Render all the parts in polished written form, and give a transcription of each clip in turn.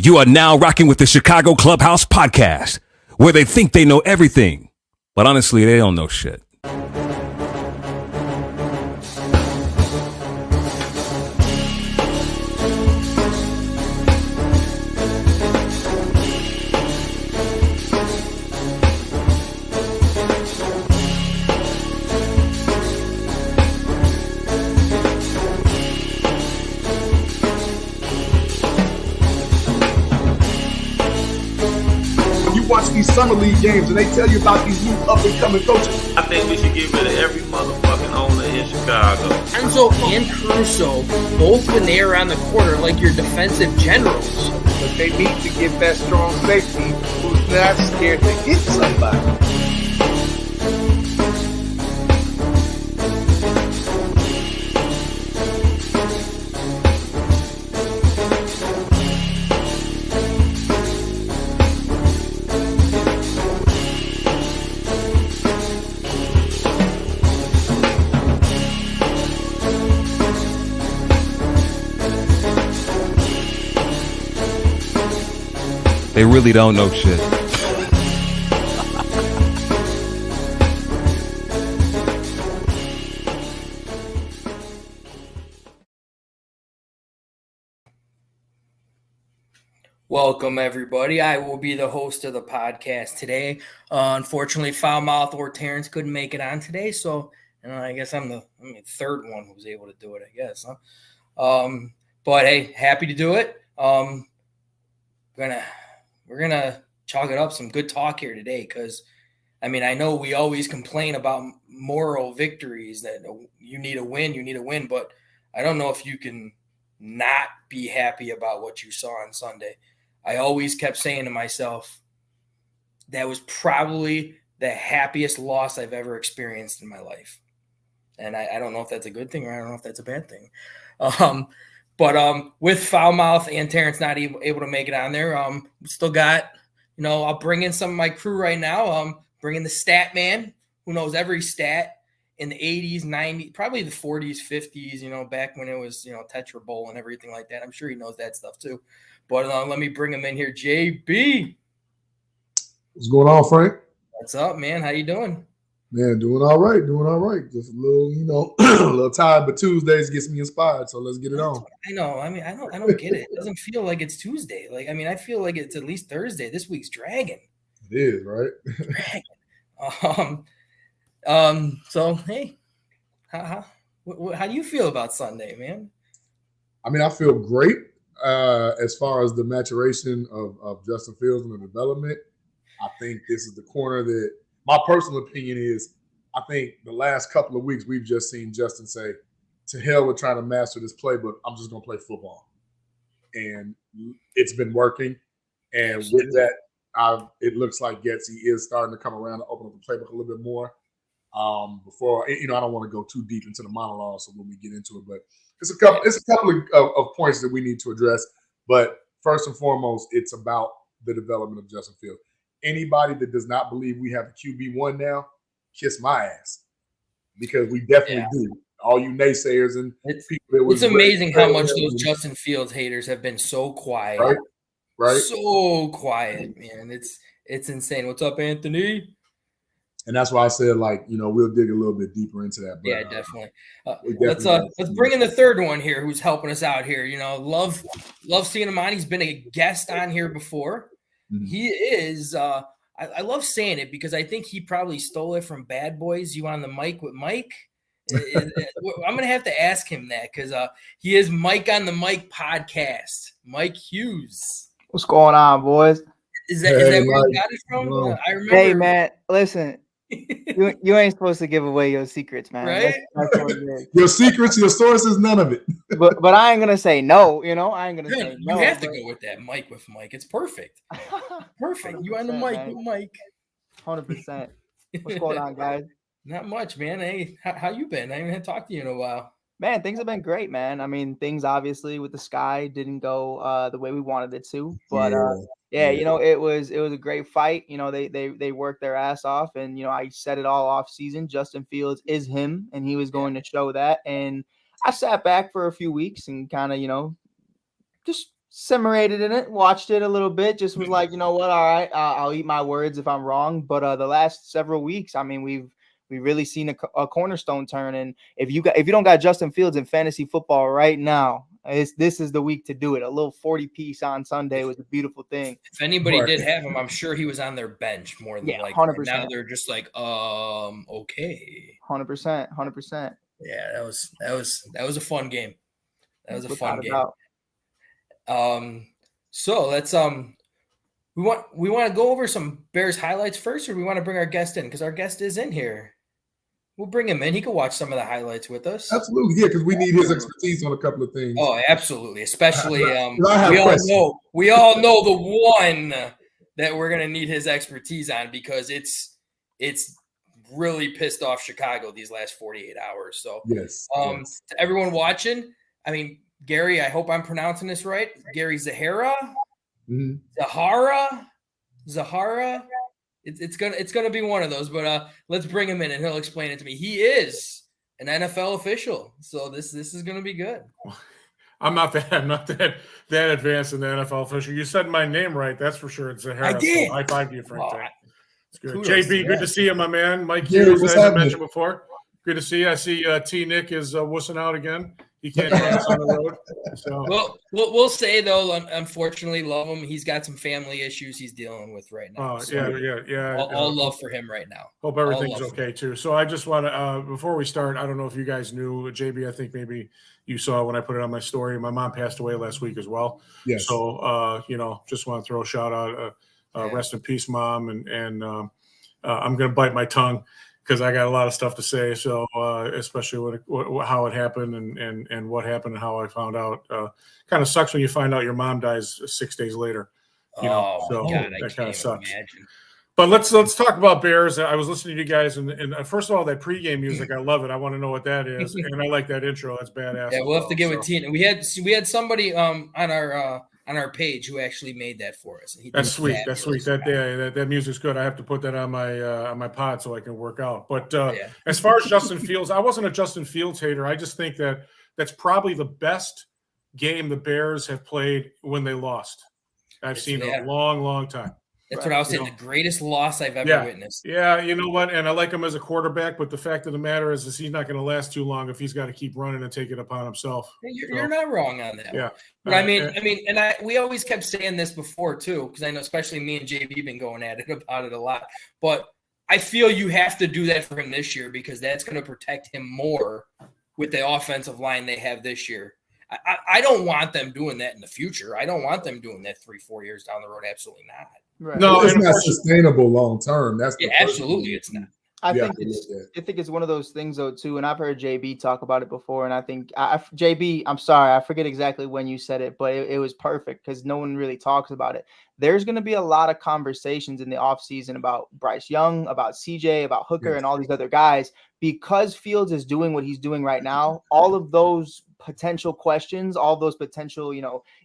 You are now rocking with the Chicago Clubhouse Podcast, where they think they know everything, but honestly, they don't know shit. These summer league games and they tell you about these new up-and-coming coaches. I think we should get rid of every motherfucking owner in Chicago. Enzo and Caruso, both when they are on the court, are like your defensive generals. But they need to get that strong safety who's not scared to hit somebody. They really don't know shit. Welcome, everybody. I will be the host of the podcast today. Unfortunately, Foulmouth or Terrence couldn't make it on today, so I guess I'm the third one who was able to do it, I guess. Huh? But, hey, happy to do it. We're going to chalk it up some good talk here today because, I know we always complain about moral victories that you need a win, but I don't know if you can not be happy about what you saw on Sunday. I always kept saying to myself, that was probably the happiest loss I've ever experienced in my life. And I don't know if that's a good thing or I don't know if that's a bad thing. But with Foulmouth and Terrence not able to make it on there, still got, I'll bring in some of my crew right now. Bring in the stat man who knows every stat in the 80s, 90s, probably the 40s, 50s, back when it was, Tetra Bowl and everything like that. I'm sure he knows that stuff too. But let me bring him in here. JB. What's going on, Frank? What's up, man? How you doing? Man, doing all right. Just a little, a little tired, but Tuesdays gets me inspired, so let's get it on. I know. I don't get it. It doesn't feel like it's Tuesday. I feel like it's at least Thursday. This week's dragging. It is, right? Dragging. So, hey, how do you feel about Sunday, man? I feel great as far as the maturation of Justin Fields and the development. I think this is the corner that – my personal opinion is I think the last couple of weeks we've just seen Justin say, to hell with trying to master this playbook. I'm just going to play football. And it's been working. And with that, it looks like Getsy is starting to come around to open up the playbook a little bit more. Before, I don't want to go too deep into the monologue, so when we get into it, but it's a couple of points that we need to address. But first and foremost, it's about the development of Justin Fields. Anybody that does not believe we have a QB1 now, kiss my ass, because we definitely do. All you naysayers and people that was. It's amazing how much those Justin Fields haters have been so quiet, right? So quiet, man. It's insane. What's up, Anthony? And that's why I said, we'll dig a little bit deeper into that. But, yeah, definitely. Let's bring in the third one here, who's helping us out here. Love seeing him on. He's been a guest on here before. Mm-hmm. He is. I love saying it because I think he probably stole it from Bad Boys. You on the mic with Mike? I'm gonna have to ask him that because he is Mike on the Mic podcast. Mike Hughes. What's going on, boys? Is that where you got it from? I remember. Hey, man, listen. You ain't supposed to give away your secrets, man. Right? That's your secrets, your sources, none of it. But I ain't gonna say no. I ain't gonna say no. You have to go with that Mike with Mike. It's perfect. Perfect. You on the mic with Mike. 100%. What's going on, guys? Not much, man. Hey, how you been? I haven't talked to you in a while. Man, things have been great, man. Things obviously with the Sky didn't go the way we wanted it to, but it was a great fight. They worked their ass off, and I said it all off season. Justin Fields is him, and he was going to show that. And I sat back for a few weeks and kind of just simulated in it, watched it a little bit, just was like, you know what, all right, I'll eat my words if I'm wrong. But the last several weeks, I mean, we've really seen a cornerstone turn. And if you don't got Justin Fields in fantasy football right now, this is the week to do it. A little 40 piece on Sunday was a beautiful thing. If anybody did have him, I'm sure he was on their bench more than 100%. Now they're just like, okay, 100%. Yeah, that was a fun game. That was a fun game. So let's we want to go over some Bears highlights first, or we want to bring our guest in because our guest is in here. We'll bring him in. He can watch some of the highlights with us. Absolutely, yeah, because we need his expertise on a couple of things. Oh, absolutely, especially we we all know the one that we're gonna need his expertise on because it's really pissed off Chicago these last 48 hours. So yes. To everyone watching, I mean, Gary, I hope I'm pronouncing this right. Gary Zahara, Zahara. It's gonna be one of those, but let's bring him in and he'll explain it to me. He is an NFL official, so this is gonna be good. I'm not that advanced in the NFL official. You said my name right, that's for sure. It's Zahara. I did. So high five to you, Frank. It's good. Kudos, JB, good to see you, my man. Mike Yeah, Hughes, what's as I happening? mentioned before. Good to see you. I see T. Nick is wussing out again. He can't join us on the road. So Well, we'll say though, unfortunately, love him. He's got some family issues he's dealing with right now. yeah. All love for him right now. Hope everything's okay too. So I just want to, before we start, I don't know if you guys knew, JB, I think maybe you saw when I put it on my story. My mom passed away last week as well. Yes. So, just want to throw a shout out, rest in peace, Mom. And I'm going to bite my tongue because I got a lot of stuff to say. So, especially how it happened and what happened and how I found out. Kind of sucks when you find out your mom dies 6 days later. God, That kind of sucks. Imagine. But let's talk about Bears. I was listening to you guys, and first of all, that pregame music, I love it. I want to know what that is, and I like that intro. That's badass. Yeah, we'll have to get with Tina. We had somebody on our page who actually made that for us. That's sweet. That's sweet. That music's good. I have to put that on my pod so I can work out. But as far as Justin Fields, I wasn't a Justin Fields hater. I just think that's probably the best game the Bears have played when they lost. I've seen in a long, long time. That's what I was saying. The greatest loss I've ever witnessed. Yeah, you know what? And I like him as a quarterback, but the fact of the matter is he's not going to last too long if he's got to keep running and take it upon himself. You're not wrong on that. Yeah, but we always kept saying this before too, because I know especially me and JB been going at it about it a lot. But I feel you have to do that for him this year because that's going to protect him more with the offensive line they have this year. I don't want them doing that in the future. I don't want them doing that 3-4 years down the road. Absolutely not. Right. No, it's not sustainable long term. That's absolutely it's not. I think it's one of those things though too, and I've heard JB talk about it before, and I think JB, I'm sorry, I forget exactly when you said it, but it was perfect because no one really talks about it. There's going to be a lot of conversations in the offseason about Bryce Young, about CJ, about Hooker, and all these other guys because Fields is doing what he's doing right now. All of those potential questions, all those potential,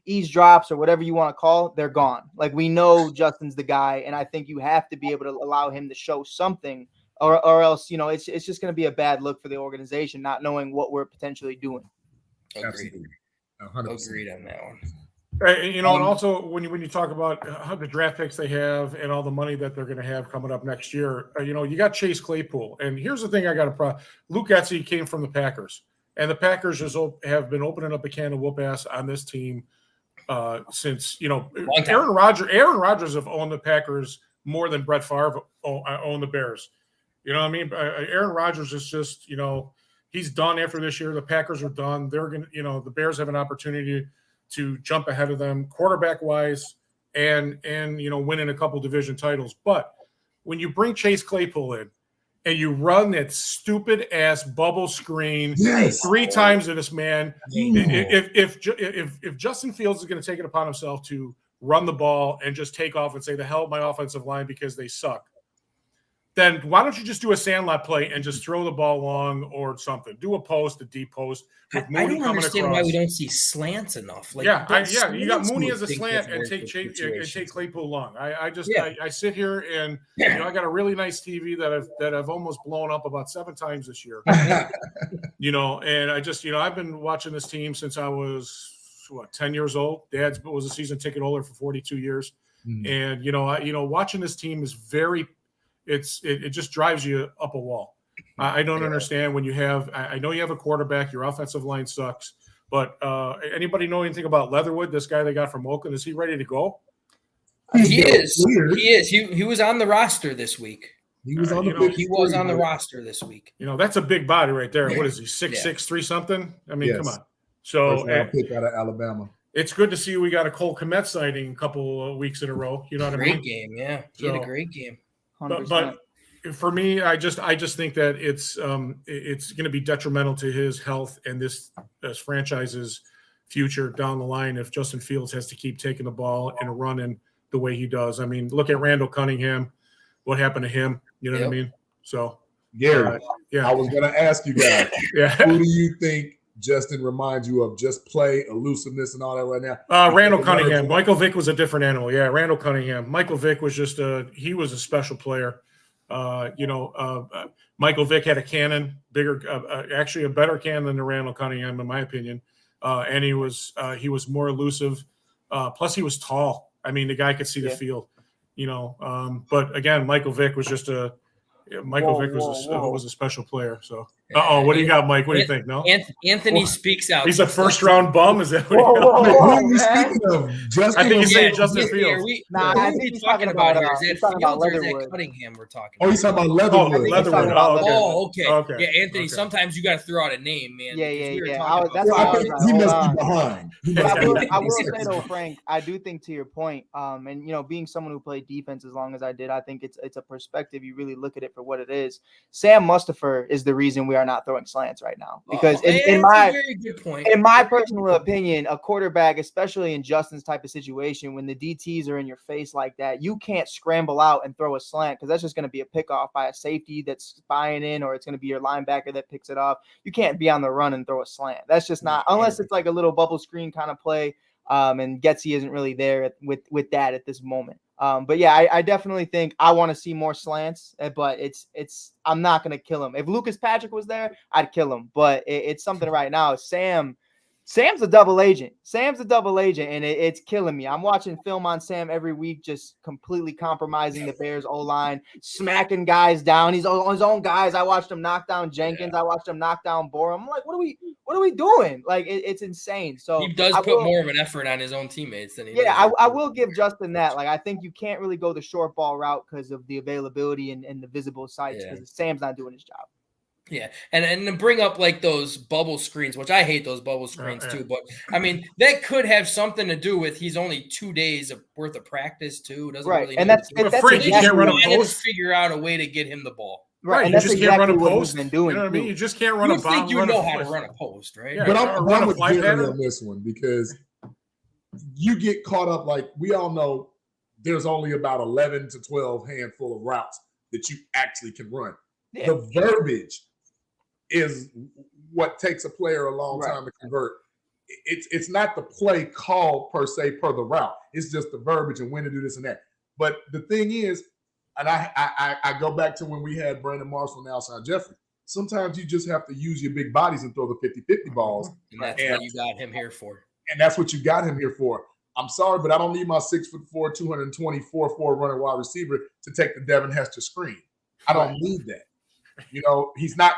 eavesdrops or whatever you want to call, they're gone. Like we know Justin's the guy, and I think you have to be able to allow him to show something. Or else, it's just going to be a bad look for the organization, not knowing what we're potentially doing. Agreed. 100%. Agreed on that one. Right, and also when you talk about how the draft picks they have and all the money that they're going to have coming up next year, you got Chase Claypool. And here's the thing I got to problem. Luke Getsy came from the Packers. And the Packers have been opening up a can of whoop ass on this team since, Aaron Rodgers have owned the Packers more than Brett Favre owned the Bears. You know what I mean? Aaron Rodgers is just, he's done after this year. The Packers are done. They're going to, the Bears have an opportunity to jump ahead of them quarterback wise and winning a couple division titles. But when you bring Chase Claypool in and you run that stupid ass bubble screen 3 times to this man, if Justin Fields is going to take it upon himself to run the ball and just take off and say the hell with my offensive line because they suck, then why don't you just do a sandlot play and just throw the ball long or something? Do a post, a deep post. With Mooney I don't coming understand across. why we don't see slants enough. You got Mooney as a slant and take Claypool long. I sit here and I got a really nice TV that I've almost blown up about 7 times this year. And I just I've been watching this team since I was 10 years old. Dad was a season ticket holder for 42 years. And, watching this team is it just drives you up a wall. I don't understand when I know you have a quarterback, your offensive line sucks, but anybody know anything about Leatherwood, this guy they got from Oakland? Is he ready to go? He is. He is. He was on the roster this week. He was on the roster this week. That's a big body right there. What is he, 6'6", 3 something? I mean, come on. So pick out of Alabama. It's good to see we got a Cole Kmet sighting a couple of weeks in a row. You know what I mean? Great game, yeah. He had a great game. But for me, I just think that it's going to be detrimental to his health and this franchise's future down the line if Justin Fields has to keep taking the ball and running the way he does. I mean, look at Randall Cunningham. What happened to him? You know what I mean? So, Gary, I was going to ask you guys, who do you think Justin reminds you of? Just play, elusiveness, and all that right now. Randall Cunningham. Michael Vick was a different animal. Yeah, Randall Cunningham. Michael Vick was he was a special player. Michael Vick had a cannon, actually a better cannon than Randall Cunningham, in my opinion. And he was more elusive. Plus, he was tall. I mean, the guy could see the field. But again, Michael Vick was just was a special player. So, what do you got, Mike? What do you think? No, Anthony speaks out. He's a first round bum. Is that what you speaking of? I think he's saying Justin Fields. I think he's talking about Cunningham. We're talking. Oh, he's talking about Leatherwood. Leatherwood. Okay. Yeah, Anthony. Sometimes you got to throw out a name, man. Yeah. He must be behind. I will say though, Frank, I do think to your point, and being someone who played defense as long as I did, I think it's a perspective. You really look at it for what it is. Sam Mustipher is the reason we are not throwing slants right now, because in my personal opinion, a quarterback, especially in Justin's type of situation, when the DTs are in your face like that, you can't scramble out and throw a slant, because that's just going to be a pickoff by a safety that's spying in, or it's going to be your linebacker that picks it off. You can't be on the run and throw a slant. That's just not, unless it's like a little bubble screen kind of play. And Getsy isn't really there with that at this moment. But yeah, I definitely think I want to see more slants, but I'm not going to kill him. If Lucas Patrick was there, I'd kill him, but it's something right now. Sam's a double agent. And it's killing me. I'm watching film on Sam every week, just completely compromising the Bears O-line, smacking guys down. He's on his own guys. I watched him knock down Jenkins. I watched him knock down Borum. I'm like, what are we doing? Like, it's insane. So he does put more of an effort on his own teammates than he does. Yeah, I will give Justin that. Like, I think you can't really go the short ball route because of the availability and the visible sites, because Sam's not doing his job. Yeah, and to bring up like those bubble screens, which I hate those bubble screens too, but I mean that could have something to do with he's only 2 days worth of practice too. Doesn't really and that's afraid you can't run a post. Figure out a way to get him the ball. Right, and you that's just exactly can't run a what post. He's been doing. You know what I mean? You just can't run a bomb. Think you know how to run a post, right? Yeah, but I'm with Gary on this one, because you get caught up. Like, we all know there's only about 11 to 12 handful of routes that you actually can run. Yeah. The verbiage is what takes a player a long time to convert. It's not the play called per se per the route. It's just the verbiage and when to do this and that. But the thing is, and I go back to when we had Brandon Marshall and Alshon Jeffrey. Sometimes you just have to use your big bodies and throw the 50-50 balls. And that's what you got him here for. And that's what you got him here for. I'm sorry, but I don't need my 6'4", 224 running wide receiver to take the Devin Hester screen. I don't need that. He's not.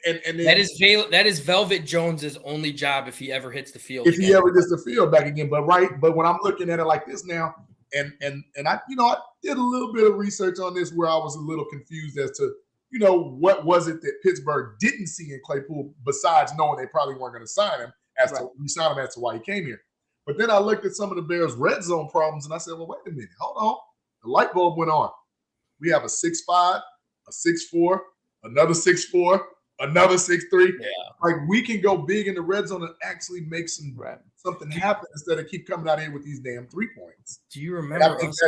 And that is Velvet Jones's only job if he ever hits the field. If he ever gets the field back again, but when I'm looking at it like this now, and I did a little bit of research on this where I was a little confused as to what was it that Pittsburgh didn't see in Claypool besides knowing they probably weren't going to sign him as to why he came here. But then I looked at some of the Bears' red zone problems and I said, well, wait a minute, hold on. The light bulb went on. We have a 6'5", a 6'4". Another 6'4", another 6'3". Yeah. Like, we can go big in the red zone and actually make something happen instead of keep coming out here with these damn 3 points. Do you remember us?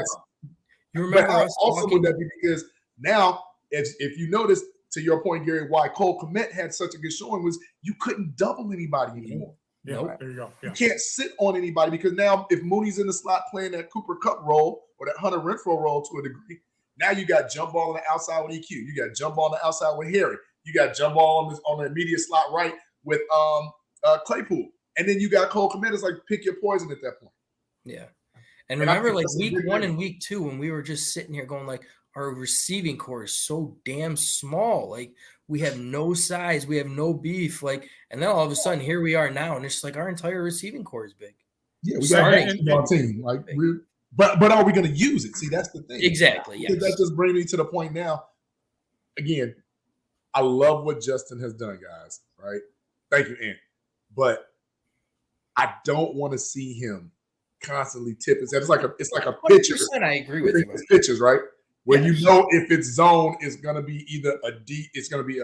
Also, would that be because now, if you notice, to your point, Gary, why Cole Kmet had such a good showing was you couldn't double anybody anymore. Yeah, there you go. Yeah. You can't sit on anybody, because now if Mooney's in the slot playing that Cooper Kupp role or that Hunter Renfrow role to a degree, now you got jump ball on the outside with EQ. You got jump ball on the outside with Harry. You got jump ball on the immediate slot right with Claypool. And then you got Cole Kmet. It's like pick your poison at that point. Yeah. And remember, like week 1 and week 2, when we were just sitting here going like, our receiving core is so damn small. Like we have no size, we have no beef. Like, and then all of a sudden, here we are now, and it's just like our entire receiving core is big. Yeah, we got a team. Like, but are we going to use it? See, that's the thing. Exactly. Yes. That just brings me to the point now. Again, I love what Justin has done, guys. Right? Thank you, Ant. But I don't want to see him constantly tip his head. It's like a pitcher. I agree with you. Pitches, right? Where you know if it's zone, it's going to be either a deep, it's going to be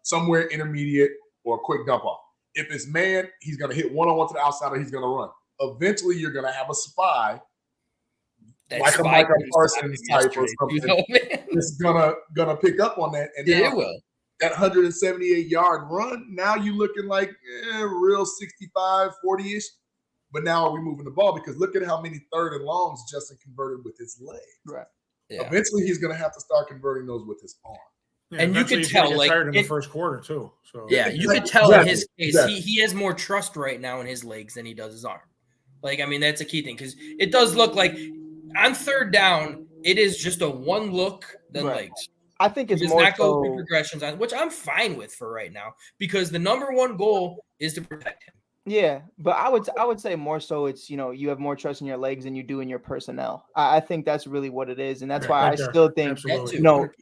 somewhere intermediate or a quick dump off. If it's man, he's going to hit one-on-one to the outside or he's going to run. Eventually, you're going to have a spy, like a Micah Parsons type or something. It's gonna pick up on that, and it will. That 178-yard run. Now you looking like real 65, 40-ish. But now are we moving the ball? Because look at how many 3rd and longs Justin converted with his legs. Right. Yeah. Eventually, he's going to have to start converting those with his arm. Yeah, and you could tell, like, in the first quarter too. So yeah, you could tell in his case he has more trust right now in his legs than he does his arm. Like, I mean, that's a key thing because it does look like on 3rd down, it is just a one look than legs. I think it's more not so go progressions on, which I'm fine with for right now because the number one goal is to protect him. Yeah, but I would say more so it's, you have more trust in your legs than you do in your personnel. I think that's really what it is. And that's why I still think,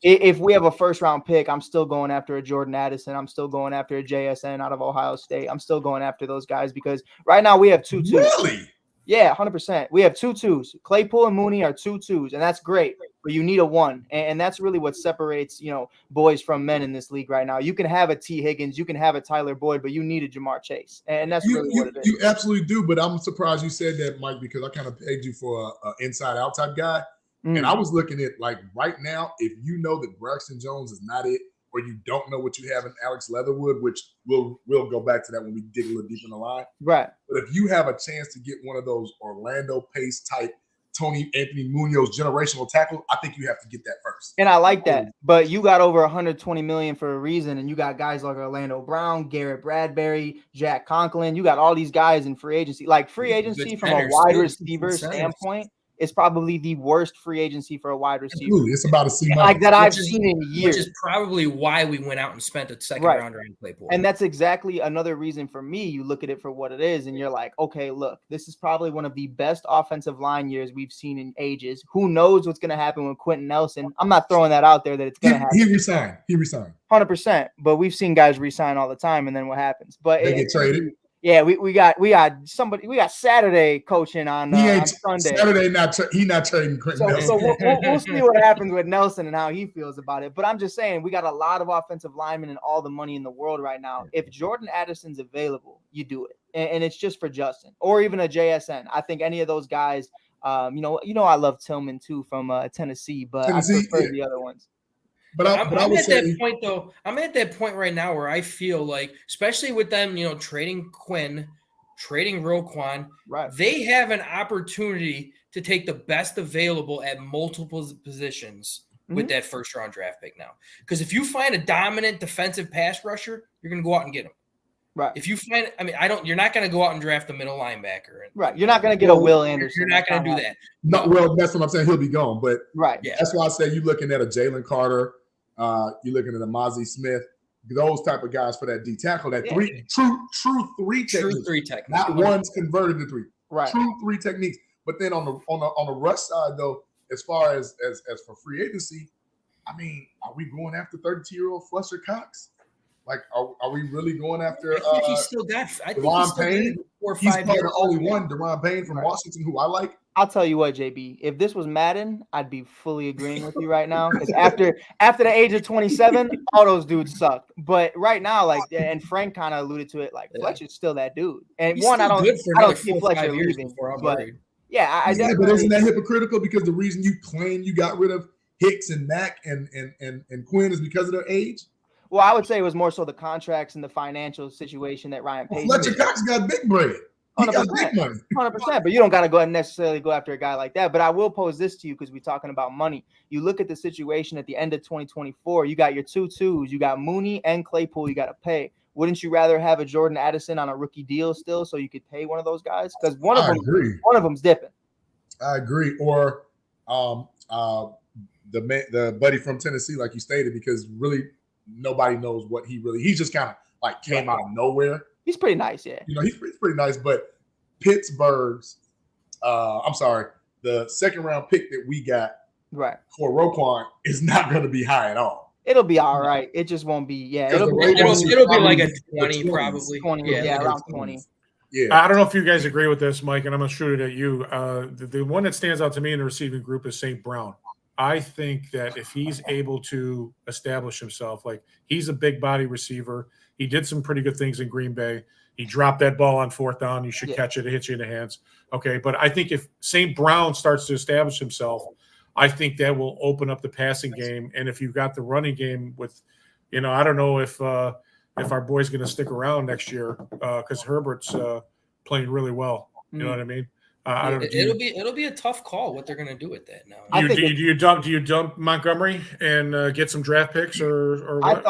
if we have a 1st-round pick, I'm still going after a Jordan Addison. I'm still going after a JSN out of Ohio State. I'm still going after those guys because right now we have 2 2s. Really? Yeah, 100%. We have 2 2s. Claypool and Mooney are 2 2s, and that's great. But you need a 1, and that's really what separates, boys from men in this league right now. You can have a T. Higgins, you can have a Tyler Boyd, but you need a Jamar Chase, and that's really what it is. You absolutely do, but I'm surprised you said that, Mike, because I kind of pegged you for an inside-out type guy, and I was looking at, like, right now, if you know that Braxton Jones is not it, or you don't know what you have in Alex Leatherwood, which we'll go back to that when we dig a little deep in the line. Right. But if you have a chance to get one of those Orlando Pace type Anthony Munoz generational tackle, I think you have to get that first. And I like that. But you got over $120 million for a reason, and you got guys like Orlando Brown, Garrett Bradbury, Jack Conklin. You got all these guys in free agency. Like free agency from a wide receiver standpoint, it's probably the worst free agency for a wide receiver. Absolutely. It's about a C like that I've seen in years. Which is probably why we went out and spent a 2nd rounder on Claypool. And that's exactly another reason for me. You look at it for what it is, and you're like, okay, look, this is probably one of the best offensive line years we've seen in ages. Who knows what's going to happen with Quentin Nelson? I'm not throwing that out there that it's going to happen. He resigned. 100%. But we've seen guys resign all the time, and then what happens? But they get traded. Yeah, we got Saturday coaching on Sunday. Saturday he's not trading Quentin Nelson. So we'll see what happens with Nelson and how he feels about it. But I'm just saying we got a lot of offensive linemen and all the money in the world right now. If Jordan Addison's available, you do it, and it's just for Justin or even a JSN. I think any of those guys. I love Tillman too from Tennessee, but I prefer the other ones. But I'm at that point though. I'm at that point right now where I feel like, especially with them, trading Quinn, trading Roquan, they have an opportunity to take the best available at multiple positions with that 1st-round draft pick now. Because if you find a dominant defensive pass rusher, you're going to go out and get him. Right. If you find, you're not going to go out and draft a middle linebacker. Right. You're not going to get a Will Anderson. You're not going to do that. No, well, that's what I'm saying. He'll be gone. But that's why I say you're looking at a Jalen Carter. You're looking at a Mozzie Smith, those type of guys for that D tackle, that true three techniques. Not one's converted to 3. Right. True 3 techniques. But then on the rush side though, as far as for free agency, are we going after 32-year-old Fletcher Cox? Like, are we really going after? I think he's still got. I think Deron he's still Payne. 4 or 5 He's years. probably the only one, Deron Payne from Washington, who I like. I'll tell you what, JB. If this was Madden, I'd be fully agreeing with you right now. Because after the age of 27, all those dudes suck. But right now, and Frank kind of alluded to it, Fletcher's still that dude. And he's I don't see Fletcher leaving. But but isn't that hypocritical? Because the reason you claim you got rid of Hicks and Mack and Quinn is because of their age. Well, I would say it was more so the contracts and the financial situation that Ryan Pace. Fletcher Cox got big bread. He got big money. 100%. But you don't got to necessarily go after a guy like that. But I will pose this to you because we're talking about money. You look at the situation at the end of 2024. You got your 2 2s. You got Mooney and Claypool. You got to pay. wouldn't you rather have a Jordan Addison on a rookie deal still so you could pay one of those guys? Because one of them's dipping. I agree. Or the buddy from Tennessee, like you stated, because really nobody knows what he just kind of like came out of nowhere. He's pretty nice, yeah. He's pretty nice, but Pittsburgh's the second round pick that we got for Roquan is not going to be high at all. It'll be all right. It just won't be. Yeah, it'll be like a 20 probably. 20, yeah, around 20. Yeah. I don't know if you guys agree with this, Mike, and I'm going to shoot it at you. The one that stands out to me in the receiving group is St. Brown. I think that if he's able to establish himself, like he's a big body receiver. He did some pretty good things in Green Bay. He dropped that ball on fourth down. You should catch it. It hits you in the hands. Okay, but I think if St. Brown starts to establish himself, I think that will open up the passing game. And if you've got the running game with, I don't know if our boy's going to stick around next year because Herbert's playing really well. You know what I mean? It'll be a tough call what they're going to do with that now. Do you dump Montgomery and get some draft picks or what?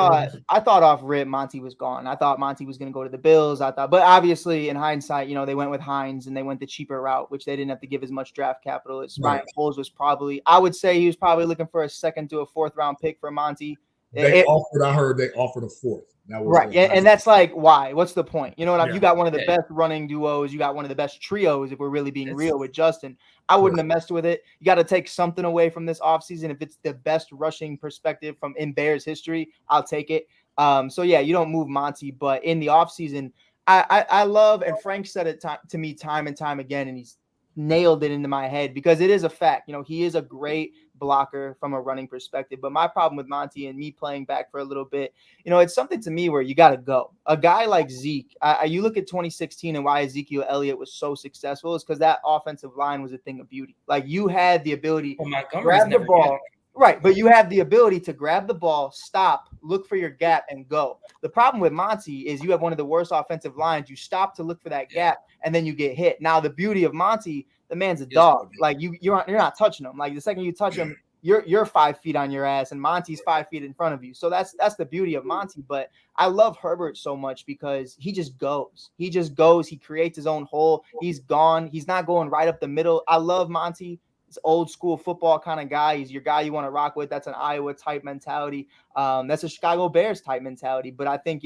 I thought off rip Monty was gone. I thought Monty was going to go to the Bills. But obviously in hindsight, they went with Hines and they went the cheaper route, which they didn't have to give as much draft capital as Ryan Poles was probably. I would say he was probably looking for a second to a fourth round pick for Monty. I heard they offered a fourth. And that's like, why? What's the point? You know what I mean? You got one of the best running duos. You got one of the best trios, if we're really being real with Justin. I wouldn't have messed with it. You got to take something away from this offseason. If it's the best rushing perspective in Bears history, I'll take it. You don't move Monty. But in the offseason, I love, and Frank said it to me time and time again, and he's nailed it into my head because it is a fact. He is a great blocker from a running perspective. But my problem with Monty and me playing back for a little bit, it's something to me where you got to go. A guy like Zeke, you look at 2016 and why Ezekiel Elliott was so successful is because that offensive line was a thing of beauty. Like you had the ability to grab the ball. Right, but you have the ability to grab the ball, stop, look for your gap, and go. The problem with Monty is you have one of the worst offensive lines. You stop to look for that gap, and then you get hit. Now, the beauty of Monty, the man's a dog. Like you're not touching him. Like the second you touch him, you're 5 feet on your ass, and Monty's 5 feet in front of you. So that's the beauty of Monty. But I love Herbert so much because he just goes. He just goes. He creates his own hole. He's gone. He's not going right up the middle. I love Monty. Old school football kind of guy. He's your guy you want to rock with. That's an Iowa type mentality. That's a Chicago Bears type mentality. But I think,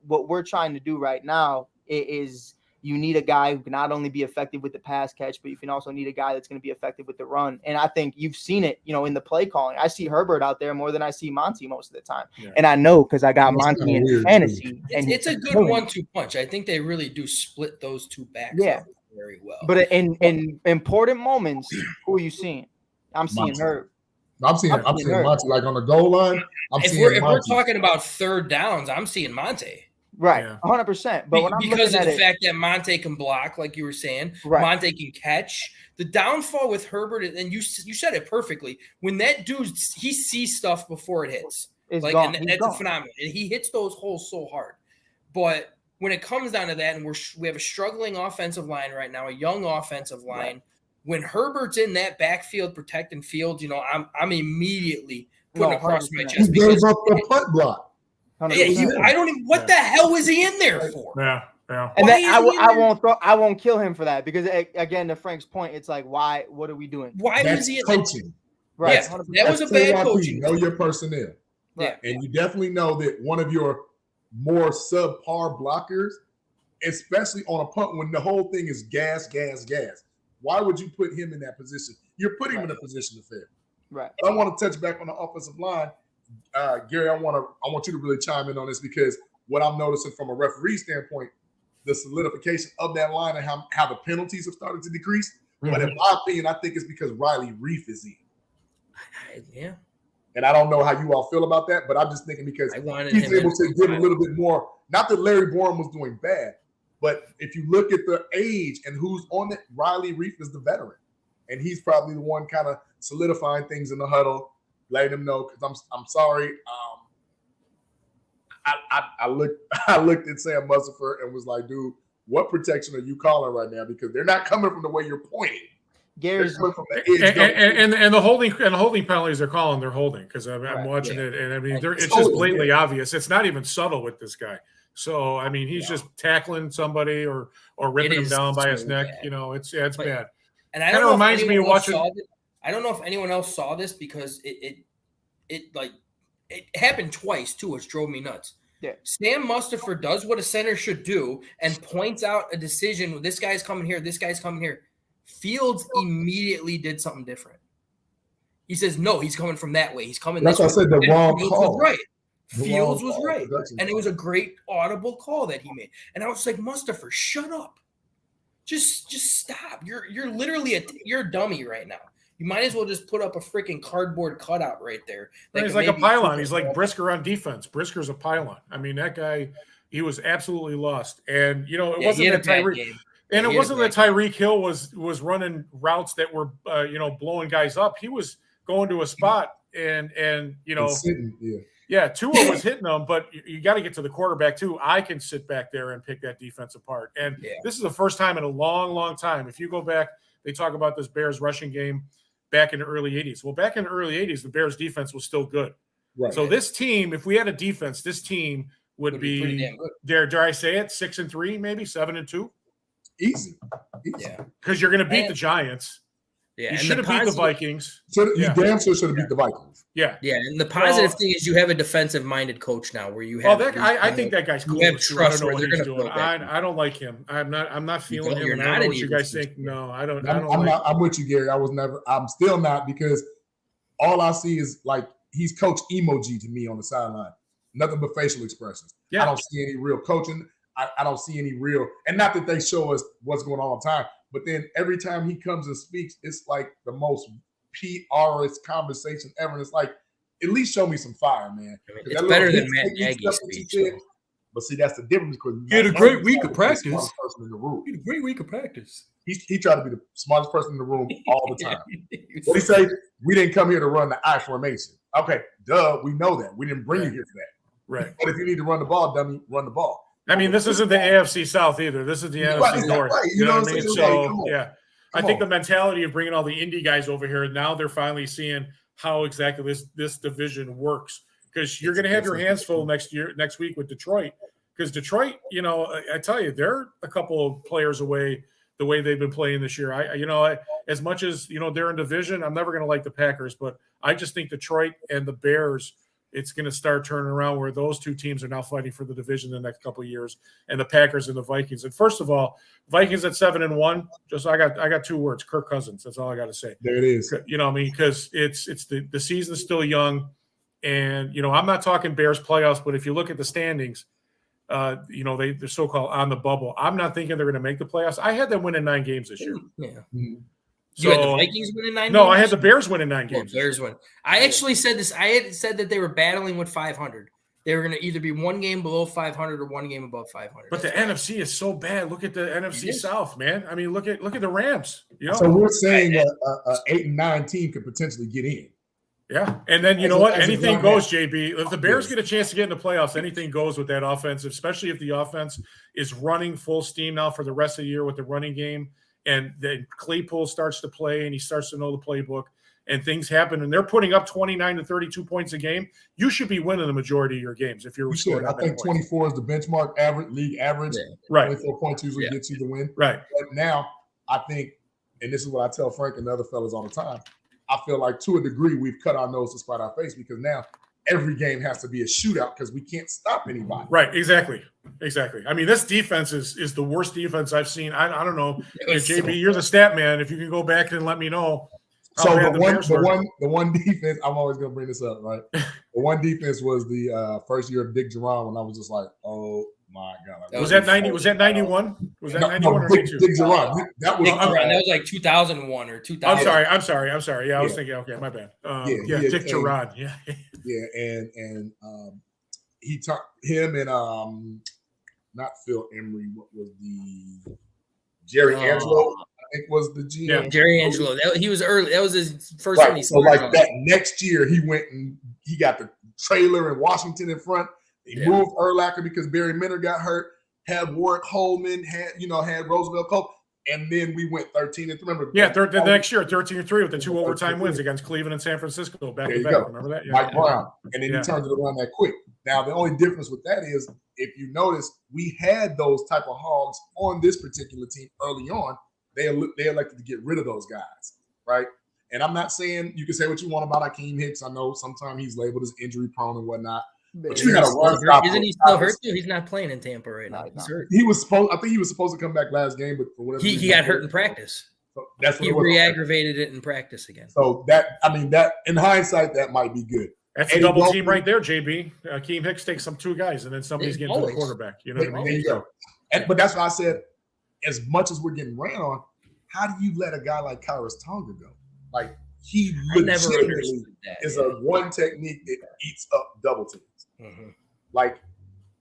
what we're trying to do right now is you need a guy who can not only be effective with the pass catch, but you can also need a guy that's going to be effective with the run. And I think you've seen it, in the play calling. I see Herbert out there more than I see Monty most of the time. Yeah. And I know because I got Monty in fantasy. It's a good 1-2 punch. I think they really do split those two backs up very well. But in important moments, who are you seeing? I'm seeing Herb. I'm seeing Monty like on the goal line. If we're talking about third downs, I'm seeing Monty. Right, 100%. But because of the fact that Monty can block, like you were saying, Monty can catch. The downfall with Herbert, and you said it perfectly. When that dude, he sees stuff before it hits. And that's a phenomenon. And he hits those holes so hard. But when it comes down to that, and we have a struggling offensive line right now, a young offensive line. Right. When Herbert's in that backfield protecting field, I'm immediately putting across my chest because the punt block. I don't even. What the hell was he in there for? Yeah. And then I won't kill him for that because again, to Frank's point, it's like, why? What are we doing? Why was he in coaching? Right. Yeah, that was a bad coaching. Know your personnel. Right. And you definitely know that one of your more subpar blockers, especially on a punt when the whole thing is gas. Why would you put him in that position? You're putting him in a position to fail. Right. But I want to touch back on the offensive line. Gary, I want you to really chime in on this because what I'm noticing from a referee standpoint, the solidification of that line and how the penalties have started to decrease. Mm-hmm. But in my opinion, I think it's because Riley Reif is in. Yeah. And I don't know how you all feel about that, but I'm just thinking because he's able to give a little bit more. Not that Larry Borum was doing bad, but if you look at the age and who's on it, Riley Reif is the veteran. And he's probably the one kind of solidifying things in the huddle, letting them know, because I'm sorry. I looked at Sam Musafir and was like, dude, what protection are you calling right now? Because they're not coming from the way you're pointing. Gary's from the edge and the holding penalties they're holding because I'm watching it and I mean it's just blatantly obvious. It's not even subtle with this guy. So I mean, he's just tackling somebody or ripping him down by his neck. Bad. You know, it's bad. And I kind of reminds me of watching. I don't know if anyone else saw this because it happened twice too, which drove me nuts. Yeah. Sam Mustipher does what a center should do and points out a decision. This guy's coming here. This guy's coming here. Fields immediately did something different. He says, no, he's coming from that way. He's coming this way. That's why I said the wrong call. Right. Fields was right. And it was a great audible call that he made. And I was like, Mustipher, shut up. Just stop. You're literally you're a dummy right now. You might as well just put up a freaking cardboard cutout right there. He's like a pylon. He's like Brisker on defense. Brisker's a pylon. I mean, that guy, he was absolutely lost. And, you know, it wasn't that Tyreek. And it wasn't that Tyreek Hill was running routes that were, blowing guys up. He was going to a spot and you know, Tua was hitting them, but you got to get to the quarterback too. I can sit back there and pick that defense apart. And this is the first time in a long, long time. If you go back, they talk about this Bears rushing game back in the early 80s. Well, back in the early 80s, the Bears defense was still good. Right. So this team, if we had a defense, this team would be pretty damn good. Dare I say it, 6-3, maybe 7-2? Easy. Yeah. Because you're going to beat the Giants. Yeah. You should have beat the Vikings. You damn sure should have beat the Vikings. Yeah. Yeah. And the positive thing is you have a defensive-minded coach now where you have. I think that guy's cool. You have trust I don't know where what he's doing. I don't like him. I'm not feeling him. You're not. I don't know what you guys think. No, I don't. I'm with you, Gary. I'm still not, because all I see is like he's coach emoji to me on the sideline. Nothing but facial expressions. Yeah. I don't see any real coaching. I don't see any real, and not that they show us what's going on all the time, but then every time he comes and speaks, it's like the most PRist conversation ever. And it's like, at least show me some fire, man. It's better than Matt Nagy's speech. But see, that's the difference, because he had a great week of practice. He had a great week of practice. He tried to be the smartest person in the room all the time. What he say? We didn't come here to run the I formation. Okay, duh, we know that. We didn't bring you here for that. Right. But if you need to run the ball, dummy, run the ball. I mean, this isn't the AFC South either. This is the NFC North. Right. You know what I mean? So, I think the mentality of bringing all the indie guys over here, now they're finally seeing how exactly this division works. Because you're going to have your hands full next week with Detroit. Because Detroit, you know, I tell you, they're a couple of players away the way they've been playing this year. As much as, you know, they're in division, I'm never going to like the Packers, but I just think Detroit and the Bears, it's going to start turning around where those two teams are now fighting for the division in the next couple of years, and the Packers and the Vikings. And first of all, Vikings at 7-1. Just I got two words: Kirk Cousins. That's all I got to say. There it is. You know what I mean? Because it's the season's still young, and you know I'm not talking Bears playoffs, but if you look at the standings, you know they're so-called on the bubble. I'm not thinking they're going to make the playoffs. I had them winning 9 games this year. Yeah. Mm-hmm. You had the Vikings winning 9 games? No, I had the Bears winning 9 games. Bears win. I actually said this. I had said that they were battling with 500. They were going to either be 1 game below 500 or 1 game above 500. But the NFC is so bad. Look at the NFC South, man. I mean, look at the Rams. You know? So we're saying an 8-9 team could potentially get in. Yeah, and then you know what? Anything goes, JB. If the Bears get a chance to get in the playoffs, anything goes with that offense, especially if the offense is running full steam now for the rest of the year with the running game. And then Claypool starts to play, and he starts to know the playbook, and things happen, and they're putting up 29 to 32 points a game. You should be winning the majority of your games if you're scoring. I think 24 is the benchmark league average. Yeah. Right. 24 usually gets you the win. Right. But now I think, and this is what I tell Frank and the other fellas all the time, I feel like to a degree we've cut our nose to spite our face, because now every game has to be a shootout because we can't stop anybody. Right, exactly. I mean, this defense is the worst defense I've seen. I don't know. JB, you're the stat man. If you can go back and let me know. So the one defense, I'm always going to bring this up, right? The one defense was the first year of Dick Geron, when I was just like, oh my God. Was that 90? Was that 91? Was that 91 or 92? Dick Geron. That was like 2001 or 2000. I'm sorry. Yeah, I was thinking, okay, my bad. Dick Geron. Yeah, and he talked him and not Phil Emery. What was the Jerry Angelo? I think was the GM. Yeah, Jerry Angelo. He was early. That was his first one. So like that next year, he went and he got the trailer in Washington in front. He moved Urlacher because Barry Minner got hurt. Had Warwick Holman. Had Roosevelt Cope. And then we went 13-3. Remember? Yeah, the next year, 13-3 with the 2 overtime wins against Cleveland and San Francisco back to back. Remember that? Mike Brown. And then he turned it around that quick. Now, the only difference with that is, if you notice, we had those type of hogs on this particular team early on. They elected to get rid of those guys, right? And I'm not saying you can say what you want about Akeem Hicks. I know sometimes he's labeled as injury prone and whatnot. But you got to run stop. Isn't he still hurt too? He's not playing in Tampa right now. He's hurt. I think he was supposed to come back last game, but for whatever reason, he got hurt in practice. So that's what he re-aggravated it in practice again. So that in hindsight, that might be good. That's a double team right there, JB. Akeem Hicks takes some 2 guys, and then somebody's getting to the quarterback. You know what I mean? There you go. But that's why I said, as much as we're getting ran on, how do you let a guy like Kyrus Tonga go? Like, he legitimately is a one technique that eats up double teams. Mm-hmm. Like,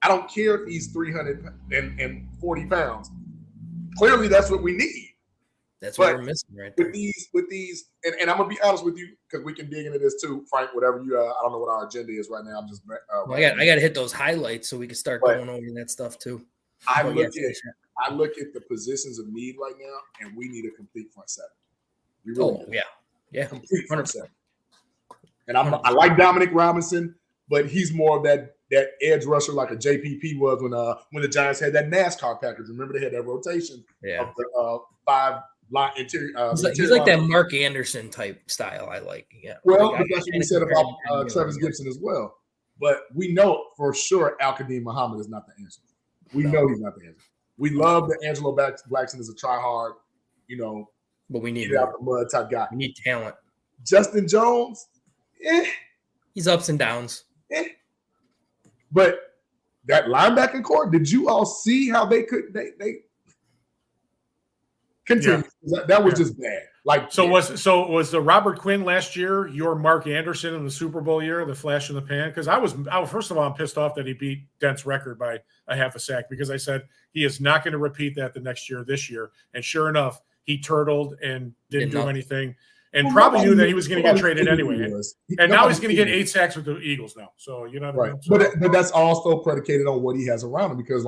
I don't care if he's 340 pounds. Clearly, that's what we need. That's what we're missing right there. With these, and I'm gonna be honest with you, because we can dig into this too, Frank. Whatever you, I don't know what our agenda is right now. I'm just. I got to hit those highlights so we can start going over that stuff too. I look at the positions of need right now, and we need a complete front seven. We really do. Yeah, complete front seven. And I like Dominic Robinson, but he's more of that edge rusher like a JPP was when the Giants had that NASCAR package. Remember, they had that rotation of the 5 line interior. He's like that Mark Anderson type style. I like. Yeah. Well, that's what we said about Travis Gibson as well. But we know for sure Al-Qadim Muhammad is not the answer. We know he's not the answer. We love that Angelo Blackson is a try hard, but we need get out the mud type guy. We need talent. Justin Jones, he's ups and downs. But that linebacking core, did you all see how they continue? Yeah. That was just bad. Like, was the Robert Quinn last year your Mark Anderson in the Super Bowl year, the flash in the pan? Because I was first of all, I'm pissed off that he beat Dent's record by a half a sack, because I said he is not going to repeat that the next year, this year. And sure enough, he turtled and didn't do anything, and probably knew that he was going to get traded anyway. And now he's going to get 8 sacks with the Eagles now. So you know what I mean? But that's also predicated on what he has around him, because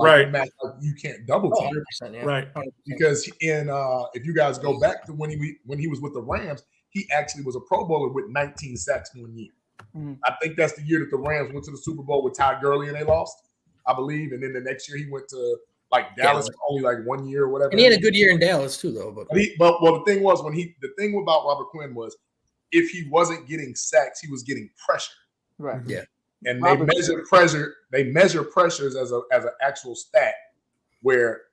you can't double team. 100%, yeah. Right. 100%. Because if you guys go back to when he was with the Rams, he actually was a Pro Bowler with 19 sacks one year. Mm-hmm. I think that's the year that the Rams went to the Super Bowl with Todd Gurley and they lost, I believe. And then the next year he went to Dallas for only 1 year or whatever. And he had a good year in Dallas too, though. But the thing was, the thing about Robert Quinn was, if he wasn't getting sacks, he was getting pressure. Right. Yeah. And they measure pressure. They measure pressures as an actual stat, where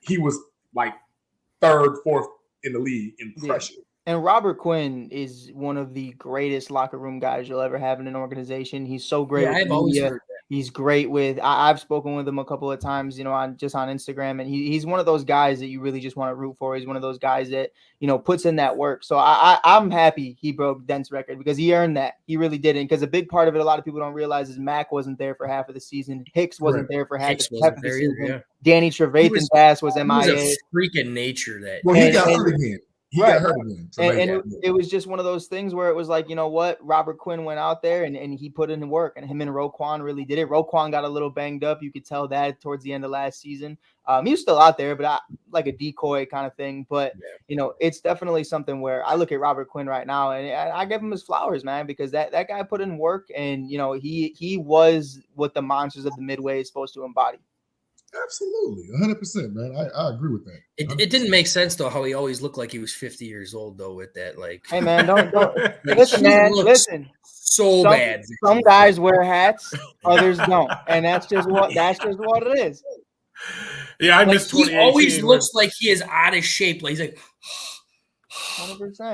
he was 3rd, 4th in the league in pressure. And Robert Quinn is one of the greatest locker room guys you'll ever have in an organization. He's so great. Yeah, I've always heard that. He's great with. I've spoken with him a couple of times, on Instagram, and he's one of those guys that you really just want to root for. He's one of those guys that puts in that work. So I'm happy he broke Dent's record, because he earned that. He really didn't, because a big part of it, a lot of people don't realize, is Mack wasn't there for half of the season. The season. Either. Danny Trevathan Bass was MIA. He was a freak in nature that. Well, he got hurt again. He got hurt again. And it was just one of those things where it was like, you know what? Robert Quinn went out there and he put in the work, and him and Roquan really did it. Roquan got a little banged up. You could tell that towards the end of last season. He was still out there, but like a decoy kind of thing. But, it's definitely something where I look at Robert Quinn right now and I give him his flowers, man, because that guy put in work, and, he was what the monsters of the Midway is supposed to embody. Absolutely, 100%, man. I agree with that. It didn't make sense though how he always looked like he was 50 years old though with that Hey man, don't listen, man. Listen, bad. Some guys wear hats, others don't, and that's just what it is. Yeah, I missed 2018. He always looks like he is out of shape. He's 100%.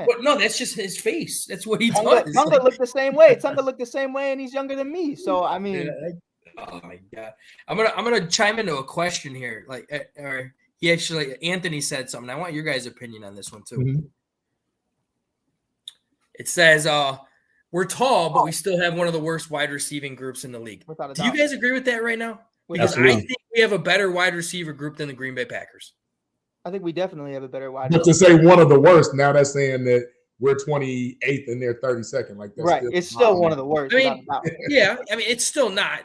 But no, that's just his face. That's what he does. Tonga looked the same way. Tonga looked the same way, and he's younger than me. So I mean. Yeah. Oh my God! I'm gonna chime into a question here. Anthony said something. I want your guys' opinion on this one too. Mm-hmm. It says, "We're tall, but we still have one of the worst wide receiving groups in the league." Do you guys agree with that right now? Because I think we have a better wide receiver group than the Green Bay Packers. I think we definitely have a better wide. But to say one of the worst, now that's saying that we're 28th and they're 32nd. That's right. It's still one of the worst. I mean, it's still not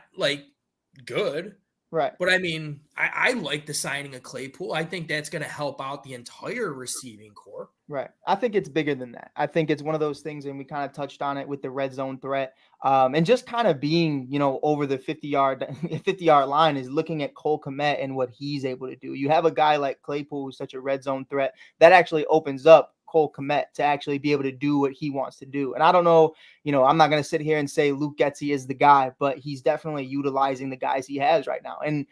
good. Right. But I mean, I like the signing of Claypool. I think that's going to help out the entire receiving core. Right. I think it's bigger than that. I think it's one of those things, and we kind of touched on it with the red zone threat. And just kind of being, over the 50-yard line is looking at Cole Kmet and what he's able to do. You have a guy like Claypool who's such a red zone threat that actually opens up Cole Kmet to actually be able to do what he wants to do. And I don't know, I'm not going to sit here and say Luke Getsy is the guy, but he's definitely utilizing the guys he has right now. And,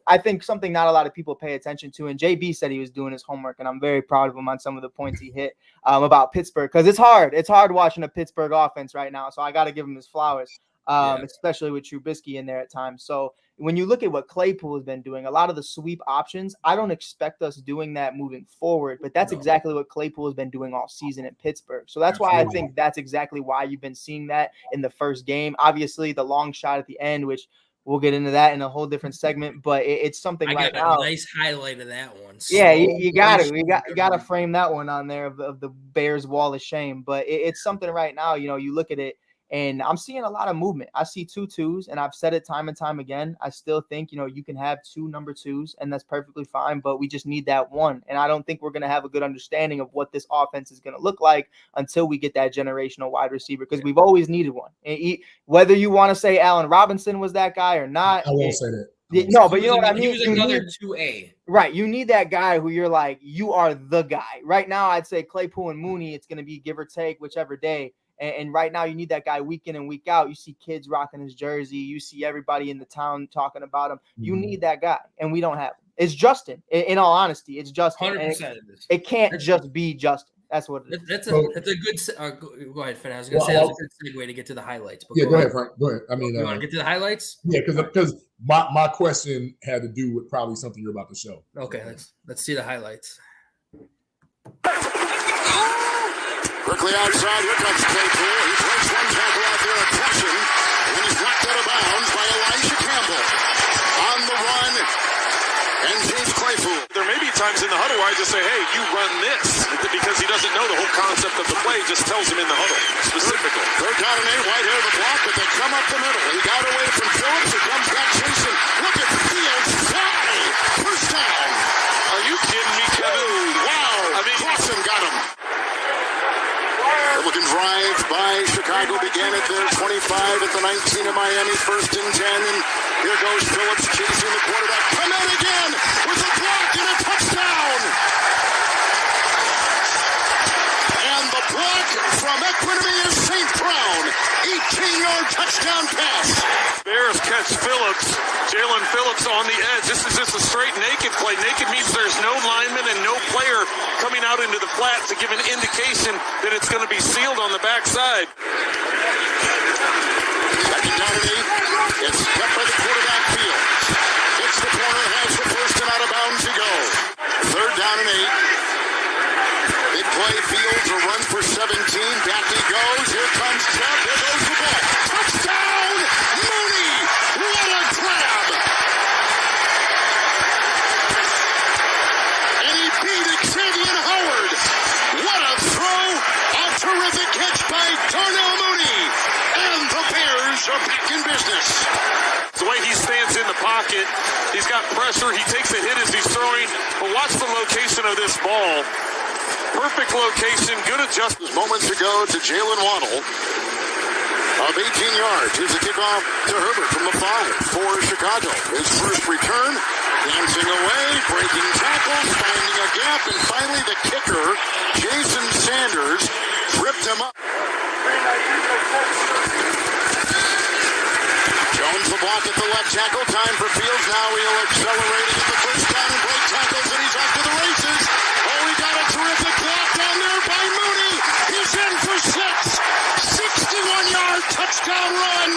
I think something not a lot of people pay attention to, and JB said he was doing his homework, and I'm very proud of him on some of the points he hit about Pittsburgh, because it's hard. It's hard watching a Pittsburgh offense right now. So I got to give him his flowers. Especially with Trubisky in there at times. So when you look at what Claypool has been doing, a lot of the sweep options, I don't expect us doing that moving forward, but that's exactly what Claypool has been doing all season in Pittsburgh. So that's why I think that's exactly why you've been seeing that in the first game. Obviously, the long shot at the end, which we'll get into that in a whole different segment, but it's something I right got now. a nice highlight of that one. Yeah, you got to. You got to frame that one on there of the Bears wall of shame. But it's something right now, you look at it, and I'm seeing a lot of movement. I see 2 twos, and I've said it time and time again. I still think, you can have 2 number 2s, and that's perfectly fine, but we just need that one. And I don't think we're going to have a good understanding of what this offense is going to look like until we get that generational wide receiver, because we've always needed one. And whether you want to say Allen Robinson was that guy or not. I won't say that. No, but you know what I mean? He was another 2A. Right. You need that guy who you're like, you are the guy. Right now, I'd say Claypool and Mooney, it's going to be give or take whichever day. And right now, you need that guy week in and week out. You see kids rocking his jersey. You see everybody in the town talking about him. You need that guy, and we don't have him. It's Justin. In all honesty, it's Justin. 100%. It can't just be Justin. That's what it is. That's a good. Go ahead, Finn. I was going to say that's a good segue to get to the highlights. But go ahead, Frank. Go ahead. I mean, you want to get to the highlights? Yeah, because my question had to do with probably something you're about to show. Okay, let's see the highlights. Quickly outside, here comes Claypool. He plays one tackle out there, a pressure, and he's knocked out of bounds by Elijah Campbell. On the run, and here's Claypool. There may be times in the huddle where I just say, hey, you run this, because he doesn't know the whole concept of the play, just tells him in the huddle, specifically. Third down and 8, Whitehair the block, but they come up the middle. He got away from Phillips, he comes back chasing. Look at Fields fly! First down. Are you kidding me, Kevin? Wow! I mean, Clausen got him. Looking drive by Chicago began at their 25 at the 19 of Miami, 1st and 10, and here goes Phillips chasing the quarterback. Come in again with a block and a touchdown. And the block from Equinemy is St. Brown, 18-yard touchdown pass. Bears catch Phillips. Jalen Phillips on the edge. This is just a straight naked play. Naked means there's no lineman and no player coming out into the flat to give an indication that it's going to be sealed on the backside. Second down and 8. It's kept by the quarterback Fields. Hits the corner, has the first and out of bounds to go. Third down and 8. Big play, Fields, a run for 17. Back he goes. Here comes Chubb. Here goes the ball. Touchdown! Mooney! What a grab! And he beat Xavier Howard. What a throw! A terrific catch by Darnell Mooney. And the Bears are back in business. The way he stands in the pocket, he's got pressure. He takes a hit as he's throwing. But watch the location of this ball. Perfect location, good adjustment. Moments ago to Jalen Waddle of 18 yards. Here's a kickoff to Herbert from the 5 for Chicago. His first return, dancing away, breaking tackles, finding a gap, and finally the kicker, Jason Sanders, tripped him up. Jones the block at the left tackle. Time for Fields. Now he'll accelerate at the first down and break tackles, and he's off to the races. Oh, he got a terrific block down there by Mooney. He's in for 6. 61-yard touchdown run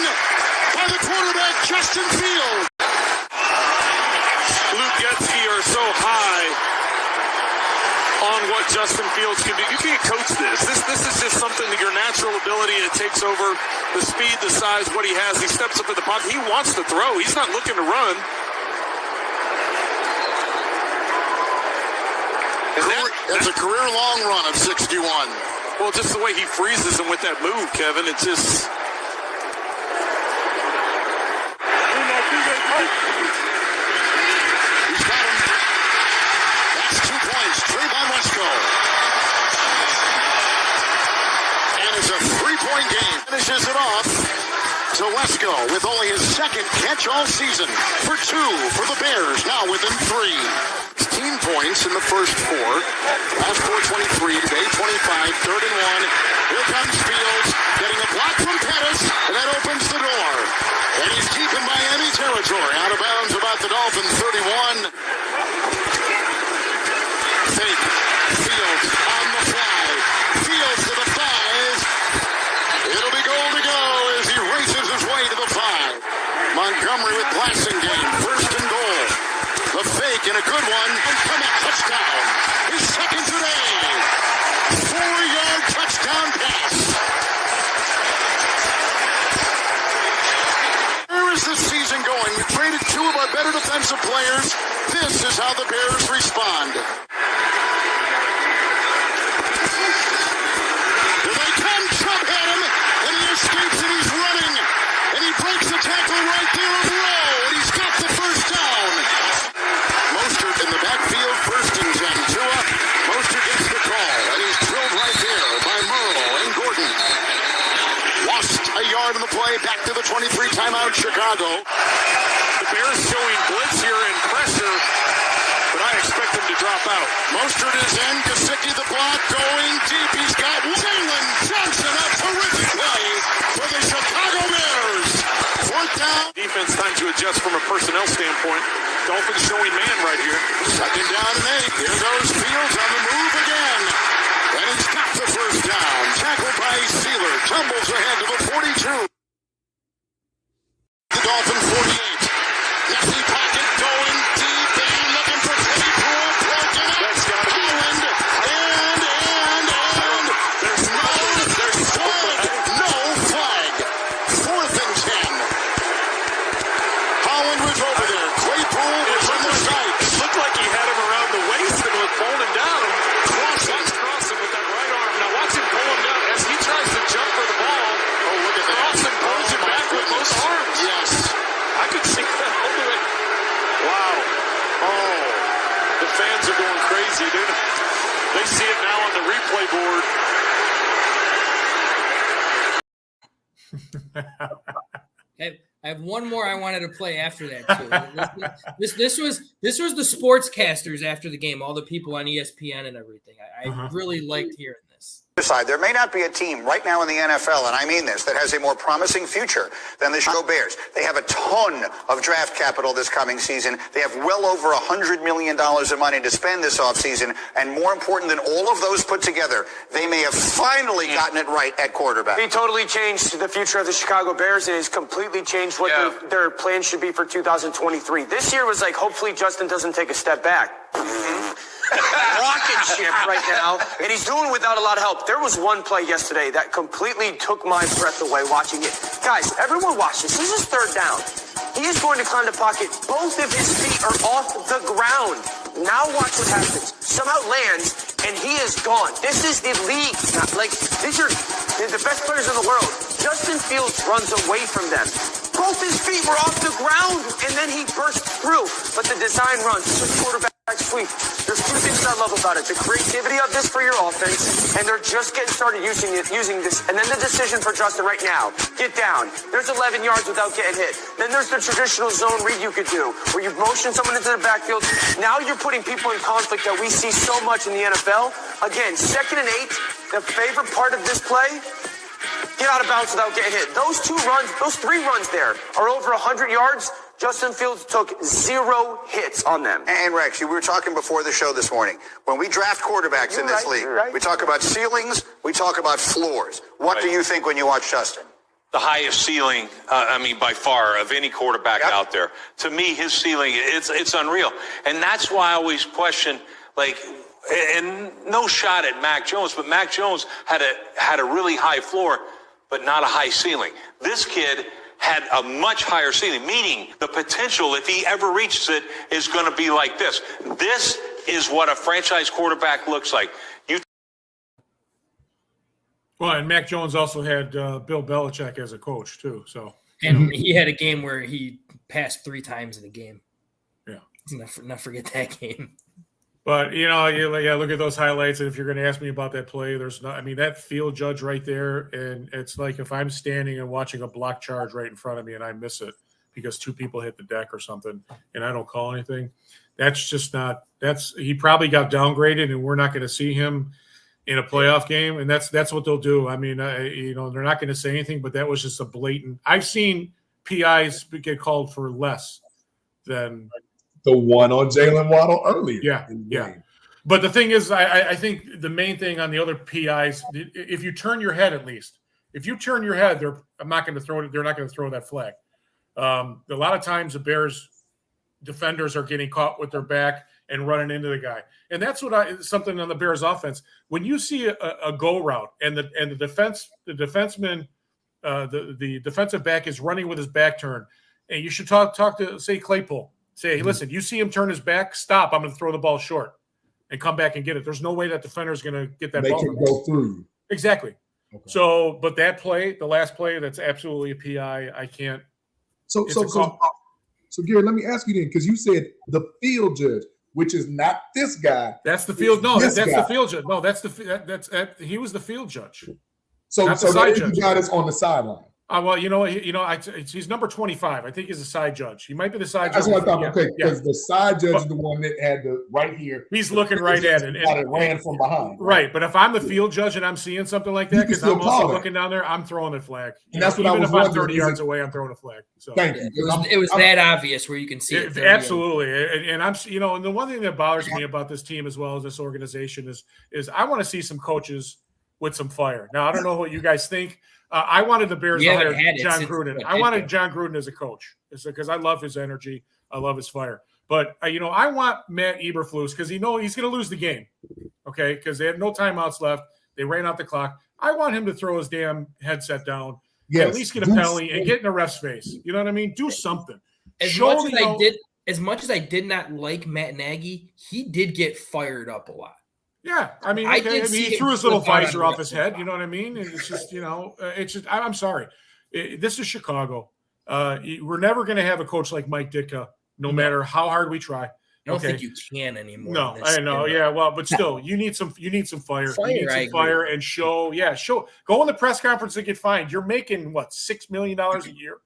by the quarterback, Justin Fields. Luke Getsy are so high on what Justin Fields can do. You can't coach this. This is just something that your natural ability, it takes over the speed, the size, what he has. He steps up in the pocket. He wants to throw. He's not looking to run. That's a career-long run of 61. Well, just the way he freezes him with that move, Kevin, it's just... Telesco with only his second catch all season for 2 for the Bears, now within 3. 16 points in the first 4. Last 4:23, today 25, 3rd and 1. Here comes Fields, getting a block from Pettis, and that opens the door. And he's deep in Miami territory, out of bounds about the Dolphins 31. Fake. Fields on the fly. Fields to the 5. It'll be goal to go as he races his way to the 5. Montgomery with Blasingame, 1st and goal. The fake and a good one, and come a touchdown. His second today. 4-yard touchdown pass. Where is this season going? We traded 2 of our better defensive players. This is how the Bears respond. Here they come, Trump at him, and he escapes and he's running. And he breaks the tackle right there of Rowe, and he's got the first down. Mostert in the backfield, 1st and 10. Tua, Mostert gets the call, and he's drilled right there by Merle and Gordon. Lost a yard in the play, back to the 23, timeout, Chicago. The Bears showing blitz here and pressure, but I expect them to drop out. Mostert is in, Gesicki the block, going deep. He's got Jalen Johnson, a terrific play for the Chicago Bears. 4th down. Defense time to adjust from a personnel standpoint. Dolphins showing man right here. 2nd down and 8. Here goes Fields on the move again. And he's got the first down. Tackled by Sealer. Tumbles ahead to the 42. The Dolphin 48. Messy pocket going deep and looking for Claypool. Broken up. That's got to be. Holland. And. There's no flag. 4th and 10. Holland was over there. Claypool was in the sight. It looked like he had him around the waist and was pulling him down. Crossing with that right arm. Now watch him pull him down as he tries to jump for the ball. Oh, look at that. Crossing pulls him back with both arms. Yes. I could see that all the way. Wow. Oh, the fans are going crazy, dude. They see it now on the replay board. I have one more I wanted to play after that too. This was the sportscasters after the game, all the people on ESPN and everything. I really liked hearing this. Side, there may not be a team right now in the NFL, and I mean this, that has a more promising future than the Chicago Bears. They have a ton of draft capital this coming season. They have well over $100 million of money to spend this offseason, and more important than all of those put together, they may have finally gotten it right at quarterback. He totally changed the future of the Chicago Bears and has completely changed what their plan should be for 2023. This year was like, hopefully Justin doesn't take a step back. Rocket ship right now, and he's doing it without a lot of help. There was one play yesterday that completely took my breath away watching it. Guys, everyone watch this. This is 3rd down. He is going to climb the pocket. Both of his feet are off the ground. Now watch what happens. Somehow lands, and he is gone. This is elite. Like, these are the best players in the world. Justin Fields runs away from them. Both his feet were off the ground, and then he burst through. But the design runs. This is quarterback sweep. There's 2 things I love about it. The creativity of this for your offense, and they're just getting started using this. And then the decision for Justin right now. Get down. There's 11 yards without getting hit. Then there's the traditional zone read you could do, where you motion someone into the backfield. Now you're putting people in conflict that we see so much in the NFL. Again, 2nd and 8, the favorite part of this play, get out of bounds without getting hit. Those 3 runs there are over 100 yards. Justin Fields took 0 hits on them. And Rex, we were talking before the show this morning. When we draft quarterbacks in this league, we talk about ceilings, we talk about floors. What do you think when you watch Justin? The highest ceiling, by far, of any quarterback out there. To me, his ceiling, it's unreal. And that's why I always question, and no shot at Mac Jones, but Mac Jones had a really high floor, but not a high ceiling. This kid had a much higher ceiling, meaning the potential, if he ever reaches it, is going to be like this. This is what a franchise quarterback looks like. Well, and Mac Jones also had Bill Belichick as a coach too. So, and he had a game where he passed 3 times in the game. Yeah, Let's not forget that game. But, look at those highlights. And if you're going to ask me about that play, that field judge right there. And it's like if I'm standing and watching a block charge right in front of me and I miss it because two people hit the deck or something and I don't call anything, that's just not – he probably got downgraded and we're not going to see him in a playoff game. And that's what they'll do. I mean, they're not going to say anything, but that was just a blatant – I've seen PIs get called for less than – the one on Jalen Waddle earlier. Yeah. But the thing is, I think the main thing on the other PIs, if you turn your head at least, if you turn your head, they're not going to throw that flag. A lot of times the Bears defenders are getting caught with their back and running into the guy. And that's something on the Bears offense. When you see a go route and the defenseman, the defensive back is running with his back turned, and you should talk to, say, Claypool. Say, hey, listen, you see him turn his back, stop. I'm going to throw the ball short and come back and get it. There's no way that defender is going to get that ball. They can go through you. Exactly. Okay. So, but that play, the last play, that's absolutely a PI. I can't. So Gary, let me ask you then, because you said the field judge, which is not this guy. That's the field. No, that's the field judge. No, he was the field judge. So the guy that's on the sideline. Well, he's number 25. I think he's a side judge. He might be the side judge. That's what I thought. Okay, because the side judge is the one that had the right here. He's looking right at it. And it ran from behind. Right, but if I'm the field judge and I'm seeing something like that, because I'm also looking down there, I'm throwing a flag. And that's what I was wondering. Even if I'm 30 yards away, I'm throwing a flag. So thank you. It was that obvious where you can see it. Absolutely. And I'm, and the one thing that bothers me about this team as well as this organization is I want to see some coaches with some fire. Now, I don't know what you guys think. I wanted the Bears to hire John Gruden. I wanted John Gruden as a coach because I love his energy. I love his fire. But, I want Matt Eberflus because he's going to lose the game, okay, because they had no timeouts left. They ran out the clock. I want him to throw his damn headset down, at least get a penalty and get in the ref's face. You know what I mean? Do something. As much as I did not like Matt Nagy, he did get fired up a lot. Yeah, I mean, he threw his little visor off his head. You know what I mean? And it's just, I'm sorry. This is Chicago. We're never going to have a coach like Mike Ditka, no matter how hard we try. I don't think you can anymore. No, I know. Yeah, well, but still, you need some fire. You need some fire and show. Go in the press conference and get fined. You're making what, $6 million a year?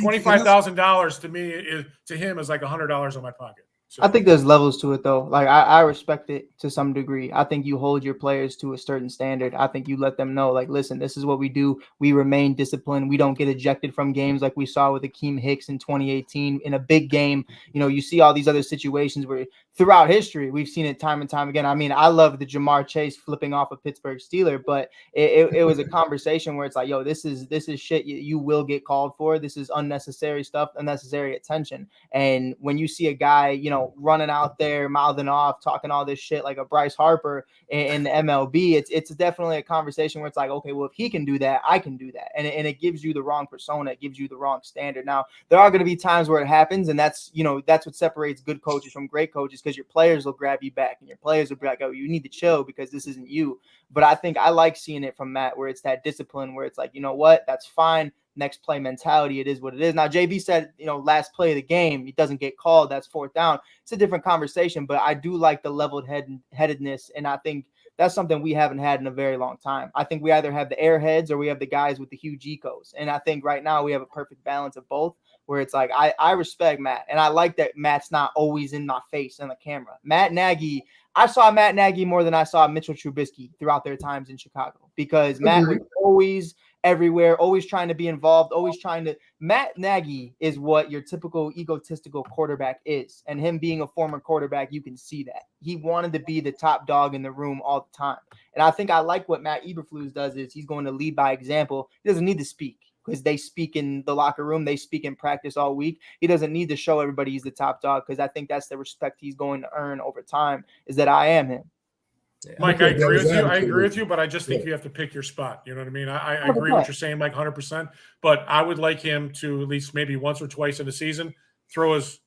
$25,000 to me to him is like $100 on my pocket. So. I think there's levels to it, though. Like, I respect it to some degree. I think you hold your players to a certain standard. I think you let them know, like, listen, this is what we do. We remain disciplined. We don't get ejected from games like we saw with Akeem Hicks in 2018. In a big game, you see all these other situations where throughout history, we've seen it time and time again. I mean, I love the Jamar Chase flipping off a Pittsburgh Steeler, but it was a conversation where it's like, yo, this is shit you will get called for. This is unnecessary stuff, unnecessary attention. And when you see a guy, running out there, mouthing off, talking all this shit like a Bryce Harper in the MLB, it's definitely a conversation where it's like, okay, well, if he can do that, I can do that. And it gives you the wrong persona. It gives you the wrong standard. Now, there are going to be times where it happens, and that's what separates good coaches from great coaches, because your players will grab you back and your players will be like, oh, you need to chill because this isn't you. But I think I like seeing it from Matt, where it's that discipline, where it's like, you know what, that's fine. Next play mentality. It is what it is. Now, JB said, last play of the game, he doesn't get called. That's fourth down. It's a different conversation, but I do like the leveled headedness. And I think that's something we haven't had in a very long time. I think we either have the airheads or we have the guys with the huge egos. And I think right now we have a perfect balance of both, where it's like, I respect Matt. And I like that Matt's not always in my face on the camera. Matt Nagy, I saw Matt Nagy more than I saw Mitchell Trubisky throughout their times in Chicago, because Matt was always everywhere, always trying to be involved, Matt Nagy is what your typical egotistical quarterback is. And him being a former quarterback, you can see that. He wanted to be the top dog in the room all the time. And I think I like what Matt Eberflus does is he's going to lead by example. He doesn't need to speak, because they speak in the locker room. They speak in practice all week. He doesn't need to show everybody he's the top dog, because I think that's the respect he's going to earn over time, is that I am him. Yeah. Mike, I agree with you, but I just think you have to pick your spot. You know what I mean? I agree with what you're saying, Mike, 100%. But I would like him to at least maybe once or twice in the season throw his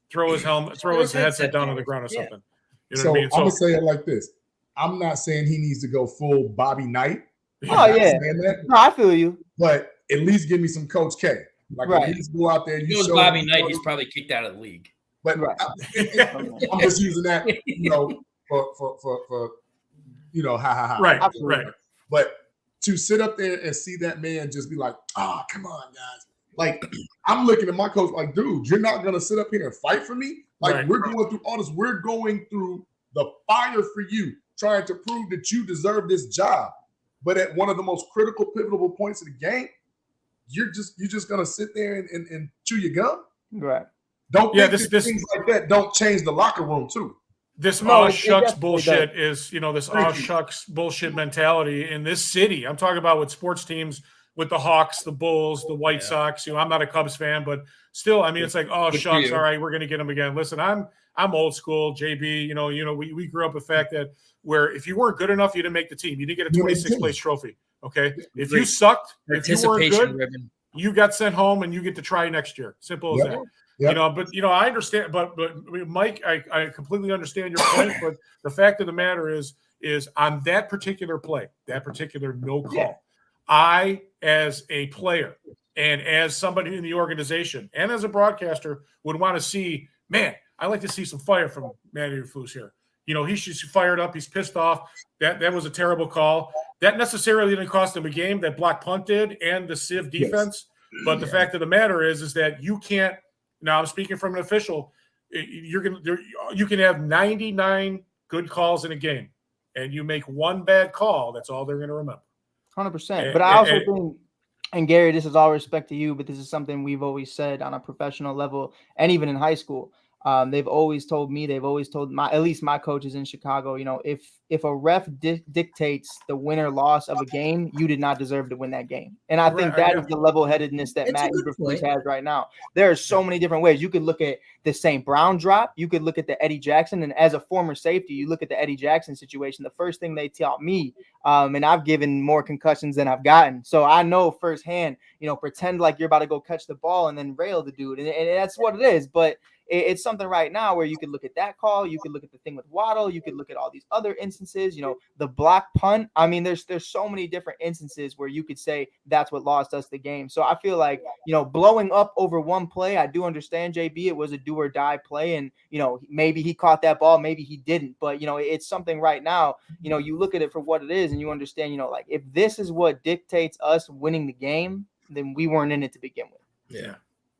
helmet, throw his headset down on the ground or something. You know what I mean? I'm gonna say it like this: I'm not saying he needs to go full Bobby Knight. Oh yeah, no, I feel you. But at least give me some Coach K. Like, at least go out there. You show Bobby Knight, he's probably kicked out of the league. But I'm just using that, for ha. Right, Absolutely. right. But to sit up there and see that man just be like, oh, come on, guys. Like, I'm looking at my coach like, dude, you're not going to sit up here and fight for me? Like, Right. we're going through all this. We're going through the fire for you, trying to prove that you deserve this job. But at one of the most critical, pivotal points of the game, you're just going to sit there and chew your gum? Right. Don't think that things like that don't change the locker room, too. This No, all it shucks definitely bullshit does. is, this all shucks bullshit mentality in this city. I'm talking about with sports teams, with the Hawks, the Bulls, the White Sox. I'm not a Cubs fan, but still, I mean, it's like, oh, shucks. All right, we're going to get them again. Listen, I'm old school, JB. We grew up with the fact that where if you weren't good enough, you didn't make the team. You didn't get a 26th place trophy. Okay, if you sucked, if you weren't good, you got sent home, and you get to try next year. Simple as that. Yep. But I understand. But Mike, I completely understand your point. But the fact of the matter is on that particular play, that particular no call, I, as a player and as somebody in the organization and as a broadcaster, would want to see, man, I like to see some fire from Manny Rufus here. He's just fired up. He's pissed off. That was a terrible call. That necessarily didn't cost him a game. That block punt did, and the Civ defense. Yes. But the fact of the matter is that you can't. Now I'm speaking from an official. You can have 99 good calls in a game, and you make one bad call. That's all they're going to remember. 100%. But I also think, and Gary, this is all respect to you, but this is something we've always said on a professional level, and even in high school. They've always told me, at least my coaches in Chicago, if a ref dictates the win or loss of a game, you did not deserve to win that game. And I think that is the level-headedness that Matt Eberflus has right now. There are so many different ways. You could look at the St. Brown drop. You could look at the Eddie Jackson. And as a former safety, you look at the Eddie Jackson situation. The first thing they taught me, and I've given more concussions than I've gotten. So I know firsthand, pretend like you're about to go catch the ball and then rail the dude. And that's what it is. But it's something right now where you could look at that call, you could look at the thing with Waddle, you could look at all these other instances, the block punt. I mean, there's so many different instances where you could say that's what lost us the game. So I feel like, blowing up over one play, I do understand, JB, it was a do or die play, and maybe he caught that ball, maybe he didn't, but it's something right now, you look at it for what it is and you understand, like if this is what dictates us winning the game, then we weren't in it to begin with. Yeah.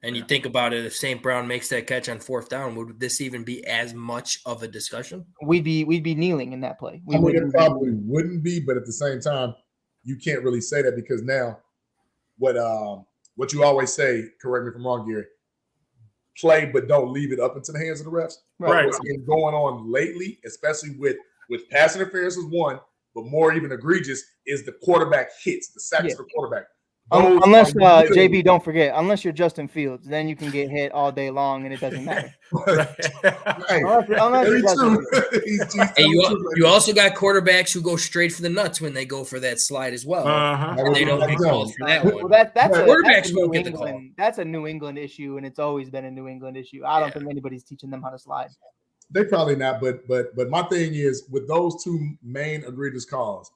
And you think about it, if St. Brown makes that catch on 4th down, would this even be as much of a discussion? We'd be kneeling in that play. It probably wouldn't be, but at the same time, you can't really say that because now what you always say, correct me if I'm wrong, Gary, play but don't leave it up into the hands of the refs. Right. What's been going on lately, especially with pass interference is one, but more even egregious is the quarterback hits, the sacks of the quarterback. Unless JB, don't forget, unless you're Justin Fields, then you can get hit all day long and it doesn't matter. You also got quarterbacks who go straight for the nuts when they go for that slide as well. And they don't get called for that one. Well, quarterbacks won't get the call. That's a New England issue, and it's always been a New England issue. I don't think anybody's teaching them how to slide. They probably not, but my thing is with those two main egregious calls,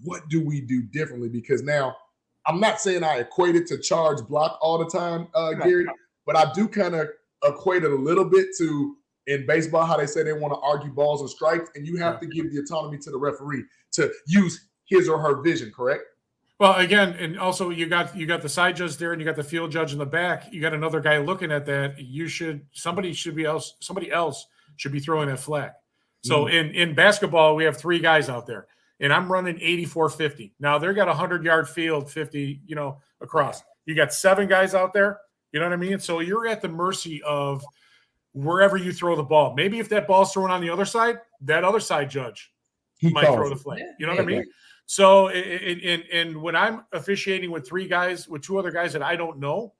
what do we do differently? Because now I'm not saying I equate it to charge block all the time, Gary, but I do kind of equate it a little bit to in baseball how they say they want to argue balls and strikes, and you have to give the autonomy to the referee to use his or her vision, correct? Well, again, and also you got the side judge there, and you got the field judge in the back. You got another guy looking at that. Somebody else should be throwing that flag. So in basketball, we have 3 guys out there. And I'm running 84-50. Now they've got a 100-yard field, 50, across. You got 7 guys out there. You know what I mean? So you're at the mercy of wherever you throw the ball. Maybe if that ball's thrown on the other side, that other side judge might throw the flag. You know what I mean? So, and when I'm officiating with 3 guys, with 2 other guys that I don't know,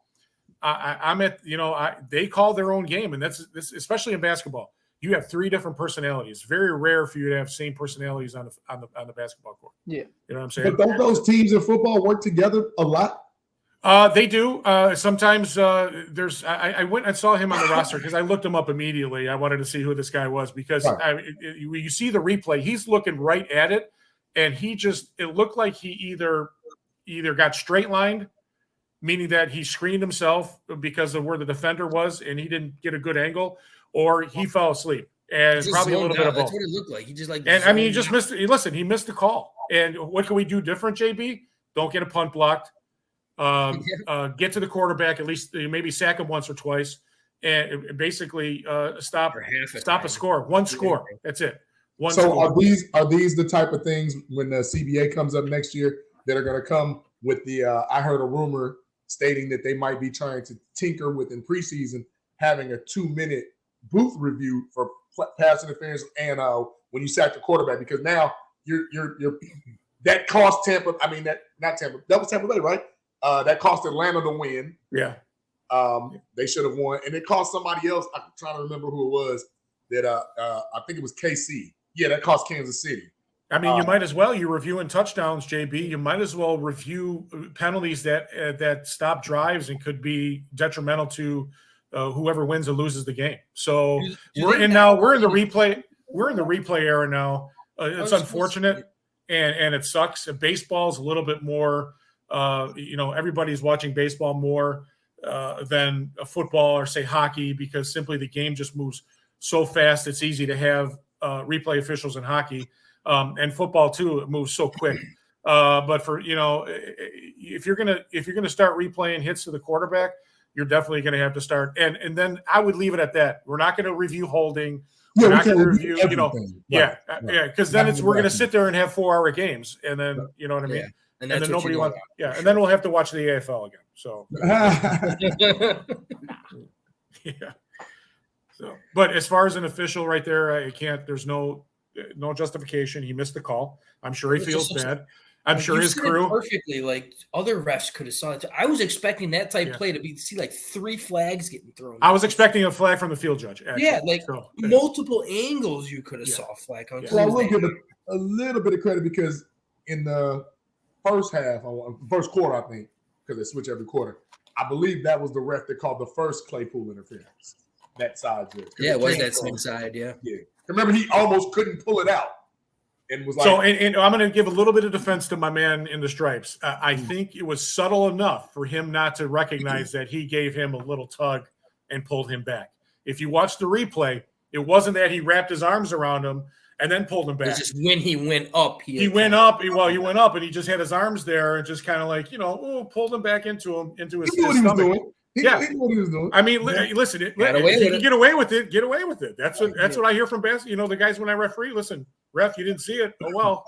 I'm at, they call their own game, and that's especially in basketball. You have 3 different personalities. Very rare for you to have same personalities on the basketball court. Yeah, you know what I'm saying. But don't those teams in football work together a lot? They do. Sometimes there's. I went and saw him on the roster because I looked him up immediately. I wanted to see who this guy was because you see the replay. He's looking right at it, and it looked like he either got straight lined, meaning that he screened himself because of where the defender was, and he didn't get a good angle. Or he fell asleep, And probably a little bit of both. That's what it looked like. He just and I mean, he just missed. Listen, he missed the call. And what can we do different, JB? Don't get a punt blocked. Get to the quarterback, at least maybe sack him once or twice, and basically stop a score. One score. That's it. One score. Are these the type of things when the CBA comes up next year that are going to come with the? I heard a rumor stating that they might be trying to tinker with in preseason having a 2-minute booth review for pass interference and when you sack the quarterback, because now you're that cost Tampa. I mean that was Tampa Bay, right? That cost Atlanta the win. Yeah. They should have won. And it cost somebody else. I'm trying to remember who it was that I think it was KC. Yeah, that cost Kansas City. I mean, you might as well. You're reviewing touchdowns, JB. You might as well review penalties that stop drives and could be detrimental to whoever wins or loses the game. So we're in the replay. We're in the replay era now. It's unfortunate and it sucks. Baseball's a little bit more. Everybody's watching baseball more than football or say hockey, because simply the game just moves so fast. It's easy to have replay officials in hockey, and football too. It moves so quick. But for if you're gonna start replaying hits to the quarterback, you're definitely going to have to start. And then I would leave it at that. We're not going to review holding. We're not going to review, because then we're going to sit there and have 4-hour games, and then you know what I mean. Yeah. And then nobody wants. Yeah, and then we'll have to watch the AFL again. So. Yeah. So, but as far as an official right there, I can't. There's no justification. He missed the call. I'm sure he feels bad. I'm sure his crew perfectly. Like other refs could have saw it. I was expecting that type play to see like 3 flags getting thrown. I was expecting a flag from the field judge. Actually. Yeah, like multiple angles you could have saw a flag on. Well, I will give a little bit of credit because in the first quarter, I think, because they switch every quarter, I believe that was the ref that called the first Claypool interference. That side, yeah, it was that same side, yeah. Remember, he almost couldn't pull it out. And was like, so, and I'm going to give a little bit of defense to my man in the stripes. I think it was subtle enough for him not to recognize that he gave him a little tug and pulled him back. If you watch the replay, it wasn't that he wrapped his arms around him and then pulled him back. It's just when he went up. He went up and he just had his arms there and just kind of like, pulled him back into his stomach. He knew what he was doing. I mean, listen, if you can get away with it, get away with it. That's what I hear from basketball. The guys when I referee, listen, ref, you didn't see it. Oh well.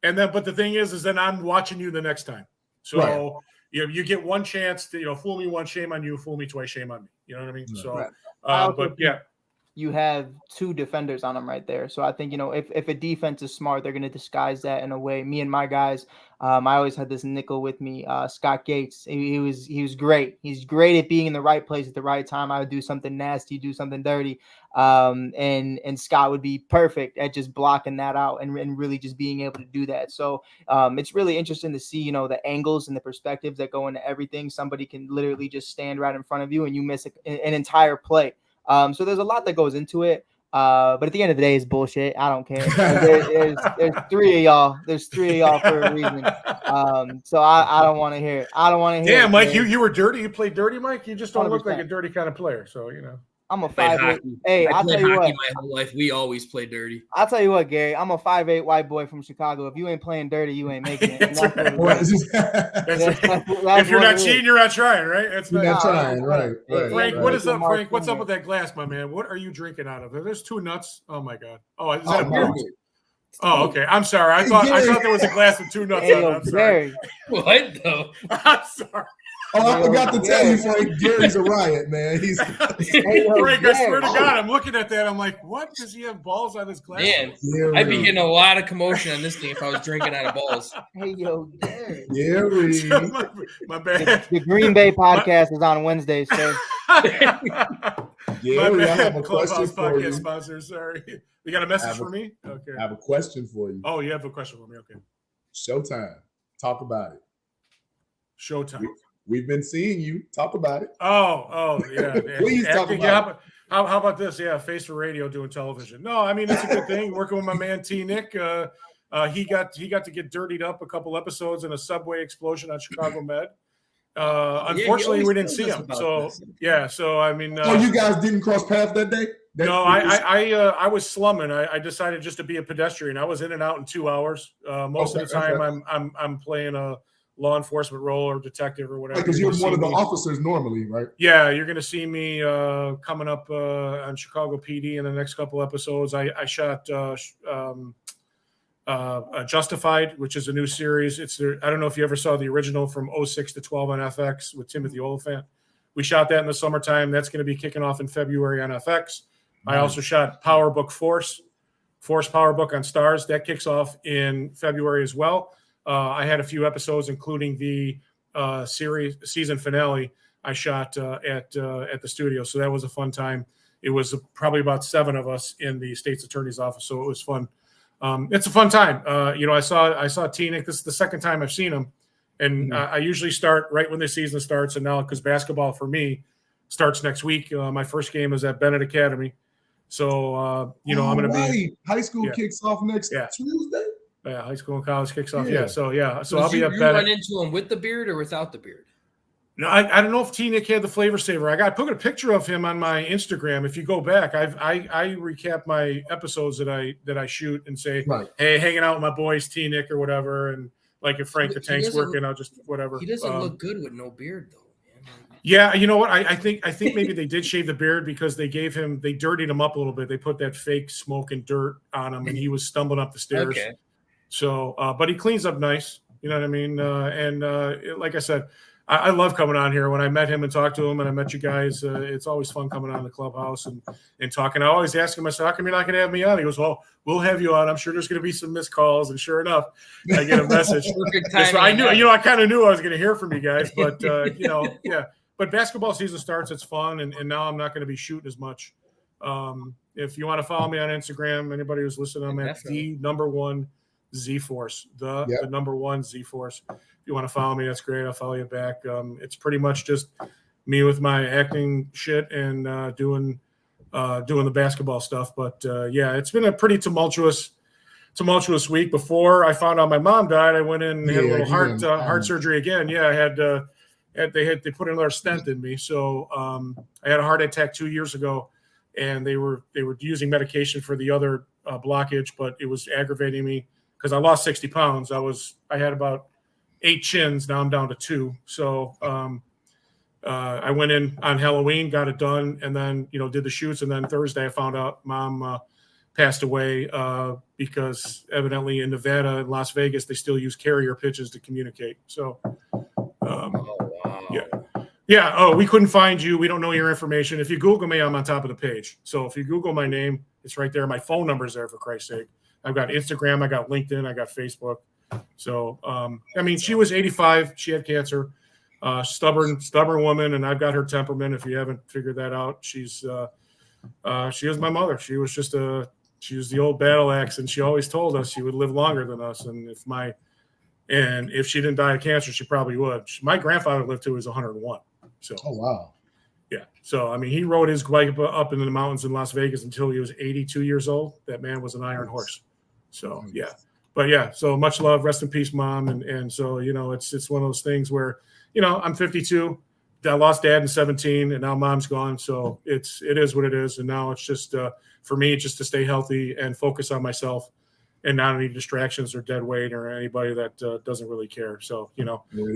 And then, but the thing is then I'm watching you the next time. So you get one chance to fool me once, shame on you. Fool me twice, shame on me. You know what I mean? So, but yeah. You have 2 defenders on them right there. So I think, if a defense is smart, they're going to disguise that in a way. Me and my guys, I always had this nickel with me, Scott Gates. He was great. He's great at being in the right place at the right time. I would do something nasty, do something dirty. And Scott would be perfect at just blocking that out and really just being able to do that. So it's really interesting to see, the angles and the perspectives that go into everything. Somebody can literally just stand right in front of you and you miss an entire play. So there's a lot that goes into it. But at the end of the day, it's bullshit. I don't care. There's 3 of y'all. There's 3 of y'all for a reason. So I don't want to hear it. I don't want to hear it. Yeah, Mike, you were dirty. You played dirty, Mike. You just don't 100%. Look like a dirty kind of player. So, I'm a 5'8". Hey, I'll tell you what. My whole life, we always play dirty. I'll tell you what, Gary. I'm a 5'8" white boy from Chicago. If you ain't playing dirty, you ain't making it. If you're not cheating, you're not trying, right? You're not trying, right? Frank, what is up, Frank? What's up with that glass, my man? What are you drinking out of? There's 2 nuts. Oh my God. Oh, is that a beer? Oh, okay. I'm sorry. I thought there was a glass with 2 nuts on it. I'm sorry. What though? I'm sorry. Oh, I forgot to tell you, Frank. Gary's a riot, man. He's Frank. I swear to God, I'm looking at that. I'm like, what? Does he have balls on his glass? Man, I'd be getting a lot of commotion on this thing if I was drinking out of balls. Hey, yo, Gary. My bad. The Green Bay podcast is on Wednesday, sir. Gary, I have a question for you. Sponsor, sorry. You got a message for me? Okay. I have a question for you. Oh, you have a question for me? Okay. Showtime. Talk about it. Showtime. We've been seeing you. Talk about it. Oh, yeah. Please talk about it. How about this? Yeah, face for radio doing television. No, I mean, it's a good thing. Working with my man T. Nick. He got to get dirtied up a couple episodes in a subway explosion on Chicago Med. Unfortunately, we didn't see him. So, yeah. So, I mean. You guys didn't cross paths that day? No, I was slumming. I decided just to be a pedestrian. I was in and out in 2 hours. Most of the time, I'm playing a law enforcement role or detective or whatever. Because you're one of the officers normally, right? Yeah, you're going to see me coming up on Chicago PD in the next couple episodes. I shot Justified, which is a new series. I don't know if you ever saw the original from 06 to 12 on FX with Timothy Oliphant. We shot that in the summertime. That's going to be kicking off in February on FX. I also shot Power Book Force Power Book on Stars. That kicks off in February as well. I had a few episodes, including the season finale I shot at the studio. So that was a fun time. It was probably about 7 of us in the state's attorney's office. So it was fun. It's a fun time. I saw T-Nick. This is the second time I've seen him. And I usually start right when the season starts. And now, because basketball for me starts next week, my first game is at Bennett Academy. So, I'm going to be. High school kicks off next Tuesday? Yeah, high school and college kicks off. Yeah. So I'll be at Bennett. You run into him with the beard or without the beard? No, I don't know if T-Nick had the flavor saver. I put a picture of him on my Instagram. If you go back, I recap my episodes that I shoot and say, hey, hanging out with my boys, T-Nick or whatever. And like if Frank the Tank's working, I'll just whatever. He doesn't look good with no beard, though. Yeah, you know what? I think maybe they did shave the beard because they dirtied him up a little bit. They put that fake smoke and dirt on him, and he was stumbling up the stairs. Okay. So, but he cleans up nice. You know what I mean? Like I said, I love coming on here. When I met him and talked to him, and I met you guys, it's always fun coming on the clubhouse and talking. I always ask him, I said, how come you're not going to have me on? He goes, well, we'll have you on. I'm sure there's going to be some missed calls. And sure enough, I get a message. So I kind of knew I was going to hear from you guys, but, yeah. But basketball season starts. It's fun. And now I'm not going to be shooting as much. If you want to follow me on Instagram, anybody who's listening, I'm at the number 1 Z-Force, the number 1 Z-Force. If you want to follow me, that's great. I'll follow you back. It's pretty much just me with my acting shit and doing the basketball stuff. But it's been a pretty tumultuous week. Before I found out my mom died, I went in and had a little heart surgery again. Yeah, I had they put another stent in me. So I had a heart attack 2 years ago, and they were using medication for the other blockage, but it was aggravating me because I lost 60 pounds. I had about 8 chins. Now I'm down to 2. So I went in on Halloween, got it done, and then did the shoots. And then Thursday I found out Mom passed away because evidently in Nevada and Las Vegas they still use carrier pigeons to communicate. So yeah. Oh, we couldn't find you. We don't know your information. If you Google me, I'm on top of the page. So if you Google my name, it's right there. My phone number's there, for Christ's sake. I've got Instagram, I got LinkedIn, I got Facebook. So, she was 85. She had cancer. Stubborn woman, and I've got her temperament. If you haven't figured that out, she was my mother. She was the old battle axe, and she always told us she would live longer than us. And if she didn't die of cancer, she probably would. My grandfather lived till he was 101. So, oh wow, yeah. So he rode his bike up into the mountains in Las Vegas until he was 82 years old. That man was an iron horse. So yeah. But yeah, so much love, rest in peace, Mom. And so, it's one of those things where, I'm 52, I lost Dad in 17, and now Mom's gone. So it is what it is. And now it's just, for me, just to stay healthy and focus on myself and not any distractions or dead weight or anybody that doesn't really care. So,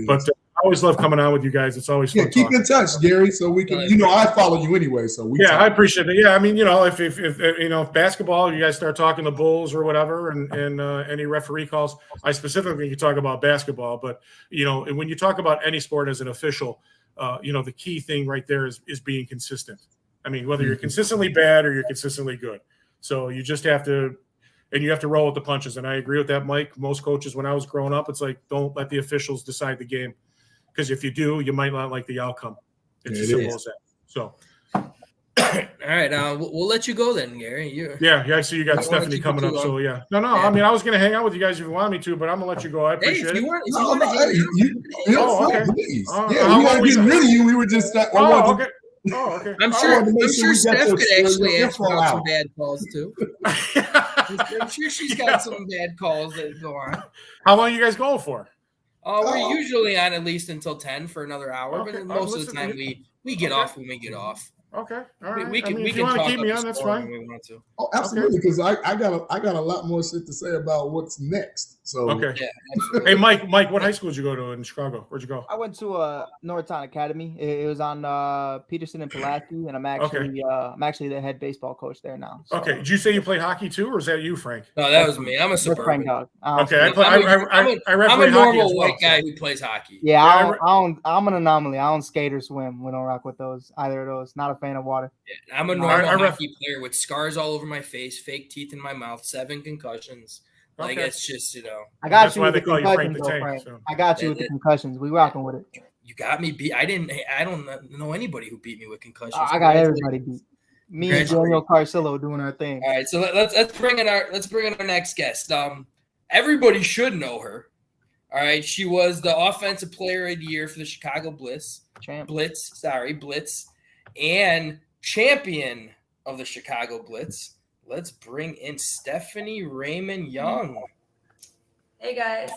but I always love coming on with you guys. It's always fun. Keep in touch, Gary, so we can, I follow you anyway. So I appreciate it. Yeah. If basketball, you guys start talking the Bulls or whatever, and any referee calls, I specifically can talk about basketball, but when you talk about any sport as an official, the key thing right there is being consistent. Whether you're consistently bad or you're consistently good. So you just have to, and you have to roll with the punches. And I agree with that, Mike. Most coaches, when I was growing up, it's like, don't let the officials decide the game. Because if you do, you might not like the outcome. It's as simple as that. So, all right, we'll let you go then, Gary. I see you got Stephanie coming up. So yeah, no. I was going to hang out with you guys if you want me to, but I'm going to let you go. I appreciate it. Okay. Yeah, we weren't getting rid of you. We were just. Okay. Oh, okay. I'm sure Steph could actually answer out some bad calls too. I'm sure she's got some bad calls that go on. How long are you guys going for? We're usually on at least until 10 for another hour, but most of the time we get off when we get off. Okay. All right. We can, if you want to keep me on, that's fine. We want to. Oh, absolutely, because I got a lot more shit to say about what's next. So Okay. Yeah, Hey, Mike, what high school did you go to in Chicago? Where'd you go? I went to Norristown Academy. It was on Peterson and Pulaski, and I'm actually the head baseball coach there now. So. Okay. Did you say you played hockey too, or is that you, Frank? No, that was me. I'm a suburban. Dog. Okay. I'm a normal white guy who plays hockey. Yeah, I'm an anomaly. I don't skate or swim. We don't rock with those, either of those. Not a fan of water. Yeah, I'm a normal hockey player with scars all over my face, fake teeth in my mouth, 7 concussions. Like, it's just, I got That's you why with they the call you Frank concussions, the though, Tank. Frank. So. I got you with the concussions. We rocking with it. You got me beat. I don't know anybody who beat me with concussions. I got everybody beat. Me and Daniel Carcillo doing our thing. All right, so let's bring in our next guest. Everybody should know her. All right, she was the offensive player of the year for the Chicago Blitz, and champion of the Chicago Blitz. Let's bring in Stephanie Raymond Young. Hey guys.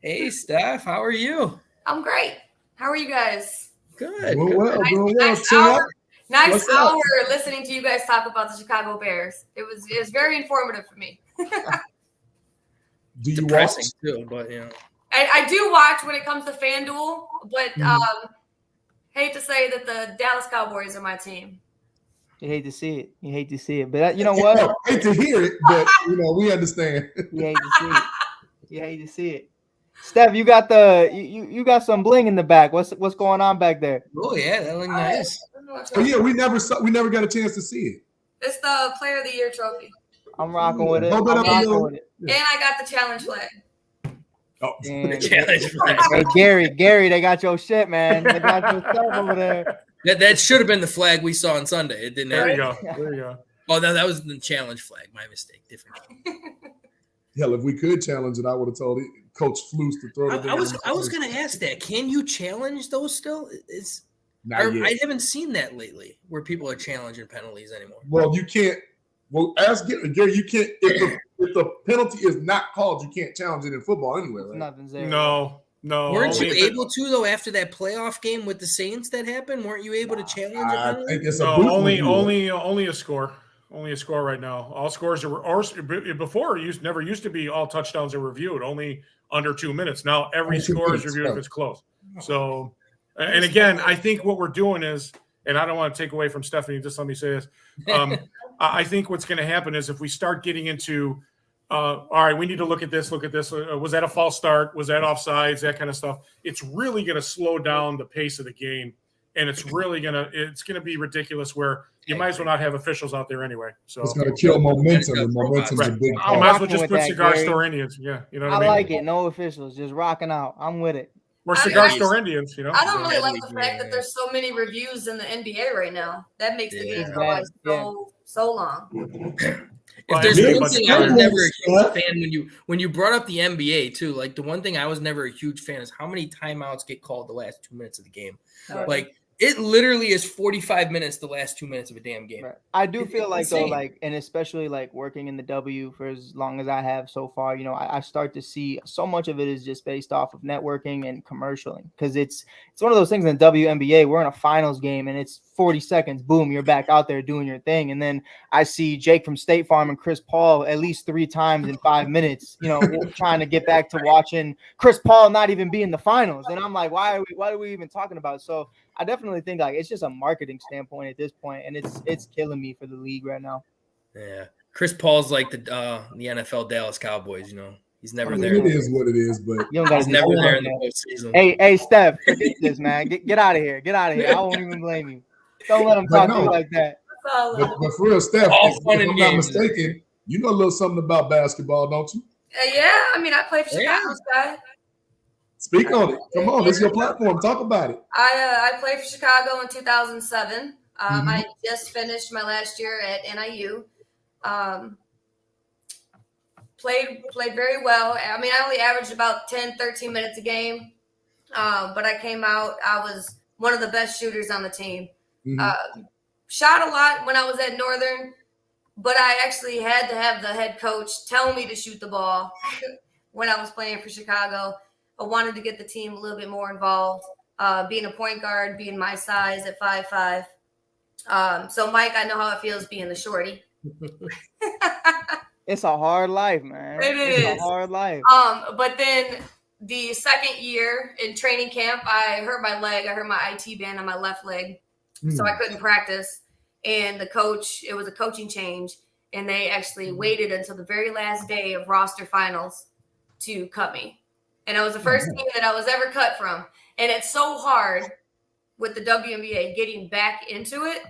Hey Steph, how are you? I'm great. How are you guys? Good. Nice hour listening to you guys talk about the Chicago Bears. It was very informative for me. Do you Depressing watch? too, but I do watch when it comes to FanDuel, but hate to say that the Dallas Cowboys are my team. You hate to see it. But you know what? I hate to hear it, but we understand. You hate to see it. Steph, you got you got some bling in the back. What's going on back there? Oh yeah, that looked nice. Oh yeah, we never got a chance to see it. It's the Player of the Year trophy. I'm rocking with it. Hold that up a little. And I got the challenge flag. Oh, challenge flag. Hey, Gary, they got your shit, man. They got your stuff over there. That should have been the flag we saw on Sunday. It didn't. There you go. Oh, no, that was the challenge flag. My mistake. Different. Hell, if we could challenge it, I would have told Coach Flus to throw it. I was going to ask that. Can you challenge those still? I haven't seen that lately, where people are challenging penalties anymore. Well, you can't. Well, ask Gary. You can't if the penalty is not called. You can't challenge it in football anyway. Right? Nothing's there. No. Weren't you able to though after that playoff game with the Saints that happened? Weren't you able to challenge it? I think it's only a score. Only a score right now. All scores before never used to be all touchdowns are reviewed. Only under 2 minutes. Now every score is reviewed if it's close. So, and again, I think what we're doing is, and I don't want to take away from Stephanie. Just let me say this. I think what's going to happen is if we start getting into all right, we need to look at this. Was that a false start? Was that offsides? That kind of stuff. It's really going to slow down the pace of the game, and it's going to be ridiculous where you might as well not have officials out there anyway. So it's going to kill momentum, and momentum's a big part. I might as well just put Cigar Store Indians. Yeah, you know what I mean? I like it. No officials, just rocking out. I'm with it. We're Cigar Store Indians, I don't really like the fact that there's so many reviews in the NBA right now. That makes the game go so long. If there's one thing I was never a huge fan when you brought up the NBA too, like the one thing I was never a huge fan is how many timeouts get called the last 2 minutes of the game. Right. Like it literally is 45 minutes the last 2 minutes of a damn game. Right. I do feel like insane. Though, like, and especially like working in the W for as long as I have so far, I start to see so much of it is just based off of networking and commercialing because it's one of those things in the WNBA. We're in a finals game and it's 40 seconds, boom, you're back out there doing your thing. And then I see Jake from State Farm and Chris Paul at least 3 times in 5 minutes, trying to get back to watching Chris Paul not even be in the finals. And I'm like, why are we even talking about it? So I definitely think like it's just a marketing standpoint at this point, and it's killing me for the league right now. Yeah. Chris Paul's like the NFL Dallas Cowboys, He's never there. It is what it is, but he's never there in the postseason. Hey, Steph, forget this, man. Get out of here. Get out of here. I won't even blame you. Don't let him talk to you like that. But for real, Steph, if I'm not mistaken, you know a little something about basketball, don't you? Yeah, I mean, I play for Chicago Sky. Speak on it. Come on, this is your platform. Talk about it. I played for Chicago in 2007. I just finished my last year at NIU. Played very well. I mean, I only averaged about 10, 13 minutes a game. But I came out, I was one of the best shooters on the team. Shot a lot when I was at Northern, but I actually had to have the head coach tell me to shoot the ball when I was playing for Chicago. I wanted to get the team a little bit more involved. Being a point guard, being my size at 5'5", So Mike, I know how it feels being the shorty. It's a hard life, man. It's a hard life. But then the second year in training camp, I hurt my leg. I hurt my IT band on my left leg, so I couldn't practice. And the coach, it was a coaching change, and they actually waited until the very last day of roster finals to cut me. And it was the first team that I was ever cut from. And it's so hard with the WNBA getting back into it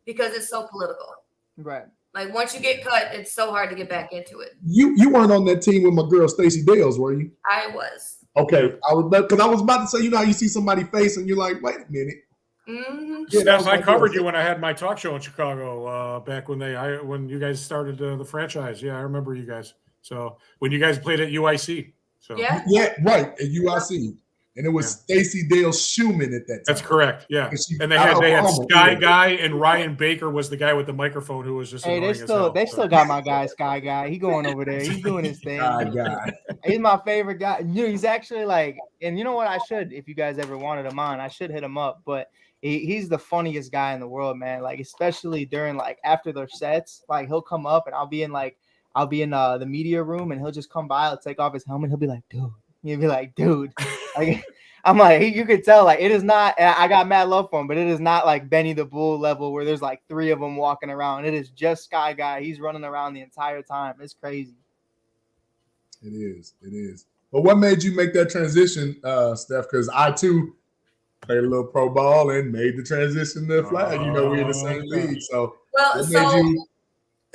because it's so political. Right. Like once you get cut, it's so hard to get back into it. You weren't on that team with my girl Stacey Dales, were you? I was. Okay, I was about to say, how you see somebody face and you're like, wait a minute. Mm-hmm. Steph, I covered you when I had my talk show in Chicago back when you guys started the franchise. Yeah, I remember you guys. So when you guys played at UIC. So yeah, right at UIC. And it was Stacey Dale Schumann at that time. That's correct. Yeah, and they had Sky Guy, and Ryan Baker was the guy with the microphone who was just. Hey, they still got my guy Sky Guy. He going over there. He's doing his thing. Sky Guy. He's my favorite guy. He's actually like, and you know what? I should, if you guys ever wanted him on, I should hit him up. But he's the funniest guy in the world, man. Like especially during like after their sets, like he'll come up and I'll be in the media room and he'll just come by. I'll take off his helmet. He'll be like, dude. You'd be like, dude, like, I'm like, you could tell, like, it is not, I got mad love for him, but it is not like Benny the Bull level where there's like 3 of them walking around. It is just Sky Guy. He's running around the entire time. It's crazy. It is. But what made you make that transition, Steph? Because I, too, played a little pro ball and made the transition to flag. We're in the same league. So,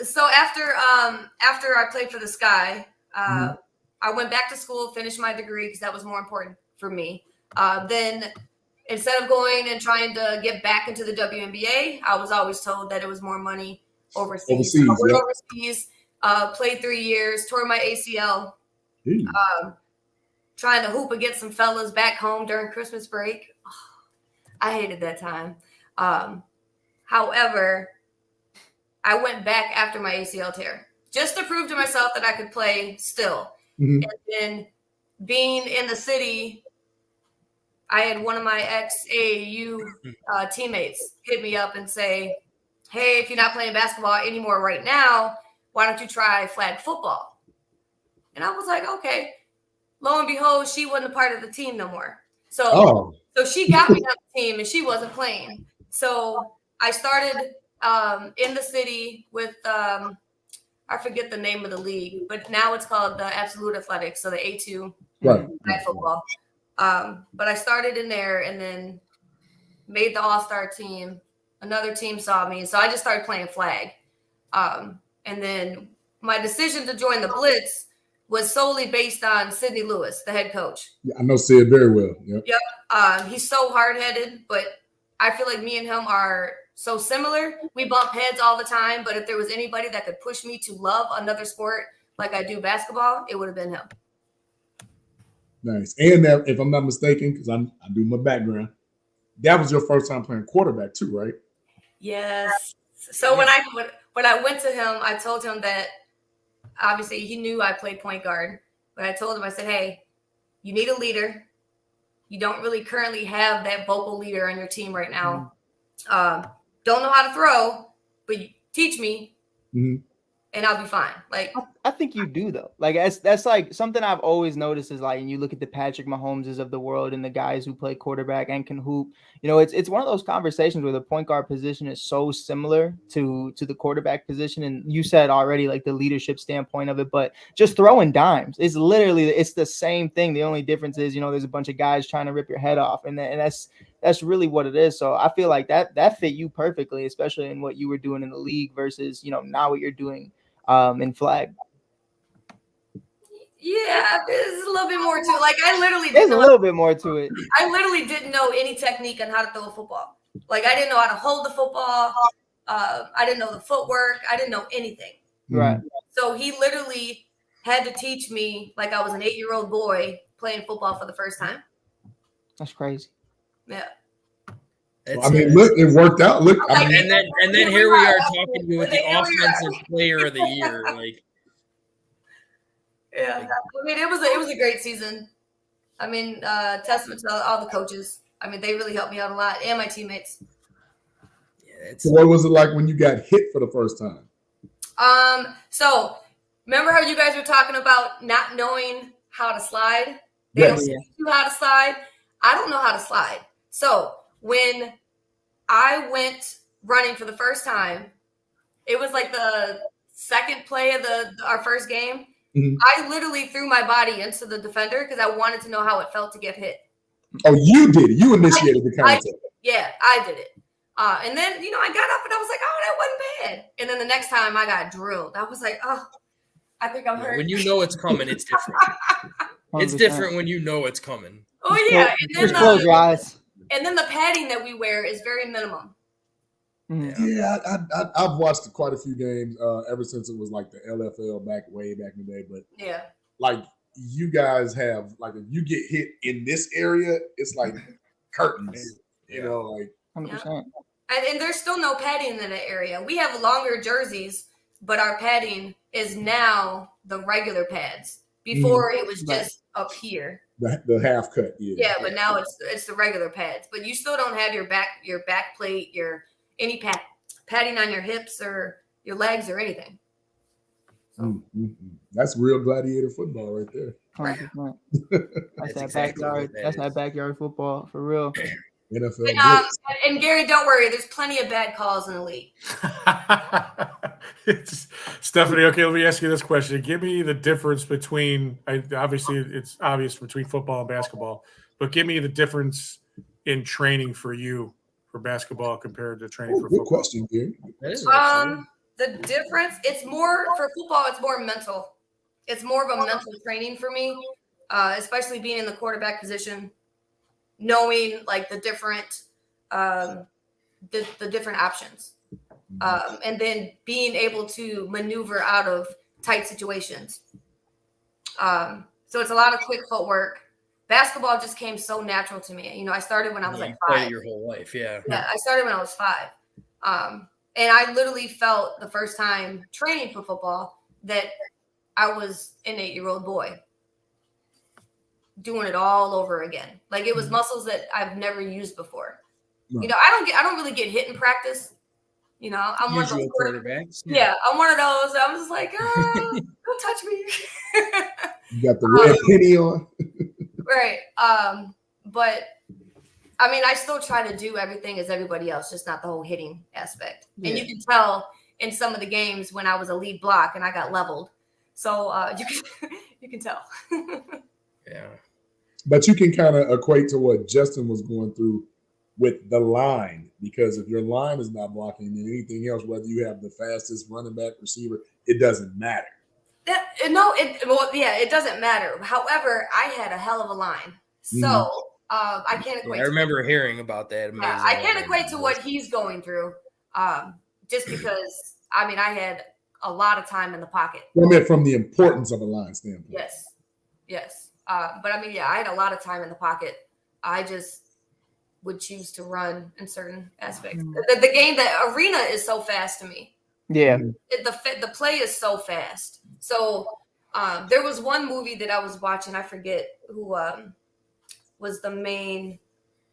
so after I played for the Sky, I went back to school, finished my degree because that was more important for me. Then instead of going and trying to get back into the WNBA, I was always told that it was more money overseas. So I went overseas, played 3 years, tore my ACL, trying to hoop against some fellas back home during Christmas break. Oh, I hated that time. However, I went back after my ACL tear just to prove to myself that I could play still. Mm-hmm. And then being in the city, I had one of my ex-AAU teammates hit me up and say, hey, if you're not playing basketball anymore right now, why don't you try flag football? And I was like, okay. Lo and behold, she wasn't a part of the team no more. So she got me on the team and she wasn't playing. So I started in the city with I forget the name of the league, but now it's called the Absolute Athletics, so the A2 flag football. But I started in there and then made the all-star team. Another team saw me, so I just started playing flag. And then my decision to join the Blitz was solely based on Sidney Lewis, the head coach. Yeah, I know Sid very well. Yep. He's so hard-headed, but I feel like me and him are so similar. We bump heads all the time, but if there was anybody that could push me to love another sport like I do basketball, it would have been him. Nice. And that, if I'm not mistaken, because I do my background, that was your first time playing quarterback too, right? Yes. So when I went to him, I told him that obviously he knew I played point guard, but I told him, I said, hey, you need a leader. You don't really currently have that vocal leader on your team right now. Don't know how to throw, but you teach me and I'll be fine. Like I think you do though. Like that's like something I've always noticed is like, and you look at the Patrick Mahomeses of the world and the guys who play quarterback and can hoop, it's one of those conversations where the point guard position is so similar to the quarterback position. And you said already like the leadership standpoint of it, but just throwing dimes, it's the same thing. The only difference is, there's a bunch of guys trying to rip your head off. And that's really what it is. So I feel like that fit you perfectly, especially in what you were doing in the league versus, now what you're doing in flag. Yeah, there's a little bit more to it. Like there's a little bit more to it. I literally didn't know any technique on how to throw a football. Like I didn't know how to hold the football. I didn't know the footwork. I didn't know anything. Right. So he literally had to teach me like I was an 8-year-old boy playing football for the first time. That's crazy. Yeah. Look, it worked out. Look, and then here we are talking to you with the offensive player of the year. Like, yeah, it was a great season. Testament to all the coaches. They really helped me out a lot, and my teammates. So what was it like when you got hit for the first time? So remember how you guys were talking about not knowing how to slide? They don't teach you how to slide. I don't know how to slide. So when I went running for the first time, it was like the second play of our first game. Mm-hmm. I literally threw my body into the defender because I wanted to know how it felt to get hit. Oh, you did it. You initiated the contact. I did it. And then, I got up and I was like, oh, that wasn't bad. And then the next time I got drilled, I was like, oh, I think I'm hurt. When you know it's coming, it's different. It's different when you know it's coming. Oh, yeah. Just close your eyes. And then the padding that we wear is very minimum. Yeah, I've watched quite a few games ever since it was like the LFL way back in the day. But like you guys have, like if you get hit in this area, it's like curtains, like 100%. And there's still no padding in that area. We have longer jerseys, but our padding is now the regular pads. Before it was just up here. The half cut, yeah, but now it's the regular pads. But you still don't have your back plate, any padding on your hips or your legs or anything. So. That's real gladiator football right there. 100%. That's that backyard football for real. NFL and Gary, don't worry. There's plenty of bad calls in the league. Stephanie, okay, let me ask you this question. Give me the difference between, obviously it's obvious between football and basketball, but give me the difference in training for you for basketball compared to training for football. Good question, Gary. The difference, it's more for football, it's more mental. It's more of a mental training for me, especially being in the quarterback position, knowing like the different the different options. And then being able to maneuver out of tight situations. So it's a lot of quick footwork. Basketball just came so natural to me. I started when I was like 5. Your whole life, yeah. Yeah, I started when I was 5. And I literally felt the first time training for football that I was an 8-year-old boy doing it all over again. Like it was muscles that I've never used before. Right. I don't really get hit in practice. I'm one of those quarterbacks. Yeah, I'm one of those. I'm just like, don't touch me. You got the red penny on. Right. But I mean, I still try to do everything as everybody else, just not the whole hitting aspect. Yeah. And you can tell in some of the games when I was a lead block and I got leveled. So you can tell. Yeah. But you can kind of equate to what Justin was going through with the line, because if your line is not blocking, then anything else, whether you have the fastest running back, receiver, it doesn't matter. It doesn't matter. However, I had a hell of a line. So I can't equate. I remember hearing about that. I can't equate to what he's going through, just because, I had a lot of time in the pocket. I meant from the importance of a line standpoint. Yes. But I had a lot of time in the pocket. I just would choose to run in certain aspects. The game, the arena is so fast to me. Yeah. The play is so fast. So there was one movie that I was watching. I forget who was the main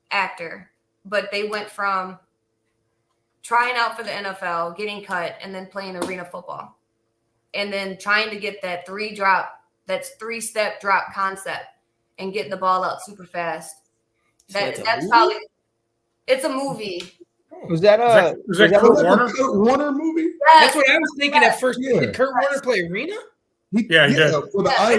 actor, but they went from trying out for the NFL, getting cut, and then playing arena football, and then trying to get that 3-step drop concept and getting the ball out super fast. That's probably it's a movie. Was that Kurt Warner movie? Yes. That's what I was thinking at first. Yeah. Did Kurt Warner play arena? Yeah, he did. For the I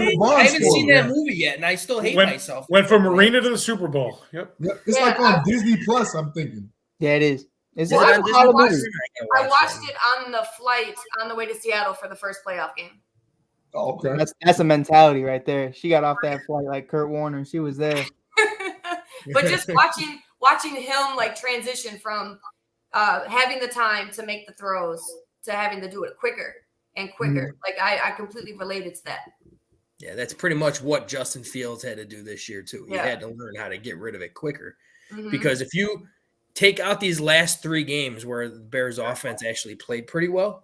haven't seen that movie yet, and I still hate myself. Went from arena to the Super Bowl. Yep. It's like on Disney Plus, I'm thinking. Yeah, it is. I watched it on the flight on the way to Seattle for the first playoff game. Oh, okay. That's a mentality right there. She got off that flight like Kurt Warner. She was there. But just watching him like transition from having the time to make the throws to having to do it quicker and quicker. Like I completely related to that. Yeah, that's pretty much what Justin Fields had to do this year too. He had to learn how to get rid of it quicker. Because if you take out these last 3 games where the Bears offense actually played pretty well,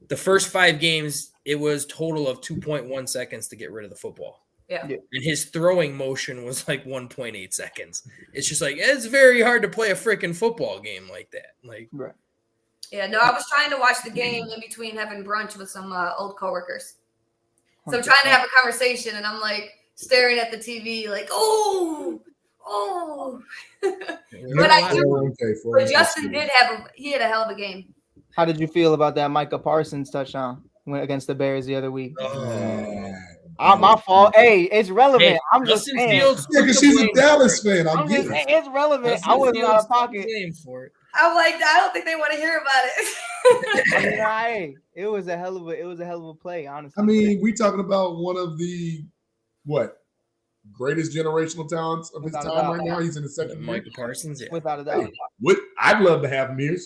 the first 5 games, it was total of 2.1 seconds to get rid of the football. Yeah. And his throwing motion was like 1.8 seconds. It's just like, it's very hard to play a freaking football game like that. Like, right. Yeah, no, I was trying to watch the game in between having brunch with some old coworkers. So I'm trying to have a conversation, and I'm like staring at the TV, like, oh. But Justin had a hell of a game. How did you feel about that Micah Parsons touchdown against the Bears the other week? My fault. Hey, it's relevant. Hey, I'm just saying. Yeah, because she's a Dallas fan. I'm just saying, it's relevant. I wasn't out of pocket. For it. I'm like, I don't think they want to hear about it. I mean, it was a hell of a play, honestly. I mean, we talking about one of the greatest generational talents of his time right now. He's in the second year. Micah Parsons, yeah. Without a doubt. I'd love to have him here.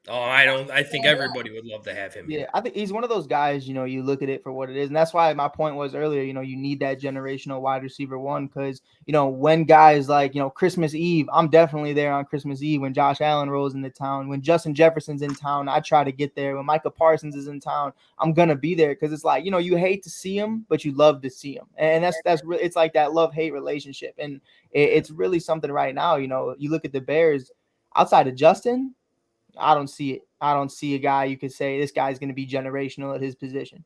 I think everybody would love to have him. Yeah, I think he's one of those guys, you look at it for what it is. And that's why my point was earlier, you need that generational wide receiver one because, when guys like, Christmas Eve, I'm definitely there on Christmas Eve when Josh Allen rolls into town. When Justin Jefferson's in town, I try to get there. When Micah Parsons is in town, I'm going to be there because it's like, you hate to see him, but you love to see him. And that's really, it's like that love-hate relationship. And it's really something right now. You look at the Bears outside of Justin, I don't see it. I don't see a guy you could say this guy's going to be generational at his position.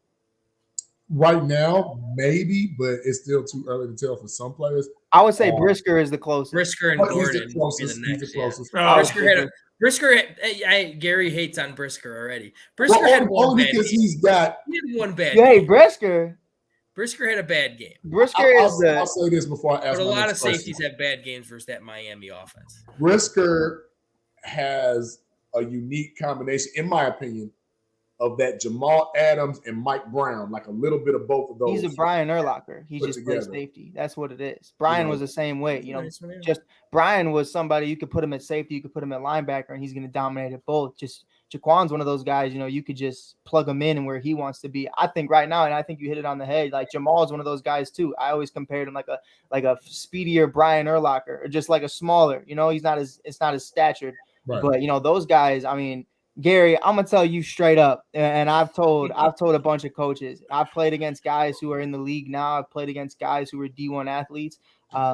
Right now, maybe, but it's still too early to tell for some players. I would say Brisker is the closest. Brisker and Gordon he's the closest. Gary hates on Brisker already. Brisker had one bad game. He had one bad game. Hey, Brisker had a bad game. I'll say this before I ask. But a lot of safeties have bad games versus that Miami offense. Brisker has a unique combination, in my opinion, of that Jamal Adams and Mike Brown, like a little bit of both of those. He's a Brian Urlacher. He just plays safety. That's what it is. Brian was the same way. Just Brian was somebody you could put him at safety, you could put him at linebacker, and he's going to dominate at both. Just Jaquan's one of those guys, you could just plug him in and where he wants to be. I think right now, and I think you hit it on the head, like Jamal's one of those guys too. I always compared him like a speedier Brian Urlacher, or just like a smaller, it's not as statured. Right. But those guys, I mean, Gary, I'm gonna tell you straight up, and I've told a bunch of coaches. I've played against guys who are in the league now. I've played against guys who were D1 athletes,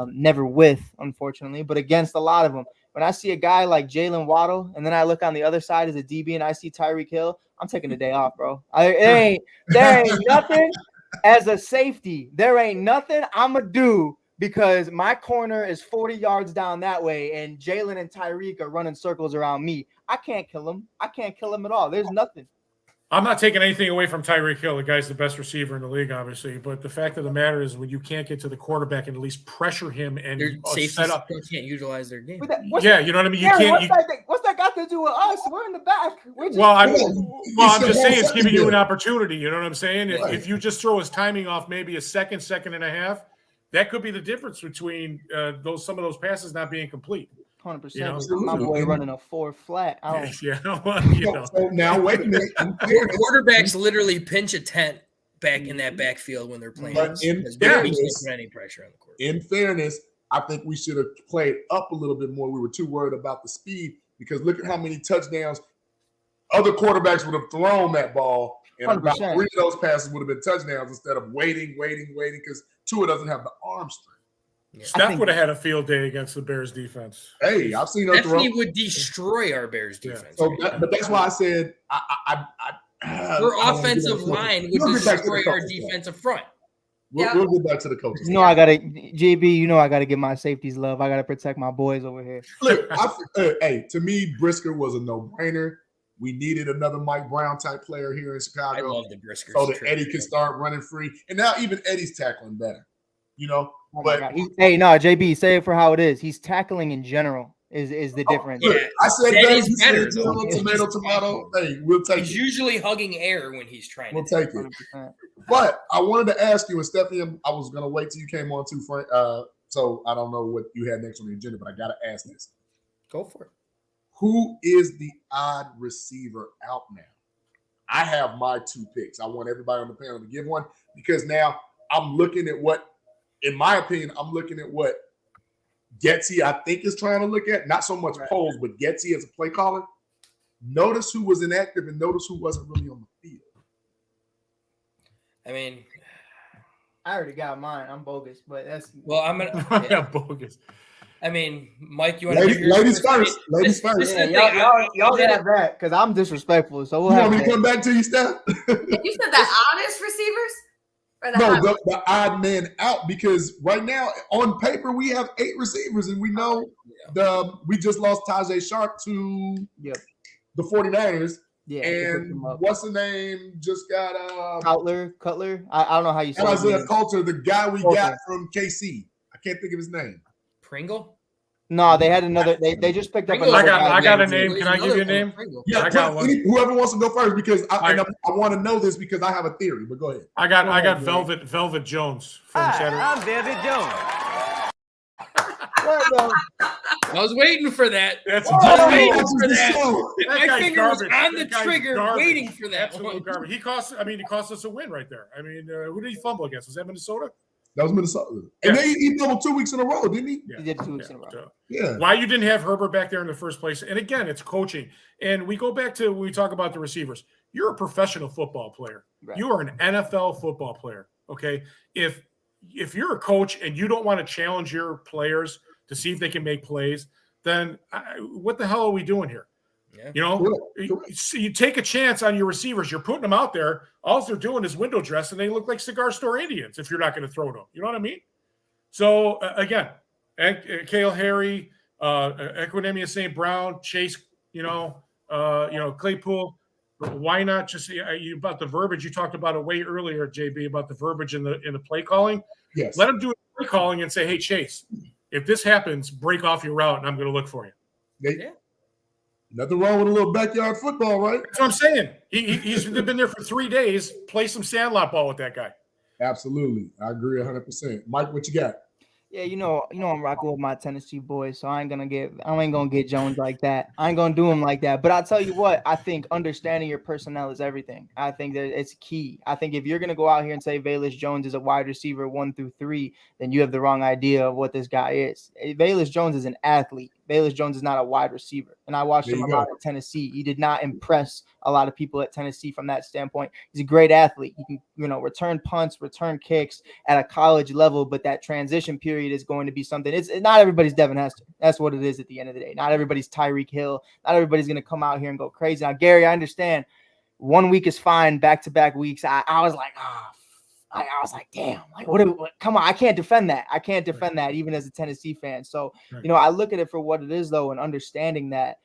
never with, unfortunately, but against a lot of them. When I see a guy like Jalen Waddle, and then I look on the other side as a DB and I see Tyreek Hill, I'm taking the day off, bro. There ain't nothing as a safety. There ain't nothing I'm gonna do. Because my corner is 40 yards down that way, and Jalen and Tyreek are running circles around me. I can't kill him. I can't kill him at all. There's nothing. I'm not taking anything away from Tyreek Hill. The guy's the best receiver in the league, obviously. But the fact of the matter is when you can't get to the quarterback and at least pressure him and set up. They can't utilize their game. You know what I mean? You can't. What's that got to do with us? We're in the back. I'm just saying it's giving you an opportunity. You know what I'm saying? If you just throw his timing off maybe a second and a half, that could be the difference between some of those passes not being complete. 100%. My boy running a 4 flat. So now wait a minute. Quarterbacks literally pinch a tent back in that backfield when they're playing. But in fairness, I think we should have played up a little bit more. We were too worried about the speed because look at how many touchdowns other quarterbacks would have thrown that ball. And 100%. About 3 of those passes would have been touchdowns instead of waiting because Tua doesn't have the arm strength. Yeah. Steph would have had a field day against the Bears defense. Hey, I've seen her Stephanie would destroy our Bears defense. So but that's why I said her offensive line would destroy our defensive front. We'll get back to the coaches. I gotta JB. I gotta give my safeties love. I gotta protect my boys over here. Look, to me, Brisker was a no-brainer. We needed another Mike Brown type player here in Chicago. I love the Brisker. So that Eddie could start running free. And now even Eddie's tackling better, JB, say it for how it is. He's tackling in general is the difference. Look, I said Eddie's better. Tomato. Hey, we'll take it. He's usually hugging air when he's trying to take it. 100%. But I wanted to ask you, and Stephanie, I was going to wait till you came on too, Frank. So I don't know what you had next on the agenda, but I got to ask this. Go for it. Who is the odd receiver out now? I have my 2 picks. I want everybody on the panel to give one because now I'm looking at what, in my opinion, Getsy, I think, is trying to look at. Not so much polls, but Getsy as a play caller. Notice who was inactive and notice who wasn't really on the field. I mean, I already got mine. I'm bogus, but that's I'm bogus. I mean, Mike, you want to ladies first. Ladies first. Y'all have that because I'm disrespectful. So we'll you want me to come back to you, Steph? You said the honest receivers? Or the odd man out, because right now on paper we have 8 receivers, and we know we just lost Tajay Sharp to the 49ers. Yeah, and what's the name? Just got Cutler. I don't know how you say it. Isaiah Coulter, the guy we got from KC. I can't think of his name. Pringle? No, they had another. They just picked up. I got a name. Can I give you a name? Yeah, I got one. Whoever wants to go first, because I want to know this because I have a theory. But go ahead. I got Velvet Jones from Saturday. I'm Velvet Jones. I was waiting for that. That's My finger was on the trigger, waiting for that. Absolute garbage. He cost us a win right there. I mean, who did he fumble against? Was that Minnesota? That was Minnesota. And he fumbled 2 weeks in a row, didn't he? He did 2 weeks in a row. Yeah. Why you didn't have Herbert back there in the first place? And again, it's coaching. And we go back to when we talk about the receivers. You're a professional football player. Right. You are an NFL football player. Okay. If you're a coach and you don't want to challenge your players to see if they can make plays, then what the hell are we doing here? Yeah. You know, you take a chance on your receivers. You're putting them out there. All they're doing is window dress, and they look like cigar store Indians if you're not going to throw them. You know what I mean? So, again, Kale Harry, Equinemius St. Brown, Chase, Claypool. Why not just about the verbiage? You talked about it way earlier, JB, about the verbiage in the play calling. Yes. Let them do play calling and say, hey, Chase, if this happens, break off your route, and I'm going to look for you. Yeah. Nothing wrong with a little backyard football, right? That's what I'm saying. He's been there for 3 days. Play some sandlot ball with that guy. Absolutely. I agree 100%. Mike, what you got? Yeah, I'm rocking with my Tennessee boys, so I ain't gonna get Jones like that. I ain't gonna do him like that. But I'll tell you what, I think understanding your personnel is everything. I think that it's key. I think if you're gonna go out here and say Velus Jones is a wide receiver 1 through 3, then you have the wrong idea of what this guy is. Velus Jones is an athlete. Velus Jones is not a wide receiver. And I watched him a lot at Tennessee. He did not impress a lot of people at Tennessee from that standpoint. He's a great athlete. He can, return punts, return kicks at a college level, but that transition period is going to be something. It's not everybody's Devin Hester. That's what it is at the end of the day. Not everybody's Tyreek Hill. Not everybody's going to come out here and go crazy. Now, Gary, I understand 1 week is fine. Back-to-back weeks. I was like, I was like, damn, like, what, come on, I can't defend that. I can't defend that even as a Tennessee fan. So, I look at it for what it is, though, and understanding that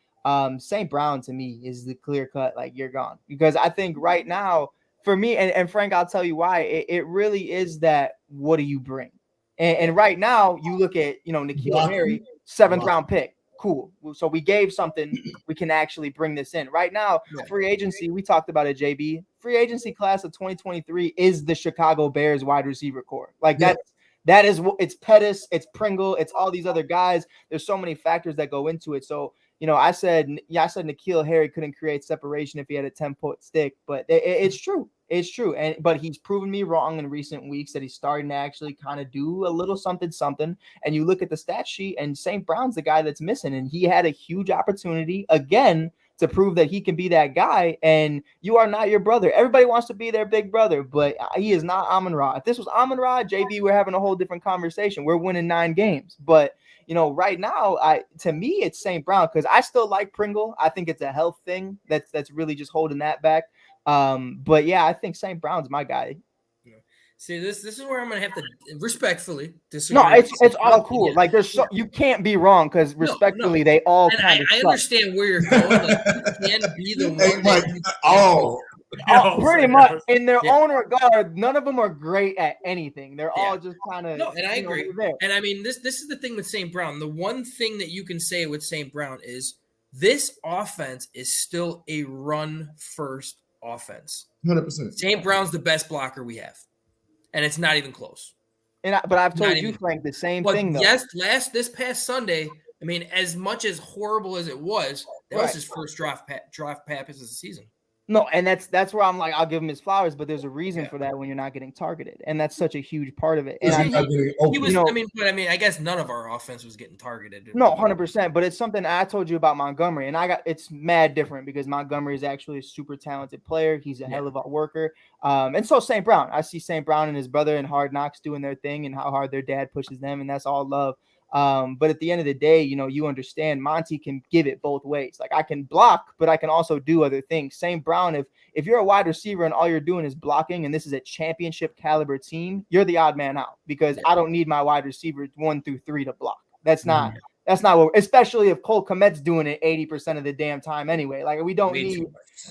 St. Brown to me is the clear cut, like, you're gone. Because I think right now, for me, and Frank, I'll tell you why, it really is that, what do you bring? And right now, you look at, N'Keal Harry, 7th round pick. Cool. So we gave something, we can actually bring this in. Right now, free agency, we talked about it, JB. Free agency class of 2023 is the Chicago Bears wide receiver core. Like that is it's Pettis, it's Pringle, it's all these other guys. There's so many factors that go into it. So, I said N'Keal Harry couldn't create separation if he had a 10-foot stick, but it's true. It's true. But he's proven me wrong in recent weeks that he's starting to actually kind of do a little something. And you look at the stat sheet, and St. Brown's the guy that's missing. And he had a huge opportunity again to prove that he can be that guy. And you are not your brother. Everybody wants to be their big brother, but he is not Amon-Ra. If this was Amon-Ra, JB, we're having a whole different conversation. We're winning 9 games. But right now, to me, it's St. Brown because I still like Pringle. I think it's a health thing that's really just holding that back. But yeah, I think St. Brown's my guy. See, this is where I'm gonna have to respectfully disagree. No, it's all cool. Yeah. Like you can't be wrong because respectfully, they all kind of. I understand where you're going. Like, you can be the one. Pretty much in their own regard, none of them are great at anything. They're all just kind of. No, and I agree. And I mean, this is the thing with St. Brown. The one thing that you can say with St. Brown is this offense is still a run-first offense. 100%. St. Brown's the best blocker we have, and it's not even close. But I've told you, Frank, the same thing. Though. Yes, this past Sunday. I mean, as much as horrible as it was, that was his first draft pass of the season. No, and that's where I'm like, I'll give him his flowers, but there's a reason for that when you're not getting targeted, and that's such a huge part of it. And I guess none of our offense was getting targeted. No, 100%. But it's something I told you about Montgomery, and it's mad different because Montgomery is actually a super talented player. He's a hell of a worker, and so St. Brown. I see St. Brown and his brother in Hard Knocks doing their thing, and how hard their dad pushes them, and that's all love. But at the end of the day, you understand Monty can give it both ways. Like, I can block, but I can also do other things. St. Brown, if you're a wide receiver and all you're doing is blocking, and this is a championship caliber team, you're the odd man out, because I don't need my wide receivers 1 through 3 to block. That's not what, especially if Cole Kmet's doing it 80% of the damn time anyway. Like, we don't need,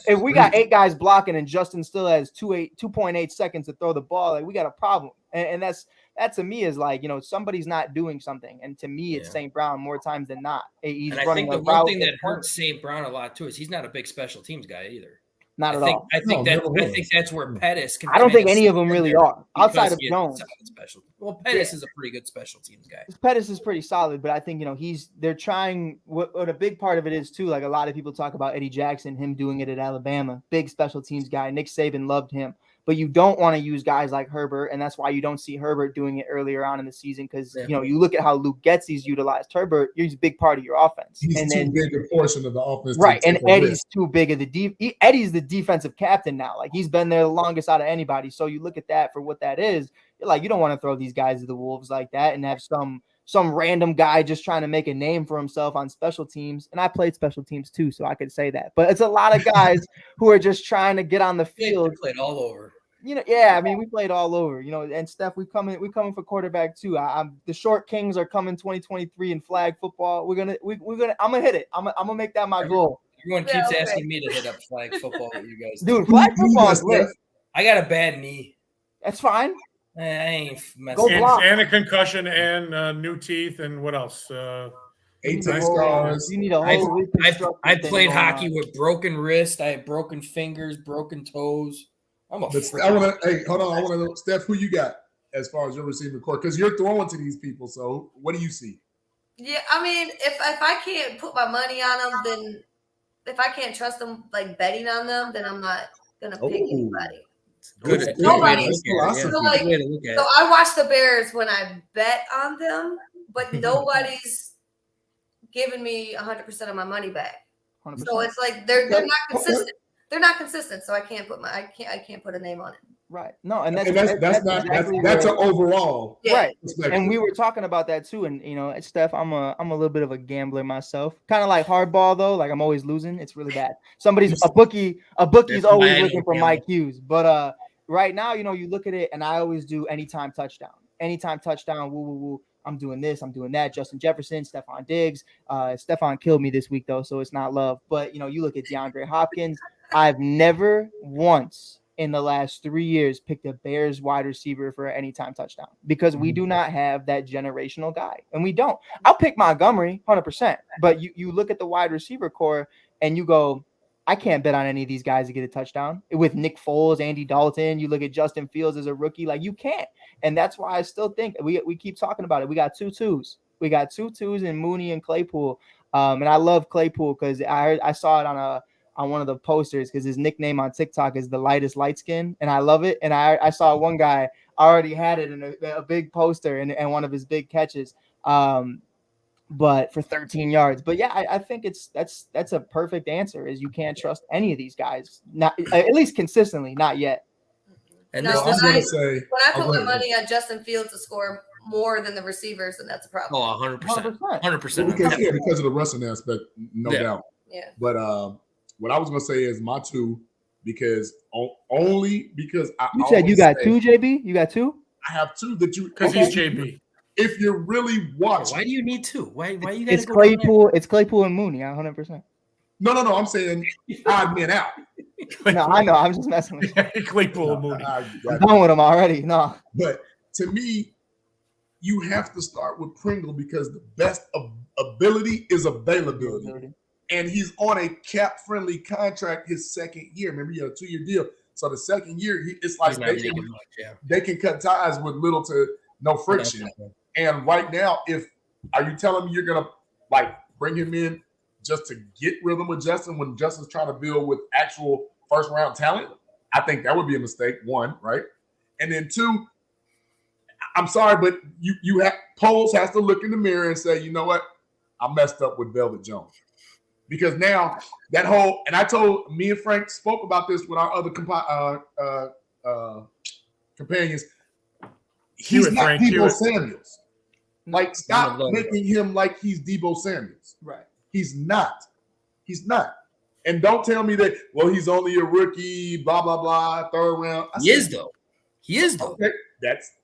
if we got 8 guys blocking and Justin still has 2.8 seconds to throw the ball, like, we got a problem. And that to me is like, somebody's not doing something. And to me, it's St. Brown more times than not. He's running the one thing that hurts St. Brown a lot too is he's not a big special teams guy either. Not at all. I think that's where Pettis can. I don't think any of them really are outside of Jones. Well, Pettis is a pretty good special teams guy. Pettis is pretty solid, but I think they're trying. What a big part of it is too. Like, a lot of people talk about Eddie Jackson, him doing it at Alabama, big special teams guy. Nick Saban loved him. But you don't want to use guys like Herbert, and that's why you don't see Herbert doing it earlier on in the season, because you look at how Luke Getsy's utilized Herbert. He's a big part of your offense. He's too big a portion of the offense, right? And Eddie's too big of the Eddie's the defensive captain now. Like, he's been there the longest out of anybody. So you look at that for what that is. You're like, you don't want to throw these guys to the wolves like that and have some random guy just trying to make a name for himself on special teams. And I played special teams too, so I could say that. But it's a lot of guys who are just trying to get on the field. Played all over. I mean, we played all over, and Steph, we coming for quarterback too. The short kings are coming 2023 in flag football. I'm gonna hit it. I'm gonna make that my goal. Everyone keeps asking me to hit up flag football with you guys. Dude, flag football is lit. I got a bad knee. That's fine. I ain't messing. And a concussion and new teeth and what else? 18 scars. You need a whole. I played hockey with broken wrist. I had broken fingers, broken toes. I want to. Hey, hold on. I want to know, Steph, who you got as far as your receiving core, because you're throwing to these people. So, what do you see? Yeah, I mean, if I can't put my money on them, then if I can't trust them, like betting on them, then I'm not gonna pick anybody. Good. Nobody. So I watch the Bears when I bet on them, but nobody's giving me 100% of my money back. 100%. So it's like they're not consistent. They're not consistent, so I can't put a name on it. Right. No, and that's an overall. Yeah. Right. And we were talking about that too. And Steph, I'm a little bit of a gambler myself. Kind of like hardball though. Like, I'm always losing. It's really bad. A bookie's always looking for my cues. But right now, you look at it, and I always do anytime touchdown. Anytime touchdown, woo woo woo. I'm doing this, I'm doing that. Justin Jefferson, Stephon Diggs. Stephon killed me this week though, so it's not love. But you look at DeAndre Hopkins. I've never once in the last 3 years picked a Bears wide receiver for an anytime touchdown, because we do not have that generational guy, and we don't. I'll pick Montgomery 100%, but you look at the wide receiver core and you go, I can't bet on any of these guys to get a touchdown. With Nick Foles, Andy Dalton, you look at Justin Fields as a rookie, like, you can't. And that's why I still think we keep talking about it. We got 2 twos. We got 2 twos in Mooney and Claypool. And I love Claypool because I saw it on one of the posters, because his nickname on TikTok is the lightest light skin, and I love it. And I saw one guy already had it in a big poster and one of his big catches, but for 13 yards. But yeah, I think that's a perfect answer, is you can't trust any of these guys, not at least consistently, not yet. And when I put my money on Justin Fields to score more than the receivers, then that's a problem. Oh, 100%. 100%. Because of the rushing aspect, no doubt. Yeah. But what I was going to say is my 2, because only because you said you got 2, JB? You got 2? I have 2 that you, because he's JB. If you're really watching, why do you need 2? Why you got to go Claypool? It's Claypool and Mooney, 100%. No. I'm saying odd men out. No, I know. I'm just messing with you. Claypool and Mooney. I'm done with him already. No. But to me, you have to start with Pringle, because the best ability is availability. And he's on a cap-friendly contract his second year. Remember, he had a 2-year deal. So the second year, it's like they can cut ties with little to no friction. And right now, are you telling me you're going to bring him in just to get rhythm with Justin when Justin's trying to build with actual first-round talent? I think that would be a mistake, 1, right? And then 2, I'm sorry, but Poles has to look in the mirror and say, you know what? I messed up with Velvet Jones. Because now that whole, and I told, me and Frank spoke about this with our other companions. He's not Debo Samuels. Like, stop making him like he's Deebo Samuels. Right. He's not. He's not. And don't tell me that, well, he's only a rookie, blah, blah, blah, third round. He is, though. Okay,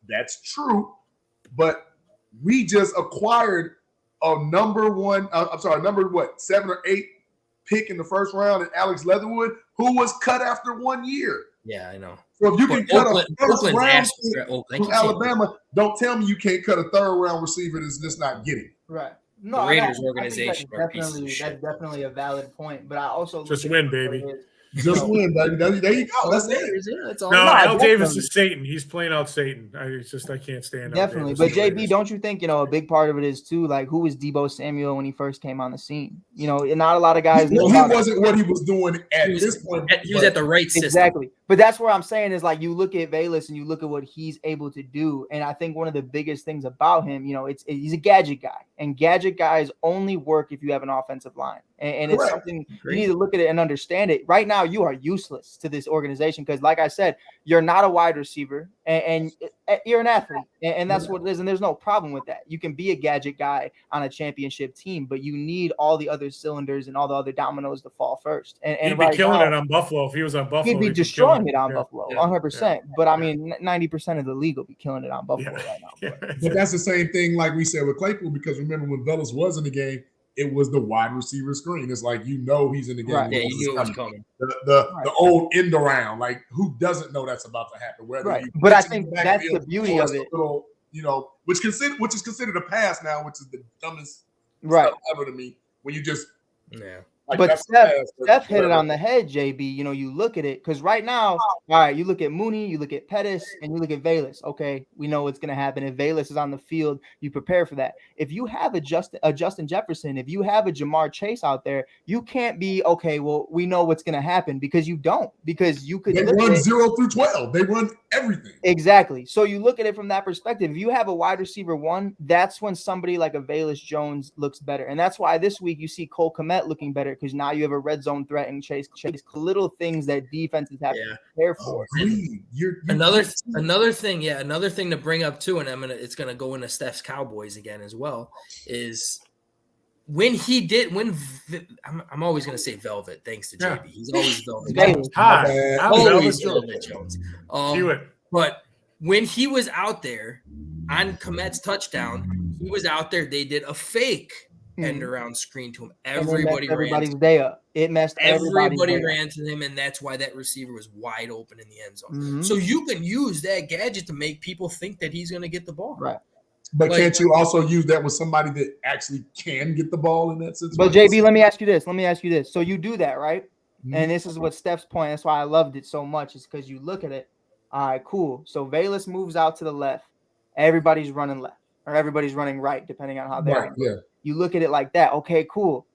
that's true. But we just acquired a number 7 or 8 pick in the first round in Alex Leatherwood, who was cut after 1 year. Yeah, I know. So if you can cut a first round from Alabama, don't tell me you can't cut a third round receiver that's just not getting. Right. No, the Raiders organization that's definitely a valid point. But I also just win, baby. Just win, baby. There you go. That's it. No, Al Davis is Satan. He's playing out Satan. I can't stand. Definitely, but JB, don't you think a big part of it is too, like, who was Deebo Samuel when he first came on the scene? Not a lot of guys know. He wasn't what he was doing at this point. He was at the right system. Exactly. But that's where I'm saying is, like, you look at Velus and you look at what he's able to do, and I think one of the biggest things about him, he's a gadget guy, and gadget guys only work if you have an offensive line, and it's something you need to look at it and understand it. Right now, you are useless to this organization because, like I said, you're not a wide receiver, and you're an athlete, and that's what it is, and there's no problem with that. You can be a gadget guy on a championship team, but you need all the other cylinders and all the other dominoes to fall first. And he'd be killing it on Buffalo if he was on Buffalo. He'd be destroying it on Buffalo, 100%. But I mean, 90% of the league will be killing it on Buffalo right now. But that's the same thing, like we said with Claypool, because remember when Velus was in the game, it was the wide receiver screen. It's like, he's in the game. Right. Yeah, you knew it was coming. The old end around, like, who doesn't know that's about to happen? But I think that's the beauty of it. Which is considered a pass now, which is the dumbest stuff ever to me. When you just Like, but Steph hit it on the head, JB. You look at it because right now, all right, you look at Mooney, you look at Pettis, and you look at Velus. Okay, we know what's going to happen. If Velus is on the field, you prepare for that. If you have a Justin Jefferson, if you have a Jamar Chase out there, you can't be, okay, well, we know what's going to happen because you don't. Because you could. They run 0 through 12. They run everything. Exactly. So you look at it from that perspective. If you have a wide receiver 1, that's when somebody like a Velus Jones looks better. And that's why this week you see Cole Kmet looking better, because now you have a red zone threat and Chase little things that defenses have to prepare for. Another thing to bring up too, and it's gonna go into Steph's Cowboys again as well, is I'm always gonna say Velvet, thanks to JB. He's always Velvet. Always Velvet Jones. But when he was out there on Kmet's touchdown, he was out there. They did a fake end around screen to him. Everybody's day up. It messed everybody ran to him, and that's why that receiver was wide open in the end zone. Mm-hmm. So you can use that gadget to make people think that he's going to get the ball. Right. But can't you also use that with somebody that actually can get the ball in that situation? But JB, let me ask you this. So you do that, right? Mm-hmm. And this is what Steph's point. That's why I loved it so much, is because you look at it. All right, cool. So Velus moves out to the left. Everybody's running left, or everybody's running right, depending on how they're right. Yeah. You look at it like that. Okay, cool.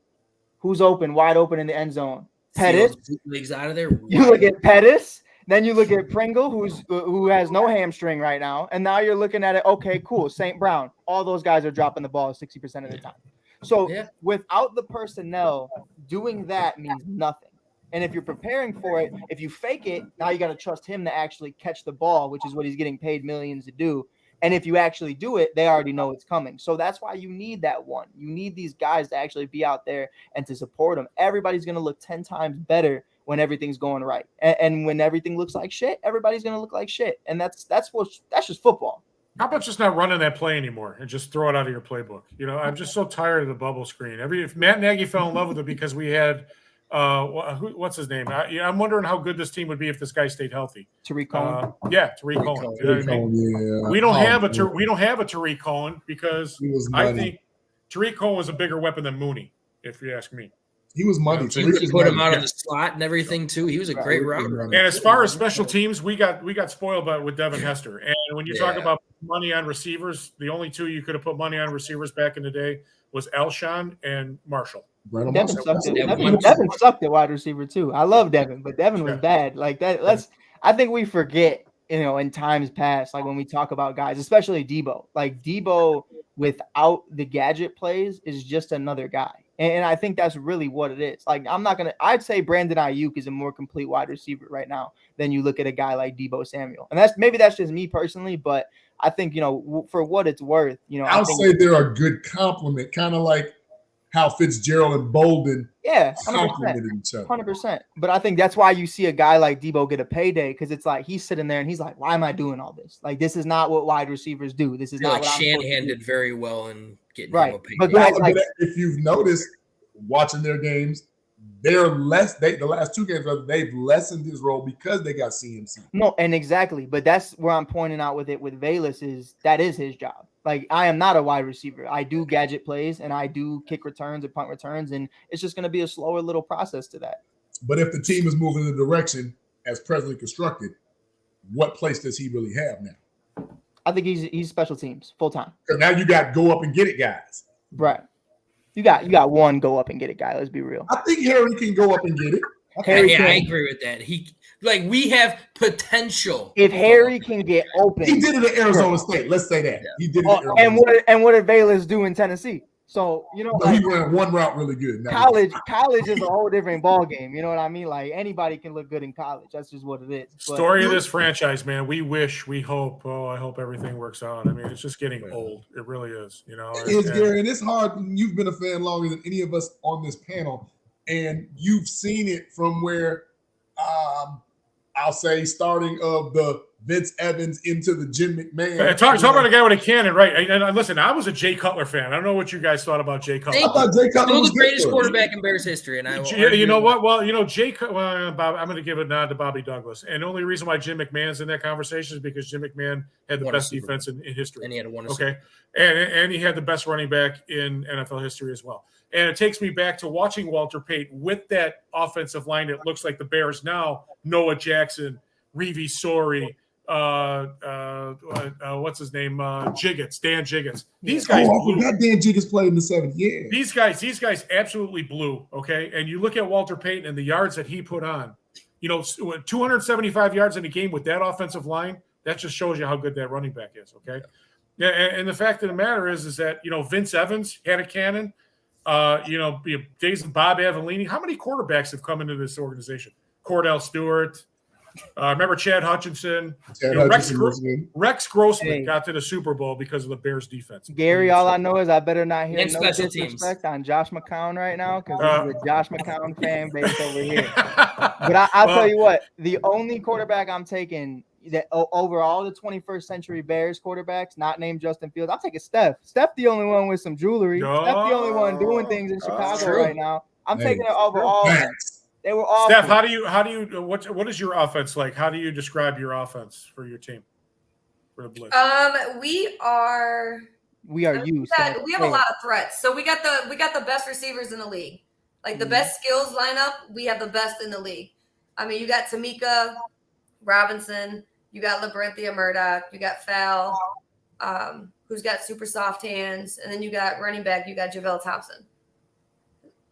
Who's open, wide open in the end zone? Pettis. Legs out of there. You look at Pettis. Then you look at Pringle, who has no hamstring right now. And now you're looking at it. Okay, cool. St. Brown. All those guys are dropping the ball 60% of the time. So without the personnel, doing that means nothing. And if you're preparing for it, if you fake it, now you got to trust him to actually catch the ball, which is what he's getting paid millions to do. And if you actually do it, they already know it's coming. So that's why you need that one. You need these guys to actually be out there and to support them. Everybody's going to look 10 times better when everything's going right. And when everything looks like shit, everybody's going to look like shit. And that's just football. How about just not running that play anymore and just throw it out of your playbook? I'm just so tired of the bubble screen. If Matt Nagy fell in love with it because we had what's his name? I'm wondering how good this team would be if this guy stayed healthy. Tariq Cohen. Tariq Cohen. You know what I mean? We don't have a Tariq Cohen because I think Tariq Cohen was a bigger weapon than Mooney, if you ask me. He was money. You could put him out of the slot and everything too. He was a great router. And as far as special teams, we got spoiled with Devin Hester. And when you talk about money on receivers, the only two you could have put money on receivers back in the day was Alshon and Marshall. Devin sucked at wide receiver too. I love Devin, but Devin was bad. Like that. I think we forget, in times past, like when we talk about guys, especially Debo. Like Debo without the gadget plays is just another guy. And I think that's really what it is. Like, I'd say Brandon Ayuk is a more complete wide receiver right now than you look at a guy like Deebo Samuel. And that's just me personally, but I think, for what it's worth, I'll say they're a good compliment, kind of like how Fitzgerald and Bolden complemented each other. 100%. But I think that's why you see a guy like Deebo get a payday, because it's like he's sitting there and he's like, why am I doing all this? Like, this is not what wide receivers do. This is not what Shanahan did very well in getting him a payday. But guys, but if you've noticed watching their games, they're the last 2 games, they've lessened his role because they got CMC. No, and exactly. But that's where I'm pointing out with Velus is that is his job. Like, I am not a wide receiver. I do gadget plays and I do kick returns and punt returns, and it's just going to be a slower little process to that. But if the team is moving in the direction as presently constructed, what place does he really have now? I think he's special teams full time. Because now you got go up and get it guys. Right. You got one go up and get it guy. Let's be real. I think Harry can go up and get it. I agree with that. We have potential. If Harry can get open, he did it at Arizona State. Let's say that he did it. At Arizona State. And what did Velus do in Tennessee? So he ran one route really good. College is a whole different ball game. You know what I mean? Like, anybody can look good in college. That's just what it is. Story of this franchise, man. We hope. I hope everything works out. I mean, it's just getting old. It really is. It's Gary, and it's hard. You've been a fan longer than any of us on this panel, and you've seen it from where, I'll say, starting of the Vince Evans into the Jim McMahon. Talk about a guy with a cannon, right? And listen, I was a Jay Cutler fan. I don't know what you guys thought about Jay Cutler. I thought Jay Cutler was the greatest quarterback in Bears history. And you know what? Well, I'm going to give a nod to Bobby Douglas. And the only reason why Jim McMahon's in that conversation is because Jim McMahon had the best defense in history. And he had one. Okay. And he had the best running back in NFL history as well. And it takes me back to watching Walter Payton with that offensive line that looks like the Bears now. Noah Jackson, Reeve Sorey, what's his name? Dan Jiggets. These guys. That Dan Jiggets played in the 7th year. These guys absolutely blew. Okay, and you look at Walter Payton and the yards that he put on. 275 yards in a game with that offensive line. That just shows you how good that running back is. Okay, yeah, and the fact of the matter is that Vince Evans had a cannon. Days of Bob Avellini. How many quarterbacks have come into this organization? Cordell Stewart. Remember Chad Hutchinson? Rex Grossman got to the Super Bowl because of the Bears defense. Gary, all I know is I better not hear no disrespect on Josh McCown right now, because he's a Josh McCown fan base over here. But I'll tell you what, the only quarterback I'm taking that overall the 21st century Bears quarterbacks, not named Justin Fields, I'm taking Steph. Steph the only one with some jewelry. Steph the only one doing things in Chicago right now. I'm taking it over all of them. They were all. Steph, how do you what is your offense like? How do you describe your offense for your team? For the Blitz? We are we have a lot of threats. So we got the best receivers in the league. Like the best skills lineup, we have the best in the league. I mean, you got Tamika Robinson, you got Labyrinthia Murdoch, you got Fal, who's got super soft hands, and then you got running back, you got JaVale Thompson,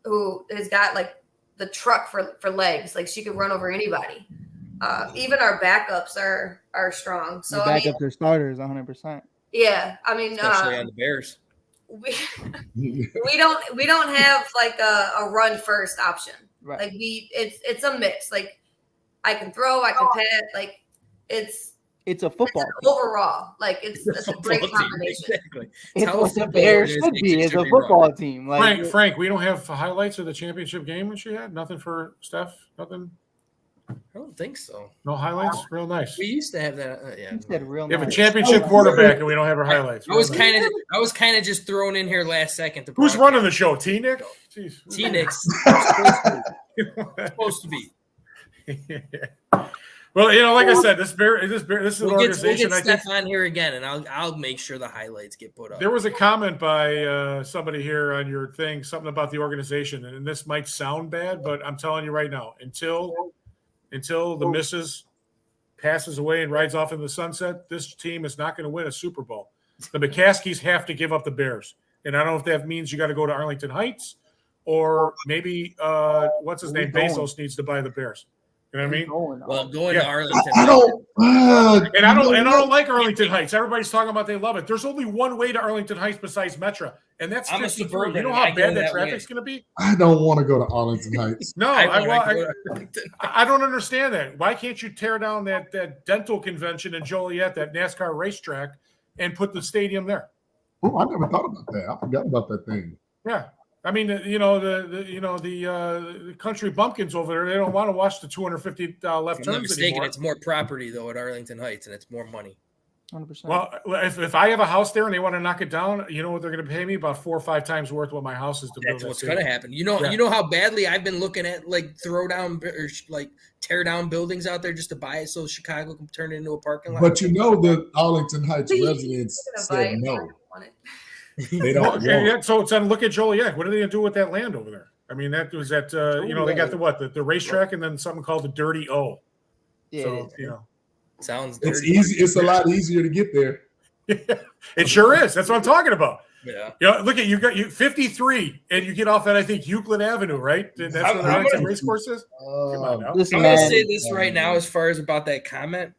who has got like the truck for legs. Like, she could run over anybody. Even our backups are strong. So backups are starters 100%. Yeah, I mean, especially on the Bears. We don't have like a run first option. Right. Like it's a mix. Like, I can throw, I can pass. Like, it's a football team. Overall. Like, it's a great combination. Exactly. It's what the Bears should be. It's a football team. Like, Frank, we don't have highlights of the championship game when she had nothing for Steph. Nothing. I don't think so. No highlights. Real nice. We used to have that. Yeah. You said real nice. We have a nice. championship quarterback, and we don't have her highlights. I was kind of just thrown in here last second. Who's running the show? T-Nick? T-Nick's supposed to be. Well, like I said, this is an organization. We'll get Steph on here again, and I'll make sure the highlights get put up. There was a comment by somebody here on your thing, something about the organization, and this might sound bad, but I'm telling you right now, until the missus passes away and rides off in the sunset, this team is not going to win a Super Bowl. The McCaskies have to give up the Bears, and I don't know if that means you got to go to Arlington Heights, or maybe what's his name, Bezos needs to buy the Bears. You know what I mean? Well, going to Arlington. I don't. And I don't like Arlington Heights. Everybody's talking about they love it. There's only one way to Arlington Heights besides Metro, and that's 53. You know how bad that traffic's going to be? I don't want to go to Arlington Heights. No, I don't understand that. Why can't you tear down that dental convention in Joliet, that NASCAR racetrack, and put the stadium there? Oh, I never thought about that. I forgot about that thing. Yeah. I mean, the country bumpkins over there, they don't want to watch the 250 left If I'm not turns mistaken, anymore. it's more property, though, at Arlington Heights, and it's more money. 100%. Well, if I have a house there and they want to knock it down, you know what they're going to pay me? About 4 or 5 times worth what my house is to build. That's what's going to happen. You know how badly I've been looking at tear down buildings out there just to buy it so Chicago can turn it into a parking lot. But the Arlington Heights residents said no. They don't. So it's on. Look at Joliet. What are they going to do with that land over there? I mean, that was that. They got the racetrack and then something called the Dirty O. Yeah. So sounds dirty. It's easy. It's a lot easier to get there. It sure is. That's what I'm talking about. Yeah. Look at you 53 and you get off at I think Euclid Avenue, right? That's where the Arlington race course is. Come on now. Listen, I'm going to say this right now as far as about that comment.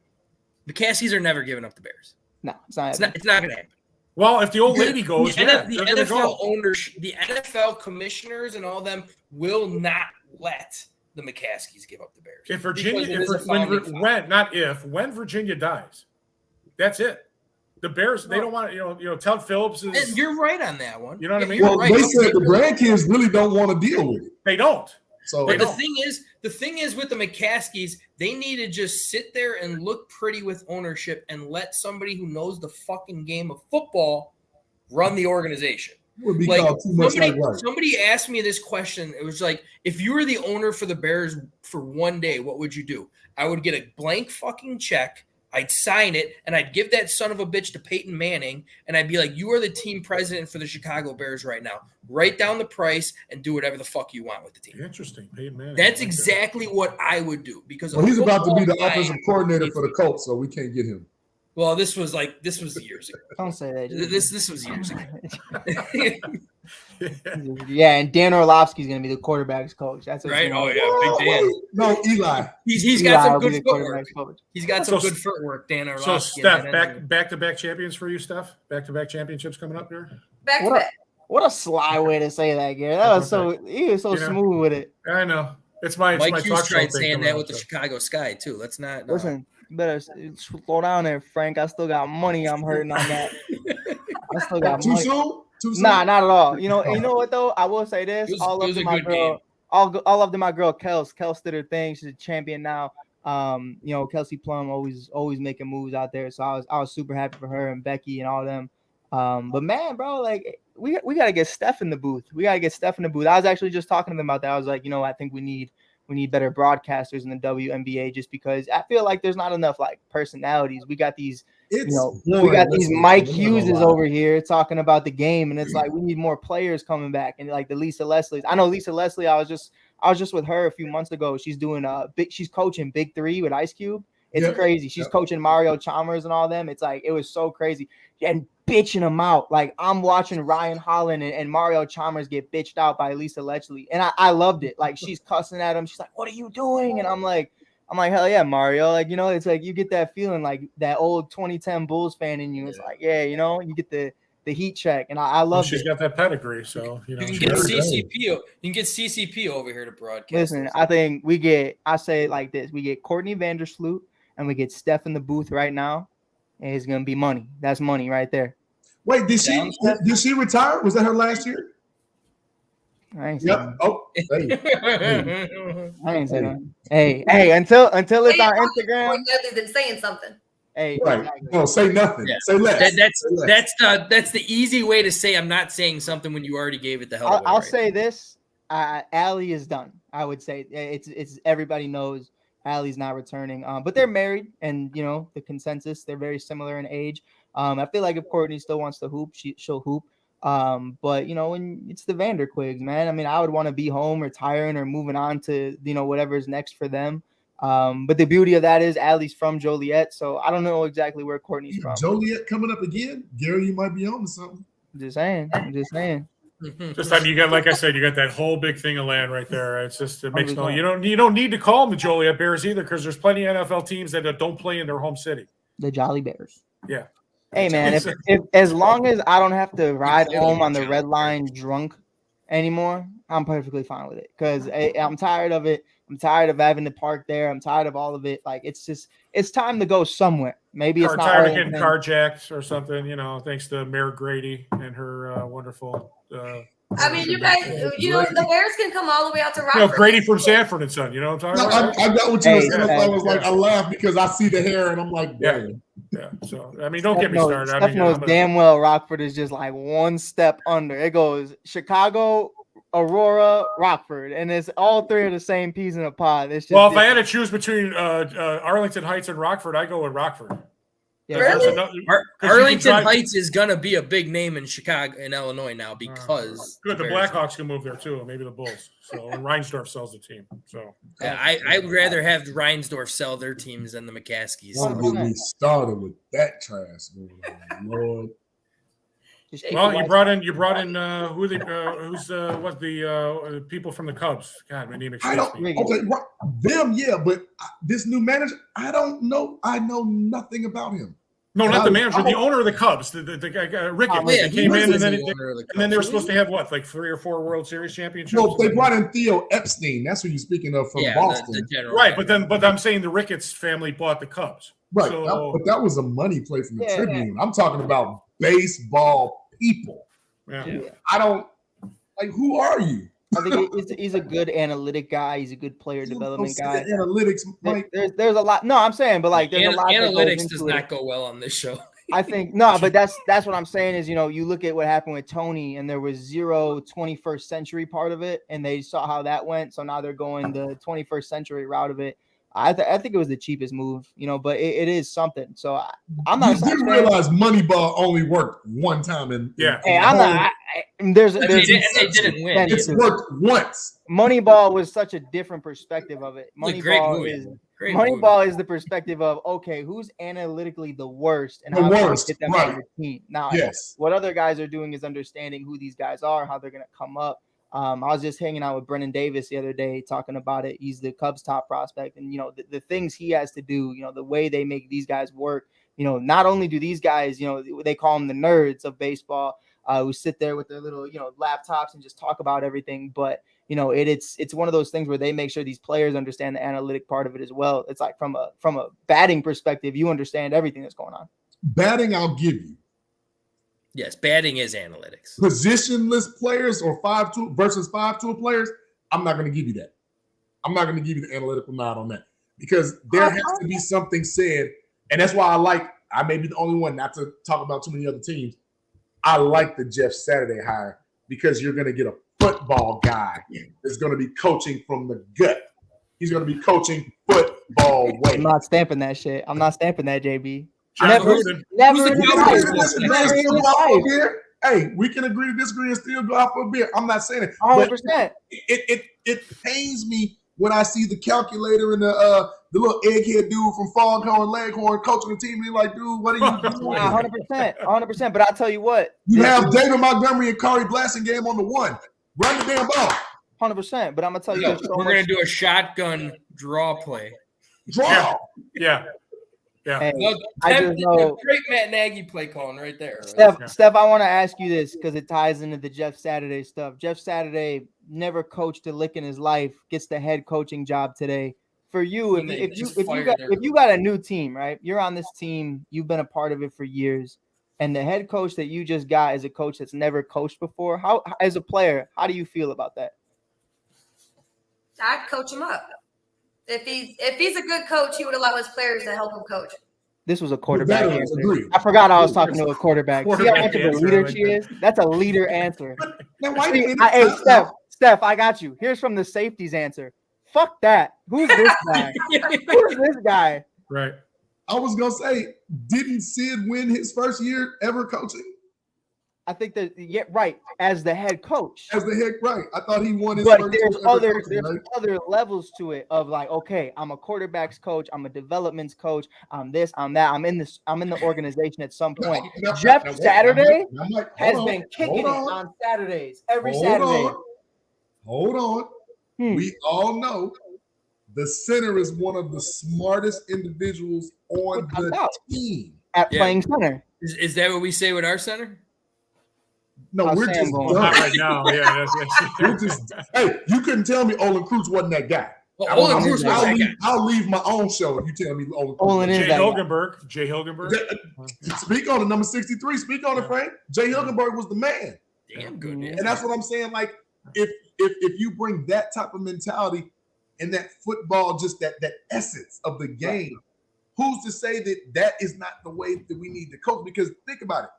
The Cassies are never giving up the Bears. No, it's not. It's not going to happen. Well, if the old lady goes, the NFL owners, the NFL commissioners, and all them will not let the McCaskies give up the Bears. If Virginia, when Virginia dies, that's it. The Bears, they don't want Todd Phillips is. And you're right on that one. You know what I mean? Well, they said the grandkids really don't want to deal with it. They don't. So, but the thing is with the McCaskies, they need to just sit there and look pretty with ownership and let somebody who knows the fucking game of football run the organization. Somebody asked me this question. It was like, if you were the owner for the Bears for one day, what would you do? I would get a blank fucking check. I'd sign it, and I'd give that son of a bitch to Peyton Manning, and I'd be like, you are the team president for the Chicago Bears right now. Write down the price and do whatever the fuck you want with the team. Interesting. Peyton Manning. That's exactly what I would do. Because he's about to be the offensive coordinator for the Colts, so we can't get him. Well, this was years ago. Don't say that. This was years ago. Yeah, and Dan Orlovsky's going to be the quarterback's coach. That's right. Oh yeah, Big Dan. No, Eli. He's got some good footwork. He's got some good footwork. Dan Orlovsky. So Steph, back-to-back champions for you, Steph. Back-to-back championships coming up here. What a sly way to say that, Gary. That was he was so smooth with it. I know. It's my Mike talk Hughes show tried thing saying that with up, the Chicago Sky too. Let's not listen. Better slow down there, Frank. I still got money. I'm hurting on that. I still got money. Too soon? Nah, not at all. You know what though? I will say this. All of my girl Kels. Kels did her thing. She's a champion now. Kelsey Plum always making moves out there. So I was super happy for her and Becky and all of them. But man, bro, like we gotta get Steph in the booth. I was actually just talking to them about that. I was like, I think we need better broadcasters in the WNBA just because I feel like there's not enough like personalities. We got these, we got these Mike Hugheses over here talking about the game, and it's like we need more players coming back. And like the Lisa Leslie's, I know Lisa Leslie. I was just with her a few months ago. She's doing she's coaching Big 3 with Ice Cube. It's crazy. She's coaching Mario Chalmers and all them. It's like it was so crazy and bitching them out. Like I'm watching Ryan Holland and Mario Chalmers get bitched out by Lisa Leslie, and I loved it. Like she's cussing at him. She's like, "What are you doing?" And I'm like, hell yeah, Mario. Like it's like you get that feeling like that old 2010 Bulls fan in you. It's like you get the heat check, and I love. She's got that pedigree, so you can get CCP. You can get CCP over here to broadcast. Listen, I think I say it like this: we get Courtney Vandersloot. And we get Steph in the booth right now, and it's gonna be money. That's money right there. Wait, did she retire? Was that her last year? I ain't yep. Oh, hey. I ain't saying that. Hey, until it's on Instagram. Other than saying something. Hey, right. No, say nothing. Yeah. Say less. That's the easy way to say I'm not saying something when you already gave it the hell away. I'll say this: Allie is done. I would say it's everybody knows. Allie's not returning, but they're married, and the consensus they're very similar in age. I feel like if Courtney still wants to hoop, she'll hoop. But when it's the Vanderquigs, man, I mean, I would want to be home, retiring, or moving on to whatever's next for them. But the beauty of that is Allie's from Joliet, so I don't know exactly where Courtney's from. Joliet coming up again, Gary. You might be on to something. I'm just saying. This time you got, like I said, you got that whole big thing of land right there. It's just it makes no. You don't need to call them the Joliet Bears either, because there's plenty of NFL teams that don't play in their home city. The Jolly Bears. Yeah. Hey man, if as long as I don't have to ride home on the red line drunk anymore, I'm perfectly fine with it, because I'm tired of it. I'm tired of having to park there. I'm tired of all of it. Like, it's time to go somewhere. Maybe it's not tired of getting carjacked or something, thanks to Mayor Grady and her wonderful. I mean, you guys, the Bears can come all the way out to Rockford. Grady from Sanford and Son, you know what I'm talking about? I got what you were saying. I was like, I laugh because I see the hair and I'm like, damn. Yeah. So, I mean, don't get me started. Steph knows damn well Rockford is just like one step under. It goes Chicago, Aurora, Rockford, and it's all three of the same peas in a pod. It's just if I had to choose between Arlington Heights and Rockford, I go with Rockford. Yeah, really? Arlington Heights is gonna be a big name in Chicago and Illinois now because good. The Blackhawks can move there too, maybe the Bulls. So when Reinsdorf sells the team, so I would rather have Reinsdorf sell their teams than the McCaskies. Don't get me started with that trash, Lord. Well, you brought in who's the people from the Cubs? God, my name escapes me. Okay, them, yeah, but this new manager, I don't know. I know nothing about him. No, not the manager, the owner of the Cubs, the guy Ricketts. He came in, and then they were supposed to have what, like 3 or 4 World Series championships. No, they brought in Theo Epstein. That's who you're speaking of from Boston, right? But I'm saying the Ricketts family bought the Cubs, right? So, but that was a money play from the Tribune. I'm talking about baseball people. Yeah. I don't like. Who are you? I think he's a good analytic guy. He's a good player development guy. Analytics, Mike. There's a lot. No, I'm saying, but like there's a lot. Analytics does not go well on this show. I think no, but that's what I'm saying is, you look at what happened with Tony, and there was zero 21st century part of it, and they saw how that went. So now they're going the 21st century route of it. I think it was the cheapest move, but it is something. So I'm not. You didn't realize Moneyball only worked one time Hey, I'm not. They didn't win. It's worked once. Moneyball was such a different perspective of it. Moneyball is the perspective of, okay, who's analytically the worst and how to get them on your team. Now, what other guys are doing is understanding who these guys are, how they're going to come up. I was just hanging out with Brennan Davis the other day talking about it. He's the Cubs top prospect, and the things he has to do, the way they make these guys work. Not only do these guys, they call them the nerds of baseball, who sit there with their little, laptops and just talk about everything. But it's one of those things where they make sure these players understand the analytic part of it as well. It's like from a batting perspective, you understand everything that's going on. Batting, I'll give you. Yes, batting is analytics. Positionless players or 5-tool versus 5-tool players, I'm not going to give you that. I'm not going to give you the analytical nod on that, because there has to be something said, and that's why I may be the only one not to talk about too many other teams. I like the Jeff Saturday hire, because you're going to get a football guy that's going to be coaching from the gut. He's going to be coaching football way. I'm not stamping that shit. I'm not stamping that, JB. Never in life. Hey, we can agree to disagree and still go out for a beer. I'm not saying it. 100%. It pains me when I see the calculator and the little egghead dude from Foghorn Leghorn coaching the team. They're like, dude, what are you doing? 100%. But I'll tell you what. You have David Montgomery and Corey Blasingame on the one. Run the damn ball. 100%. But I'm going to tell you. We're going to do a shotgun draw play. Draw. Yeah. Hey, I just know great Matt Nagy play calling right there. Steph, I want to ask you this because it ties into the Jeff Saturday stuff. Jeff Saturday never coached a lick in his life, gets the head coaching job today. For you, if you got a new team, right? You're on this team, you've been a part of it for years, and the head coach that you just got is a coach that's never coached before. How, as a player, how do you feel about that? I'd coach him up. If he's a good coach, he would allow his players to help him coach. This was a quarterback answer. I forgot I was talking to a quarterback. See how much of a leader she is? That's a leader answer. Hey, Steph, I got you. Here's from the safeties answer. Fuck that. Who's this guy? Who's this guy? Right. I was going to say, didn't Sid win his first year ever coaching? I think that right as the head coach. As the head, right? I thought he won his But first there's two ever coaching, there's right? other levels to it of like, okay, I'm a quarterbacks coach, I'm a developments coach, I'm this, I'm that, I'm in the organization at some point. Jeff Saturday has been kicking it on Saturdays every Saturday. Hold on. We all know the center is one of the smartest individuals on the team at playing center. Is that what we say with our center? No, we're just not right now. Yeah, we're just. Hey, you couldn't tell me Olin Kreutz wasn't that guy. Well, Olin Kreutz was that guy. I'll leave my own show if you tell me Olin Kreutz. Jay Hilgenberg. Speak on it, number 63. Speak on it, Frank. Jay Hilgenberg was the man. Damn good. And that's what I'm saying. Like, if you bring that type of mentality and that football, just that essence of the game, who's to say that is not the way that we need to coach? Because think about it.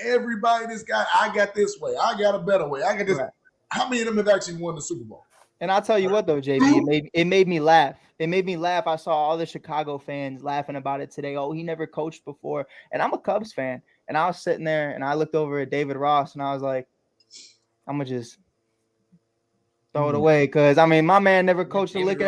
Everybody, this guy, I got this way. I got a better way. I got this. Right. How many of them have actually won the Super Bowl? And I'll tell you what, though, JB, it made me laugh. It made me laugh. I saw all the Chicago fans laughing about it today. Oh, he never coached before. And I'm a Cubs fan. And I was sitting there and I looked over at David Ross and I was like, I'm going to just throw it away. Because, I mean, my man never coached a lick.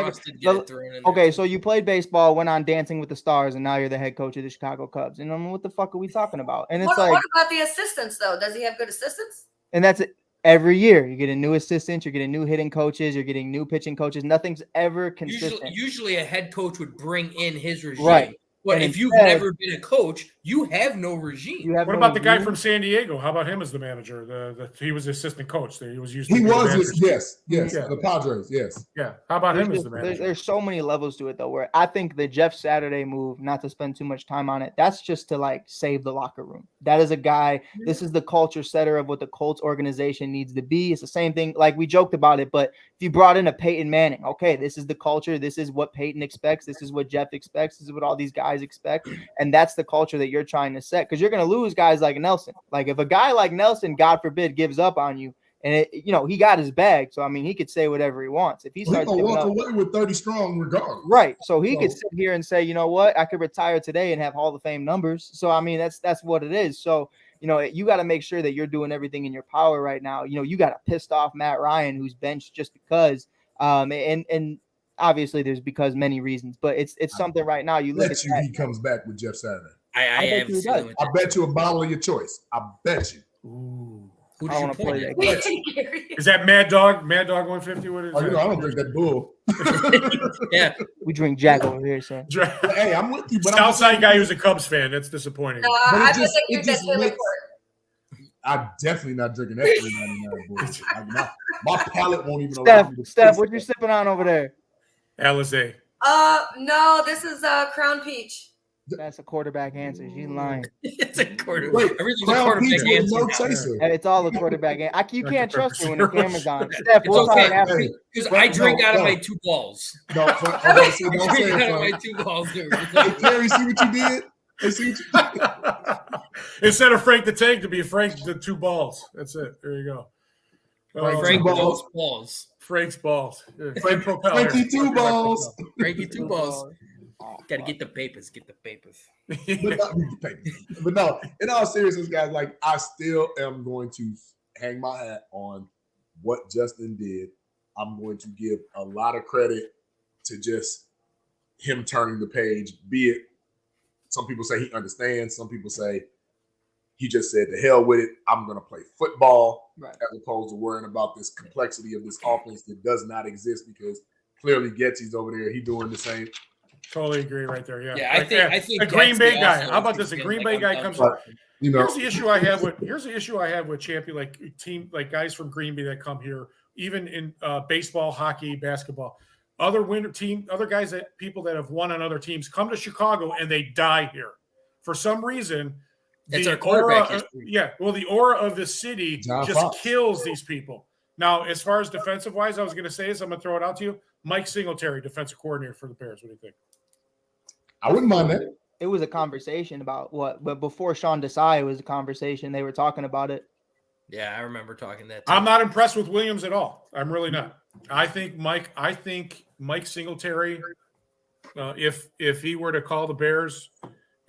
Okay, so you played baseball, went on Dancing with the Stars, and now you're the head coach of the Chicago Cubs. And I mean, what the fuck are we talking about? And it's what about the assistants, though? Does he have good assistants? And that's it. Every year, you get a new assistant, you're getting new hitting coaches, you're getting new pitching coaches. Nothing's ever consistent. Usually a head coach would bring in his regime. Right. But if you've never been a coach, you have no regime. What about the guy from San Diego? How about him as the manager? He was the assistant coach. He was used. Yes. The Padres. Yes. Yeah. How about him as the manager? There's so many levels to it though. Where I think the Jeff Saturday move, not to spend too much time on it, that's just to like save the locker room. That is a guy. This is the culture setter of what the Colts organization needs to be. It's the same thing. Like we joked about it, but if you brought in a Peyton Manning, okay, this is the culture. This is what Peyton expects. This is what Jeff expects. This is what all these guys expect, and that's the culture that you're trying to set, because you're going to lose guys like Nelson. Like if a guy like Nelson, God forbid, gives up on you, and he got his bag, so I mean he could say whatever he wants. If he starts gonna walk away with 30 strong regardless, right? So he could sit here and say, you know what, I could retire today and have Hall of Fame numbers. So I mean that's what it is. So you got to make sure that you're doing everything in your power right now. You got a pissed off Matt Ryan who's benched just because, and obviously there's because many reasons, but it's something right now. You look at he comes back with Jeff Saturday. I bet you a bottle of your choice. I bet you. Ooh. Who I want to play that. Is that Mad Dog? Mad Dog 150? What is that? I don't drink that bull. Yeah, we drink Jack over here, sir. Hey, I'm with you. But Southside guy who's a Cubs fan. That's disappointing. No, I just think that Taylor Court. I'm definitely not drinking that $3.99 bull. My palate won't even allow me to. Steph, what you sipping on over there? Alizé. No, this is Crown Peach. That's a quarterback answer. She's lying. It's a quarterback. Wait, everything's a quarterback answer. No chaser. It's all a quarterback answer. You can't trust her when the camera's on. Steph, we'll talk after. Because I drink out of my two balls. No, I drink out of my two balls. Hey, Terry, see what you did? Instead of Frank the Tank to be Frank the two balls. That's it. There you go. Frank balls. Frank's balls. Frankie two balls. Frankie two balls. Got to get the papers. But no, in all seriousness, guys, like I still am going to hang my hat on what Justin did. I'm going to give a lot of credit to just him turning the page, be it some people say he understands, some people say he just said to hell with it. I'm going to play football, right, as opposed to worrying about this complexity of this offense that does not exist, because clearly Getsy's over there. He's doing the same. Totally agree right there. Yeah. I think a Green Bay guy. How about this? A Green Bay guy comes up. Here's the issue I have with champion, like team, like guys from Green Bay that come here, even in baseball, hockey, basketball, other guys that people that have won on other teams come to Chicago and they die here for some reason. It's our quarterback history. The aura of the city kills these people. Now, as far as defensive wise, I was going to say this. I'm going to throw it out to you. Mike Singletary, defensive coordinator for the Bears. What do you think? I wouldn't mind that. It was a conversation about but before Sean Desai, it was a conversation. They were talking about it. Yeah, I remember talking that. I'm not impressed with Williams at all. I'm really not. I think Mike Singletary, if he were to call the Bears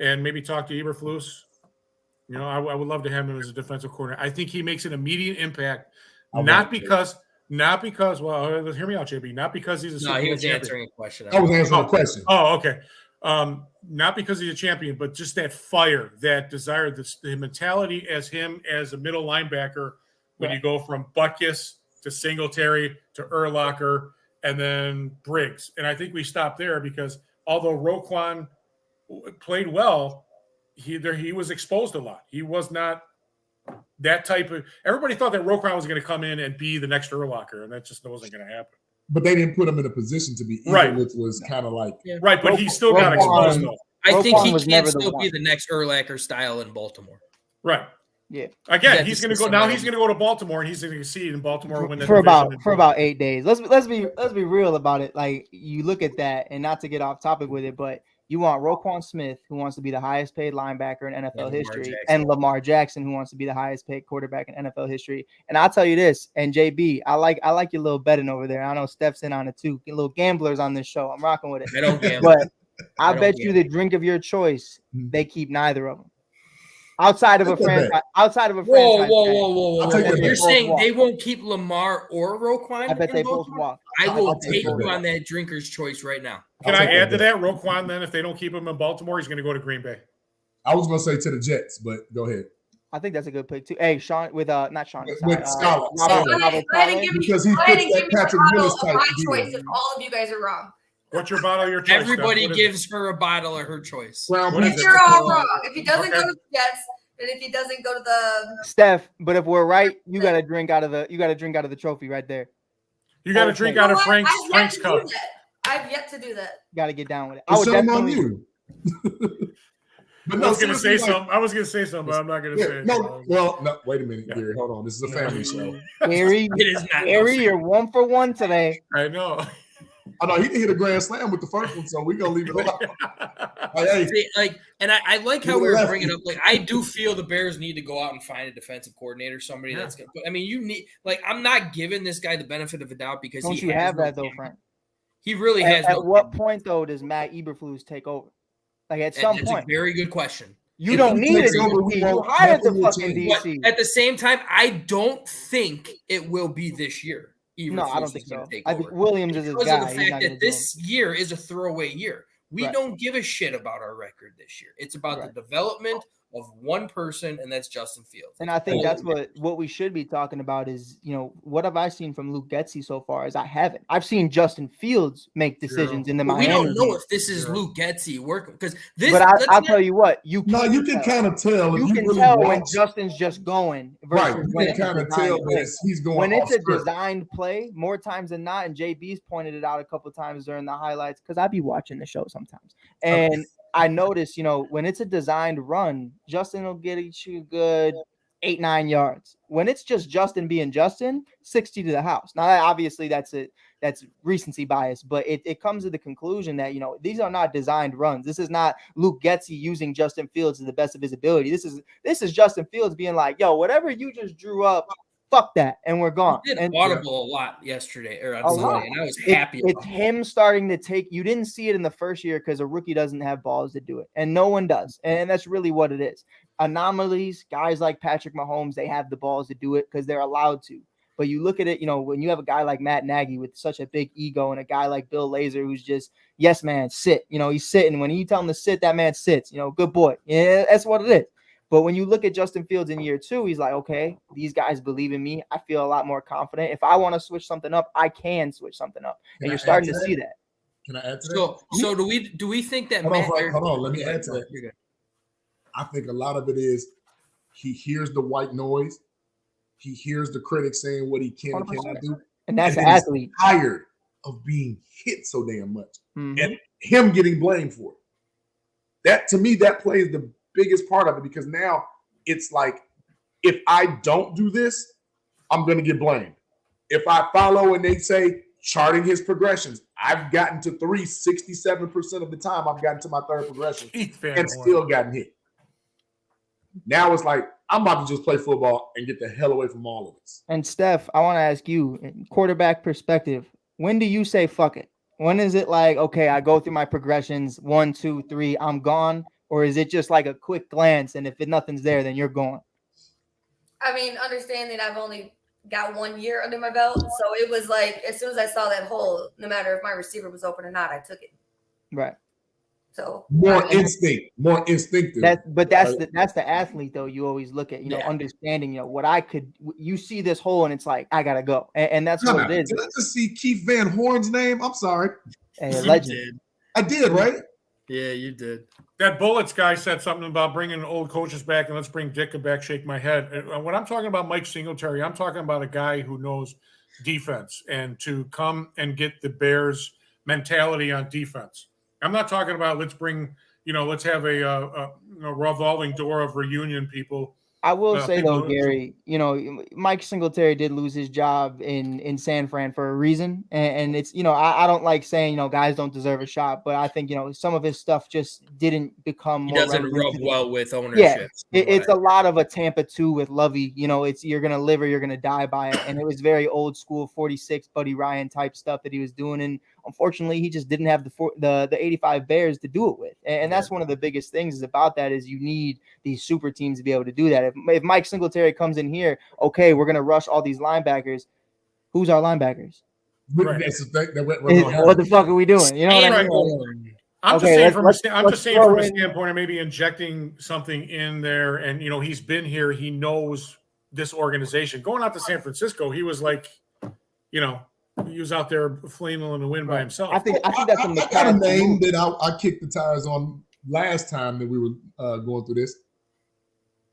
and maybe talk to Eberflus, You know, I would love to have him as a defensive coordinator. I think he makes an immediate impact, not because. Well, hear me out, JB. Not because he's a Super Bowl he was champion. answering a question. I was answering a question. Oh, okay. Not because he's a champion, but just that fire, that desire, the mentality as him as a middle linebacker when you go from Butkus to Singletary to Urlacher and then Briggs. And I think we stopped there because although Roquan played well, he was exposed a lot. He was not that type of – everybody thought that Roquan was going to come in and be the next Urlacher, and that just wasn't going to happen. But they didn't put him in a position to be either, which was kind of like – Right, but he still got exposed, though. I think he can still be the next Urlacher style in Baltimore. Right. Yeah. Again, he's going to go – now he's going to go to Baltimore, and he's going to succeed in Baltimore when for about 8 days. Let's be real about it. Like, you look at that, and not to get off topic with it, but – you want Roquan Smith, who wants to be the highest paid linebacker in NFL history, and Lamar Jackson, who wants to be the highest paid quarterback in NFL history. And I'll tell you this, and JB, I like your little betting over there. I know Steph's in on it too. Get little gamblers on this show. I'm rocking with it. I don't gamble. But I bet you the drink of your choice, they keep neither of them. Outside of a franchise. Whoa. You're saying they won't keep Lamar or Roquan? I bet they both walk. I will take you on that drinker's choice right now. Can I add to that? Roquan, then, if they don't keep him in Baltimore, he's going to go to Green Bay. I was going to say to the Jets, but go ahead. I think that's a good pick, too. Hey, Sean, with not Sean. With Scott. Because he puts that Patrick Willis type choice if all of you guys are wrong. What's your bottle of your choice? Everybody gives her a bottle of her choice. You're all wrong. If he doesn't go to the Jets, and if he doesn't go to the Steph, but if we're right, you got to drink out of the trophy right there. You got to drink out of Frank's cup. I've yet to do that. Got to get down with it. I would definitely. You. But I was going to say something. But I'm not going to say it. No, wait a minute, Gary. Hold on. This is a family show. Gary, you're 1 for 1 today. I know. I know he didn't hit a grand slam with the first one, so we're gonna leave it alone. I like how we were bringing up. Like, I do feel the Bears need to go out and find a defensive coordinator, somebody that's good. I mean, you need. Like, I'm not giving this guy the benefit of the doubt because don't you have that though, Frank? He really has. At what point though does Matt Eberflus take over? Like at some point. That's a very good question. You don't need it. You hired the fucking DC. But at the same time, I don't think it will be this year. No, I don't think so. I think Williams is his guy. Because of the fact that this year is a throwaway year. We don't give a shit about our record this year. It's about the development of one person, and that's Justin Fields. And I think that's what we should be talking about is, what have I seen from Luke Getsy so far? Is I haven't. I've seen Justin Fields make decisions in the Miami. We don't know if this is Luke Getsy working because this. But I'll tell you what, you can kind of tell. You can tell when Justin's just going. Right, you can kind of tell when he's going. When it's a designed play, more times than not, and JB's pointed it out a couple of times during the highlights because I be watching the show sometimes, and I notice, when it's a designed run, Justin will get you good 8-9 yards. When it's just Justin being Justin, 60 to the house. Now, obviously, that's recency bias, but it comes to the conclusion that, these are not designed runs. This is not Luke Getsy using Justin Fields to the best of his ability. This is Justin Fields being like, yo, whatever you just drew up, fuck that, and we're gone. He did audible a lot yesterday or on Sunday, and I was happy. It's him starting to take. You didn't see it in the first year because a rookie doesn't have balls to do it, and no one does, and that's really what it is. Anomalies, guys like Patrick Mahomes, they have the balls to do it because they're allowed to. But you look at it, when you have a guy like Matt Nagy with such a big ego, and a guy like Bill Lazor who's just yes man, sit. He's sitting. When you tell him to sit, that man sits. Good boy. Yeah, that's what it is. But when you look at Justin Fields in year 2, he's like, okay, these guys believe in me. I feel a lot more confident. If I want to switch something up, I can switch something up. And you're starting to see that. Can I add to that? So do we think that hold on, let me add to that. I think a lot of it is he hears the white noise. He hears the critics saying what he can and cannot do. And that's an athlete. He's tired of being hit so damn much. And him getting blamed for it. That, to me, that plays the biggest part of it because now it's like if I don't do this, I'm going to get blamed. If I follow and they say charting his progressions, I've gotten to 67% of the time I've gotten to my third progression and still gotten hit. Now it's like I'm about to just play football and get the hell away from all of this. And Steph, I want to ask you, quarterback perspective, when do you say fuck it? When is it like, okay, I go through my progressions 1, 2, 3, I'm gone? or is it just like a quick glance and if nothing's there, then you're going? I mean, understanding I've only got 1 year under my belt, so it was like as soon as I saw that hole, no matter if my receiver was open or not, I took it. Right. So more instinctive. That's the athlete though. You always look at understanding what I could. You see this hole and it's like I gotta go, and that's what it is. Did I just see Keith Van Horn's name? I'm sorry. Hey, legend. I did, right? Yeah, you did. That Bullets guy said something about bringing old coaches back and let's bring Ditka back. Shake my head. When I'm talking about Mike Singletary, I'm talking about a guy who knows defense and to come and get the Bears mentality on defense. I'm not talking about let's have a revolving door of reunion people. I will say though, Gary, Mike Singletary did lose his job in San Fran for a reason, and it's I don't like saying guys don't deserve a shot, but I think some of his stuff just didn't become. He doesn't rub well with ownership. Yeah, it's a lot of a Tampa 2 with Lovey. It's you're gonna live or you're gonna die by it, and it was very old school 46 Buddy Ryan type stuff that he was doing, and unfortunately he just didn't have the 85 Bears to do it with, and that's one of the biggest things about that is you need these super teams to be able to do that. If Mike Singletary comes in here, okay, we're going to rush all these linebackers. Who's our linebackers? Right. What the fuck are we doing? You know what I mean? I'm just saying from a standpoint of maybe injecting something in there. And, he's been here. He knows this organization. Going out to San Francisco, he was like, he was out there flailing in the wind by himself. I think that's I got a name that I kicked the tires on last time that we were going through this.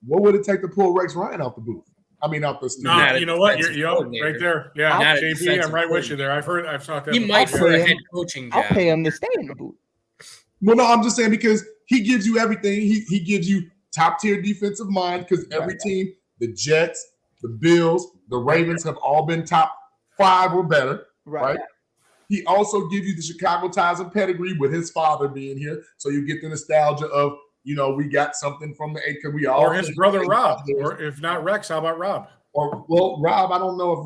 What would it take to pull Rex Ryan off the booth? I mean, off the studio. No, you know what? You're right there. Yeah, JP, I'm right with you there. I've talked to him. He might for a head coaching job. I'll pay him to stay in the booth. Well, no, I'm just saying because he gives you everything. He gives you top tier defensive mind because every team, the Jets, the Bills, the Ravens have all been top 5 or better. Right? He also gives you the Chicago ties and pedigree with his father being here, so you get the nostalgia of. We got something from the because we all or his brother Rob, or if not Rex, how about Rob? Or Rob, I don't know if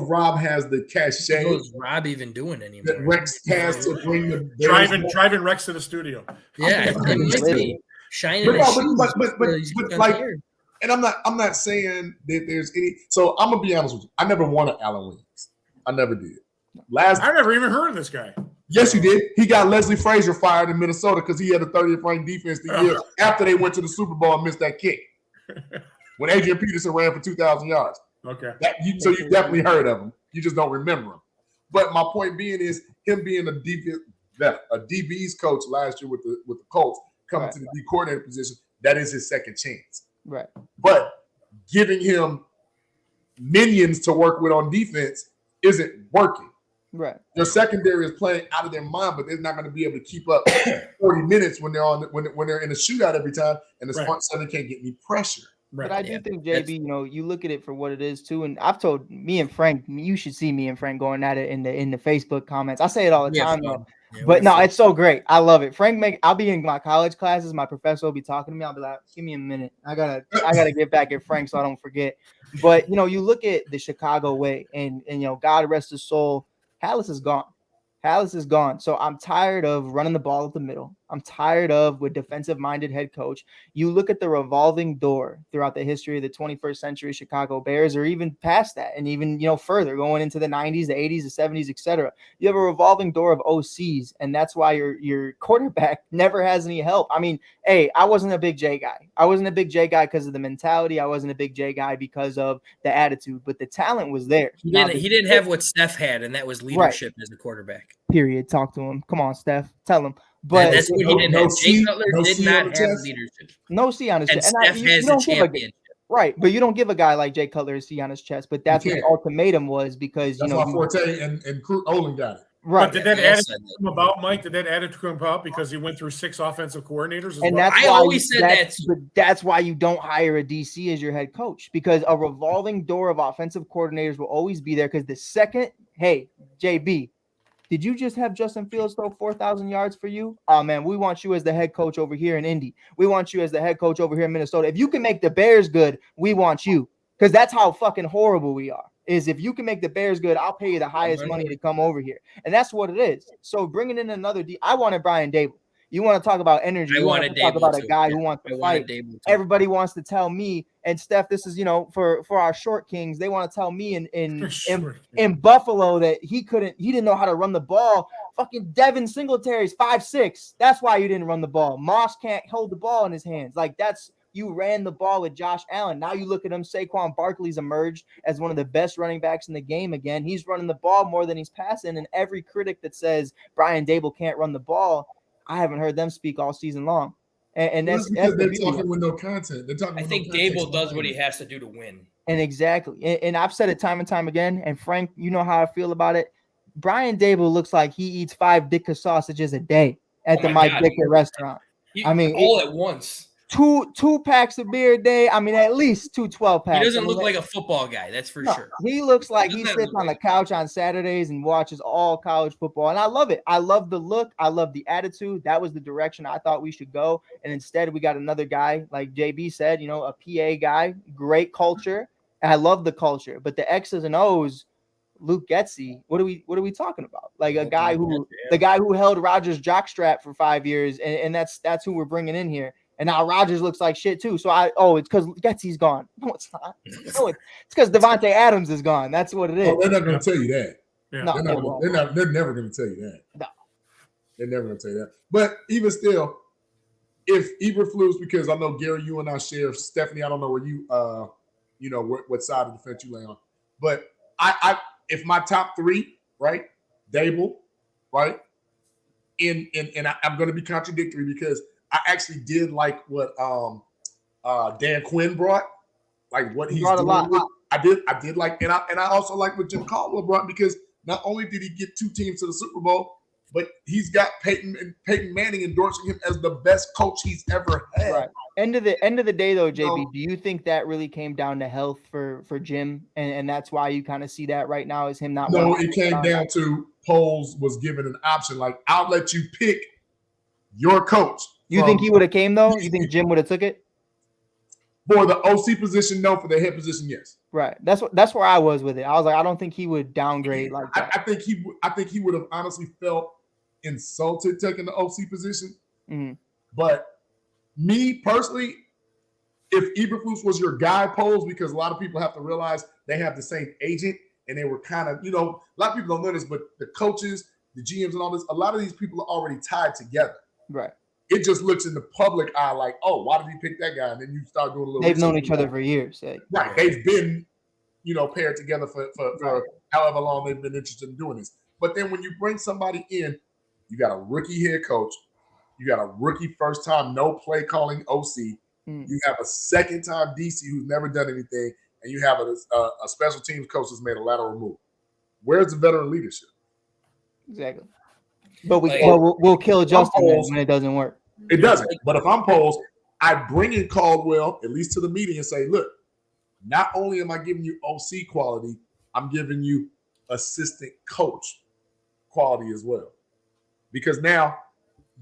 Rob has the cachet. What is Rob even doing anymore? That Rex has to bring the driving Rex to the studio. Yeah, shining. But like, and I'm not saying that there's any. So I'm gonna be honest with you. I never wanted Alan Williams. I never did. I never even heard of this guy. Yes, you did. He got Leslie Frazier fired in Minnesota because he had a 30th ranked defense the year after they went to the Super Bowl and missed that kick. When Adrian Peterson ran for 2,000 yards. Okay. So you definitely heard of him. You just don't remember him. But my point being is him being a DB's coach last year with the Colts coming to the D coordinator position, that is his second chance. Right. But giving him minions to work with on defense isn't working. Right. Your secondary is playing out of their mind, but they're not going to be able to keep up 40 minutes when they're in a shootout every time, and the front seven can't get any pressure. Right. But I do think, JB, you look at it for what it is too. And I've told me and Frank, you should see me and Frank going at it in the Facebook comments. I say it all the time though. Yeah, but no, it's so great. I love it. I'll be in my college classes. My professor will be talking to me. I'll be like, give me a minute. I gotta get back at Frank so I don't forget. But you look at the Chicago way, and God rest his soul, Hallis is gone. Hallis is gone. So I'm tired of running the ball up the middle. I'm tired of with defensive-minded head coach. You look at the revolving door throughout the history of the 21st century Chicago Bears, or even past that, and even further going into the 90s, the 80s, the 70s, etc. You have a revolving door of OCs, and that's why your quarterback never has any help. I mean, hey, I wasn't a big J guy. I wasn't a big J guy because of the mentality. I wasn't a big J guy because of the attitude, but the talent was there. He didn't have what Steph had, and that was leadership as a quarterback. Period. Talk to him. Come on, Steph. Tell him. But that's what he didn't have. Jay Cutler did not have leadership. No C on his chest. And Steph has the championship. Right, but you don't give a guy like Jay Cutler a C on his chest. But that's what the ultimatum was because that's why Forte and Olin got it. Right. But did that add to him about Mike? Did that add it to him about because he went through 6 offensive coordinators? And that's why I always said that. But that's why you don't hire a DC as your head coach, because a revolving door of offensive coordinators will always be there. Because the second, hey, JB, did you just have Justin Fields throw 4,000 yards for you? Oh, man, we want you as the head coach over here in Indy. We want you as the head coach over here in Minnesota. If you can make the Bears good, we want you. Because that's how fucking horrible we are. Is if you can make the Bears good, I'll pay you the highest money to come over here. And that's what it is. So bringing in another I wanted Brian Dable. You want to talk about energy. You want to talk about a guy who wants to fight. Everybody wants to tell me, and Steph, this is, for our short kings, they want to tell me in Buffalo that he didn't know how to run the ball. Fucking Devin Singletary's 5'6". That's why you didn't run the ball. Moss can't hold the ball in his hands. You ran the ball with Josh Allen. Now you look at him, Saquon Barkley's emerged as one of the best running backs in the game again. He's running the ball more than he's passing, and every critic that says Brian Dable can't run the ball, I haven't heard them speak all season long. And that's because they're talking with no content. I think Dable does what he has to do to win. And exactly. And I've said it time and time again, and Frank, you know how I feel about it. Brian Dable looks like he eats 5 Ditka sausages a day at the Mike Ditka restaurant. All at once. Two packs of beer a day. At least 2 12-packs. He doesn't look like a football guy, that's for sure. He looks like he sits on the couch on Saturdays and watches all college football. And I love it. I love the look. I love the attitude. That was the direction I thought we should go. And instead, we got another guy, like JB said, a PA guy, great culture. And I love the culture. But the X's and O's, Luke Getsy, what are we talking about? Like the guy who held Rodgers' jockstrap for 5 years, and that's who we're bringing in here. And now Rodgers looks like shit too. So it's because Getsy's gone. No, it's not. No, it's because Devontae Adams is gone. That's what it is. Oh, they're not going to tell you that. Yeah. No, they're never going to tell you that. No, they're never going to tell you that. But even still, if Eberflus, because I know Gary, you and I share. Stephanie, I don't know where you, what side of the fence you lay on. But if my top 3, right, Dable, right, and I'm going to be contradictory because I actually did like what Dan Quinn brought, like what he's doing. I did like, and I also like what Jim Caldwell brought, because not only did he get 2 teams to the Super Bowl, but he's got Peyton Manning endorsing him as the best coach he's ever had. Right. End of the day, though, JB, do you think that really came down to health for Jim, and that's why you kind of see that right now is him not? No, it came down to Poles was given an option, like, I'll let you pick your coach. You think he would have came, though? You think Jim would have took it? For the OC position, no. For the head position, yes. Right. That's where I was with it. I was like, I don't think he would downgrade like that. I think he would have honestly felt insulted taking the OC position. Mm-hmm. But me personally, if Eberflus was your guy, Poles, because a lot of people have to realize they have the same agent, and they were kind of, a lot of people don't know this, but the coaches, the GMs, and all this, a lot of these people are already tied together. Right. It just looks in the public eye like, oh, why did he pick that guy? And then you start doing a little. They've known each other for years. Yeah. Right. They've been, paired together for however long they've been interested in doing this. But then when you bring somebody in, you got a rookie head coach, you got a rookie first time no play calling OC, you have a second time DC who's never done anything, and you have a special teams coach that's made a lateral move. Where's the veteran leadership? Exactly. But we'll kill Justin when it doesn't work. It doesn't. But if I'm Poles, I bring in Caldwell at least to the meeting and say, look, not only am I giving you OC quality, I'm giving you assistant coach quality as well. Because now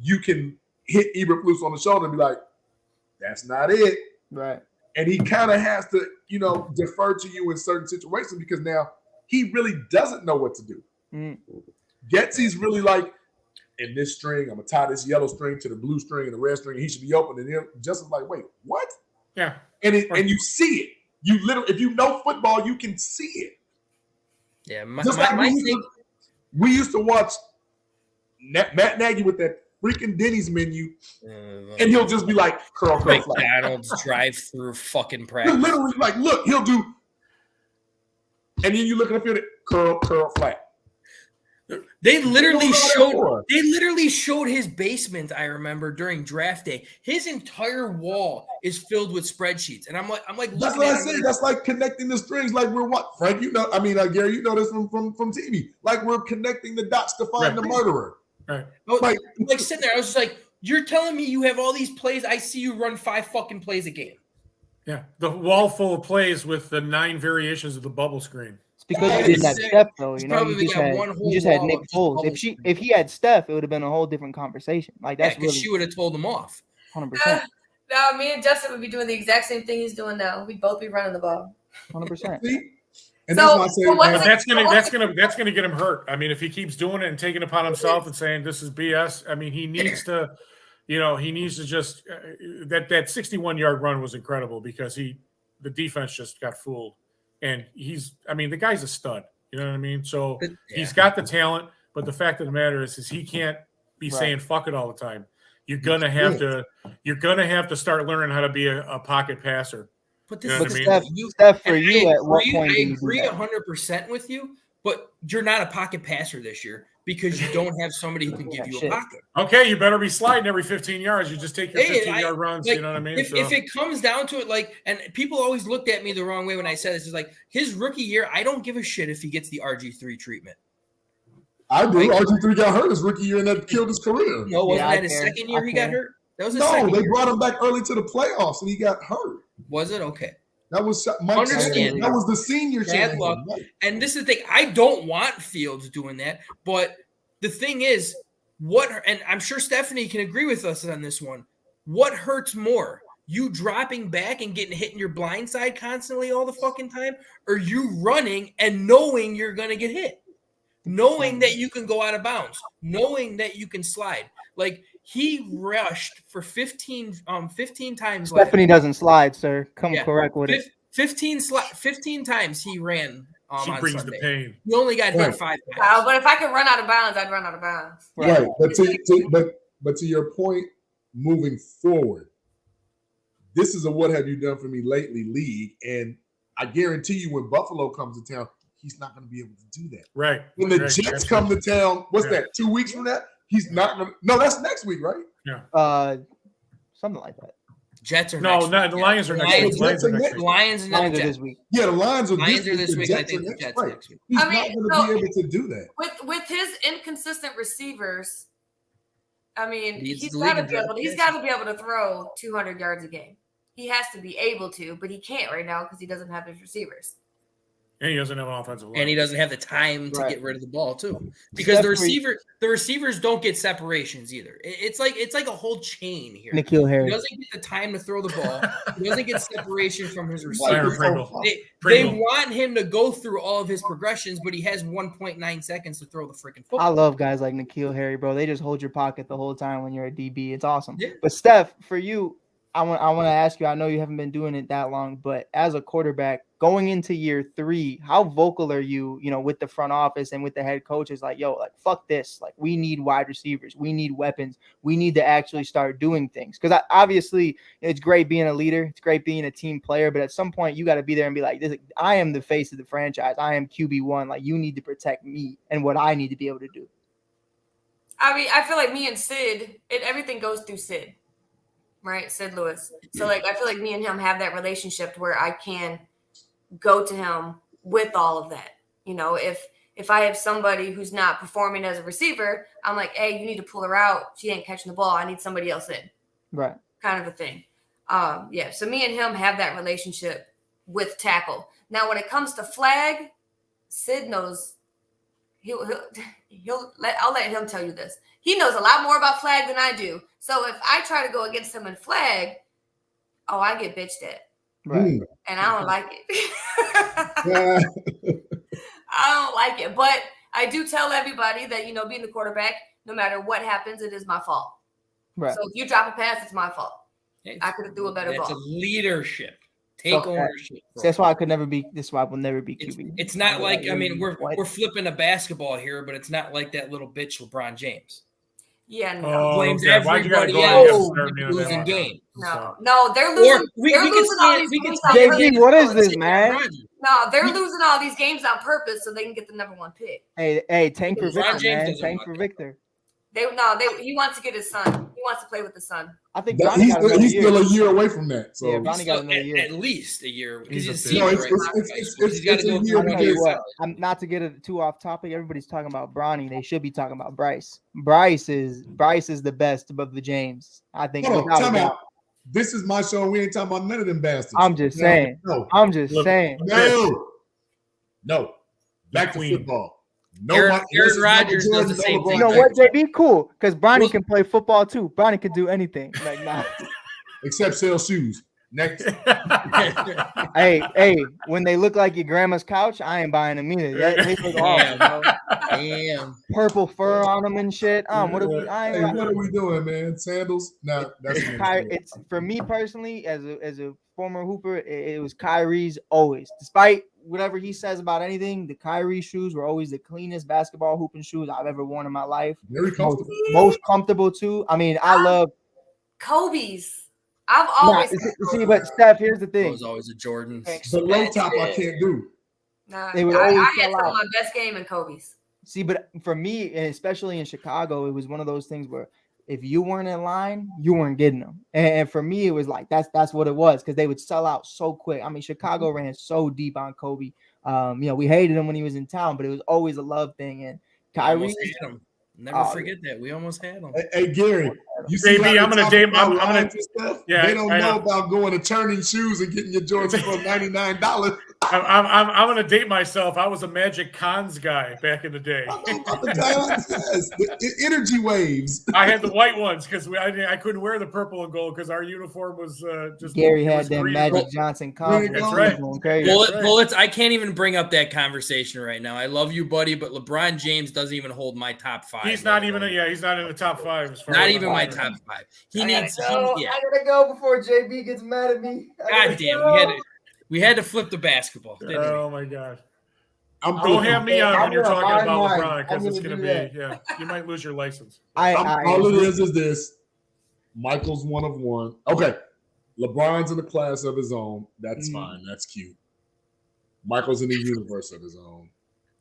you can hit Eberflus on the shoulder and be like, that's not it. Right. And he kind of has to, defer to you in certain situations, because now he really doesn't know what to do. Getsy's really like, in this string, I'm going to tie this yellow string to the blue string and the red string, and he should be open. And then Justin's like, wait, what? Yeah. And you see it. You literally, if you know football, you can see it. Yeah. We used to watch Matt Nagy with that freaking Denny's menu, and he'll just be like, curl, flat. McDonald's drive-through fucking practice. Literally, like, look, he'll do, and then you look at the field, curl, flat. They literally showed his basement. I remember during draft day, his entire wall is filled with spreadsheets, and I'm like, that's what I say. That's like connecting the strings. Like we're what, Frank? Gary, you know this from TV. Like we're connecting the dots to find the murderer. Right. Like sitting there, I was just like, you're telling me you have all these plays? I see you run 5 fucking plays a game. Yeah, the wall full of plays with the 9 variations of the bubble screen. Because you didn't have Steph, though. You just had Nick Foles. If he had Steph, it would have been a whole different conversation. Like that's because she would have told him off. 100%. No, me and Justin would be doing the exact same thing he's doing now. We'd both be running the ball. 100%. And that's that's gonna get him hurt. I mean, if he keeps doing it and taking it upon himself and saying this is BS, I mean, he needs to he needs to just that 61-yard run was incredible because the defense just got fooled. And the guy's a stud. You know what I mean? So he's got the talent, but the fact of the matter is he can't be saying fuck it all the time. You're gonna have to start learning how to be a pocket passer. But this is Steph, for you, at what point I agree 100% with you, but you're not a pocket passer this year because you don't have somebody who can give you a pocket. Okay, you better be sliding every 15 yards. You just take your 15-yard runs. You know what I mean? If it comes down to it, and people always looked at me the wrong way when I said this, is like his rookie year, I don't give a shit if he gets the RG3 treatment. I do. RG3 got hurt his rookie year and that killed his career. No, wasn't that his second year he got hurt? That was his second year. They brought him back early to the playoffs and he got hurt. Was it? Okay. That was Mike. That was the senior bad luck. And this is the thing. I don't want Fields doing that, but the thing is, and I'm sure Stephanie can agree with us on this one. What hurts more? You dropping back and getting hit in your blind side constantly all the fucking time, or you running and knowing you're gonna get hit? Knowing that you can go out of bounds, knowing that you can slide. Like he rushed for 15 times. Stephanie doesn't slide, sir. Come correct with it. 15 times he ran. She brings the pain. You only got hit 5 times. But if I could run out of bounds, I'd run out of bounds. Right. But to your point, moving forward, this is a what have you done for me lately league, and I guarantee you when Buffalo comes to town, he's not going to be able to do that. Right. When the Jets come to town, what's that? 2 weeks from that, he's not going to. No, that's next week, right? Yeah. Something like that. Jets are the Lions are next week. Lions are this week. Yeah, the Lions are this week. I think the Jets next week. He's not going to be able to do that. With his inconsistent receivers, he's got to be able to throw 200 yards a game. He has to be able to, but he can't right now because he doesn't have his receivers. And he doesn't have an offensive line. And he doesn't have the time to get rid of the ball too, because the receivers don't get separations either. It's like a whole chain here. N'Keal Harry. He doesn't get the time to throw the ball. He doesn't get separation from his receivers. They want him to go through all of his progressions, but he has 1.9 seconds to throw the freaking football. I love guys like N'Keal Harry, bro. They just hold your pocket the whole time when you're a DB. It's awesome. Yeah. But Steph, for you, I want to ask you, I know you haven't been doing it that long, but as a quarterback going into year 3, how vocal are you, with the front office and with the head coaches? Like, fuck this. Like, we need wide receivers. We need weapons. We need to actually start doing things. Because obviously it's great being a leader. It's great being a team player. But at some point you got to be there and be like, I am the face of the franchise. I am QB1. Like, you need to protect me and what I need to be able to do. I feel like me and Sid, everything goes through Sid. Right, Sid Lewis. So I feel like me and him have that relationship where I can go to him with all of that. If I have somebody who's not performing as a receiver, I'm like, hey, you need to pull her out. She ain't catching the ball. I need somebody else in. Right. Kind of a thing. So me and him have that relationship with tackle. Now, when it comes to flag, Sid knows. I'll let him tell you this. He knows a lot more about flag than I do. So if I try to go against him in flag, I get bitched at. Right. And I don't like it. I don't like it. But I do tell everybody that, being the quarterback, no matter what happens, it is my fault. Right. So if you drop a pass, it's my fault. I could have threw a better ball. It's a leadership. Take ownership. That's why I could never be. This is why I will never be QB. It's not like we're flipping a basketball here, but it's not like that little bitch LeBron James. Yeah, no. Blames everybody else for losing game. No, they're losing. They're losing all these games on purpose. JB, what is this, man? No, they're losing all these games on purpose so they can get the number 1 pick. Hey, tank for Victor, man. Tank for Victor. He wants to get his son. He wants to play with the son. I think he's still a year away from that. So yeah, Bronny got another year. At least a year. It's a year. I'm not to get too off topic. Everybody's talking about Bronny. They should be talking about Bryce. Bryce is the best above the James. I think. Time out. This is my show. We ain't talking about none of them bastards. I'm just saying. I'm just saying. No. Back to football. Aaron Rodgers does the same thing. You know what, JB? Cool, because Bronny can play football too. Bronny can do anything. Like, nah. Except sell shoes. Next. Hey, when they look like your grandma's couch, I ain't buying them either. They look awesome, bro. Damn. Purple fur on them and shit. What are we? What are we doing, man? Sandals? No, that's it's for me personally as a former hooper. It was Kyrie's always, despite whatever he says about anything. The Kyrie shoes were always the cleanest basketball hooping shoes I've ever worn in my life. Very comfortable. Most comfortable too. I mean, I love Kobe's. I've always see, but Steph, here's the thing. It was always a Jordan. The low top I can't do. Nah, They would always I had sell some of out. my best game in Kobe's. See, but for me, and especially in Chicago, it was one of those things where if you weren't in line, you weren't getting them. And for me, it was like that's what it was, because they would sell out so quick. I mean, Chicago ran so deep on Kobe. We hated him when he was in town, but it was always a love thing. And Kyrie, Never forget that. We almost had them. Hey Gary, you see Baby, I'm gonna date. I'm gonna. Yeah, they don't know about going to turning shoes and getting your Jordans for $99. I'm gonna date myself. I was a Magic Cons guy back in the day. The energy waves. I had the white ones because I couldn't wear the purple and gold because our uniform was just. Gary had that Magic Johnson Converse. That's right. Bullets. I can't even bring up that conversation right now. I love you, buddy, but LeBron James doesn't even hold my top 5. He's not even. He's not in the top 5. As far not as even my top 5. I gotta go before JB gets mad at me. God damn, we had to flip the basketball. Oh my god! Don't have me on when you're talking about LeBron because it's gonna be you might lose your license. All it is this: Michael's 1 of 1. Okay, LeBron's in a class of his own. That's fine. That's cute. Michael's in a universe of his own.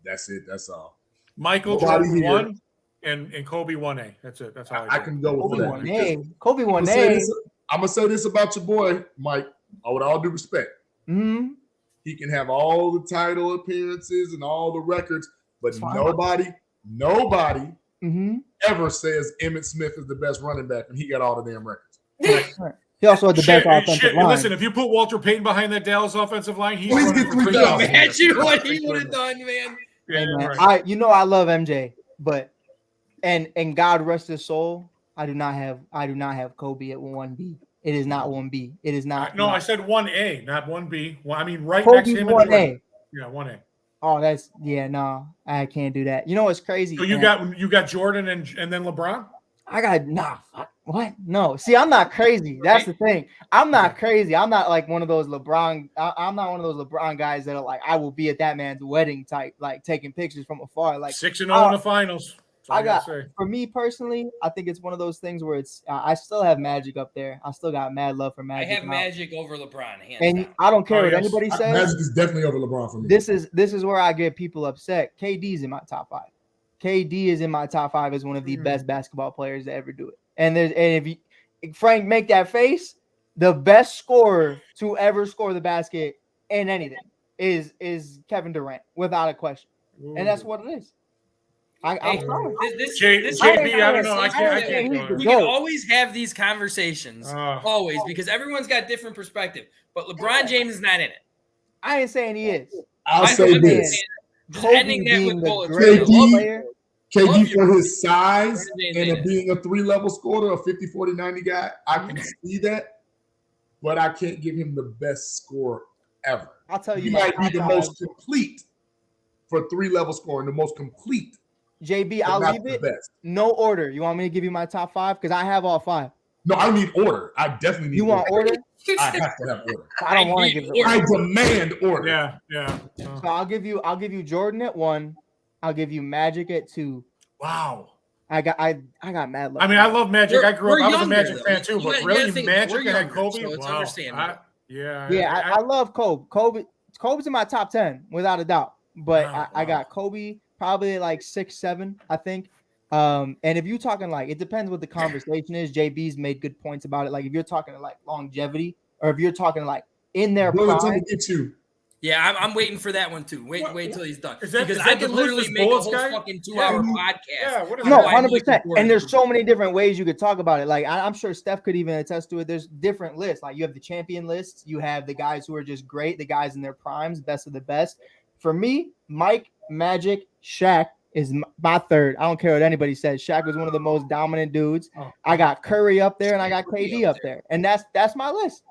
That's it. That's all. Michael Jordan 1 and Kobe 1A. That's it. That's how I can go with that. 1A. Kobe 1A. I'm gonna say this about your boy, Mike. With all due respect, he can have all the title appearances and all the records, but nobody ever says Emmitt Smith is the best running back, and he got all the damn records. He also had the best offensive line. Listen, if you put Walter Payton behind that Dallas offensive line, he's running for 3,000. Imagine what he would have done, man. Hey, man, I love MJ, but and God rest his soul, I do not have Kobe at 1B. It is not 1B. It is not. No, I said 1A, not 1B. Well, I mean, right Kobe next to him. 1A. Yeah, 1A. Oh, no, I can't do that. You know what's crazy? So you got Jordan and then LeBron? I got what? No. See, I'm not crazy. That's the thing. I'm not crazy. I'm not like one of those LeBron. I'm not one of those LeBron guys that are like, I will be at that man's wedding type, like taking pictures from afar. Like 6-0 in the finals. For me personally, I think it's one of those things where it's I still have Magic up there. I still got mad love for Magic. I have Magic over LeBron. And I don't care what anybody says. Magic is definitely over LeBron for me. This is where I get people upset. KD's in my top 5. KD is in my top 5 as one of the best basketball players to ever do it. And if you, Frank, make that face, the best scorer to ever score the basket in anything is Kevin Durant, without a question. And that's what it is. I'm sorry. JB, I don't know. I can't. We can always have these conversations, always, because everyone's got different perspective. But LeBron James is not in it. I ain't saying he is. I'll say this. Just ending that with bullets. KD for his size and being a 3-level scorer, a 50, 40, 90 guy, I can see that, but I can't give him the best score ever. I'll tell you, he might be the most complete for 3-level scoring, the most complete. JB, I'll leave it. No order. You want me to give you my top 5? Because I have all 5. No, I need order. I definitely need. You want order? I have to have order. I don't want to give order. I demand order. Yeah. So I'll give you Jordan at 1. I'll give you Magic at 2. Wow. I got mad love. I mean, I love Magic. I grew up. I was a Magic fan too, but really, Magic and Kobe. So it's understandable. I love Kobe. Kobe's in my top 10 without a doubt. But I got Kobe probably like 6, 7, I think. And if you're talking like, it depends what the conversation is. JB's made good points about it. Like if you're talking like longevity, or if you're talking like in their prime. Yeah, I'm waiting for that one too. Wait until he's done. Because I could literally make a whole fucking 2-hour podcast. Yeah, no, 100%. And there's so many different ways you could talk about it. Like I'm sure Steph could even attest to it. There's different lists. Like you have the champion lists. You have the guys who are just great, the guys in their primes, best of the best. For me, Mike, Magic, Shaq is my 3rd. I don't care what anybody says. Shaq was one of the most dominant dudes. I got Curry up there, and I got KD up there. And that's my list.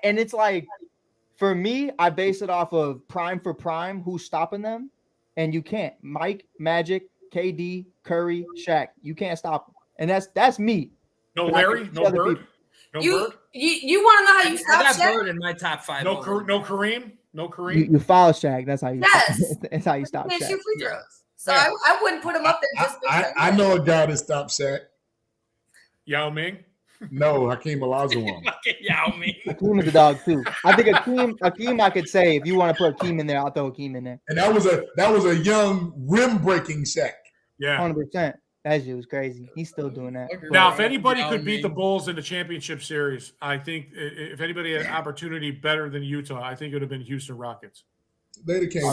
And it's like, for me, I base it off of prime for prime, who's stopping them, and you can't. Mike, Magic, KD, Curry, Shaq, you can't stop them, and that's me. No Larry, no Bird, no Bird. You want to know how you stop I got Shaq? Bird in my top 5. No Kareem, no Kareem. You follow Shaq. That's how you. Yes, that's how you stop can't Shaq. shoot free throws. So I wouldn't put him up there just because. I know a guy that stopped Shaq. Yao Ming. No, Hakeem Olajuwon. Yao Ming. Hakeem is a dog too. I think Hakeem, I could say if you want to put Hakeem in there, I'll throw Hakeem in there. And that was a young rim breaking Shaq. Yeah, 100%. That shit was crazy. He's still doing that. Now, if anybody could beat the Bulls in the championship series, I think if anybody had an opportunity better than Utah, I think it would have been Houston Rockets.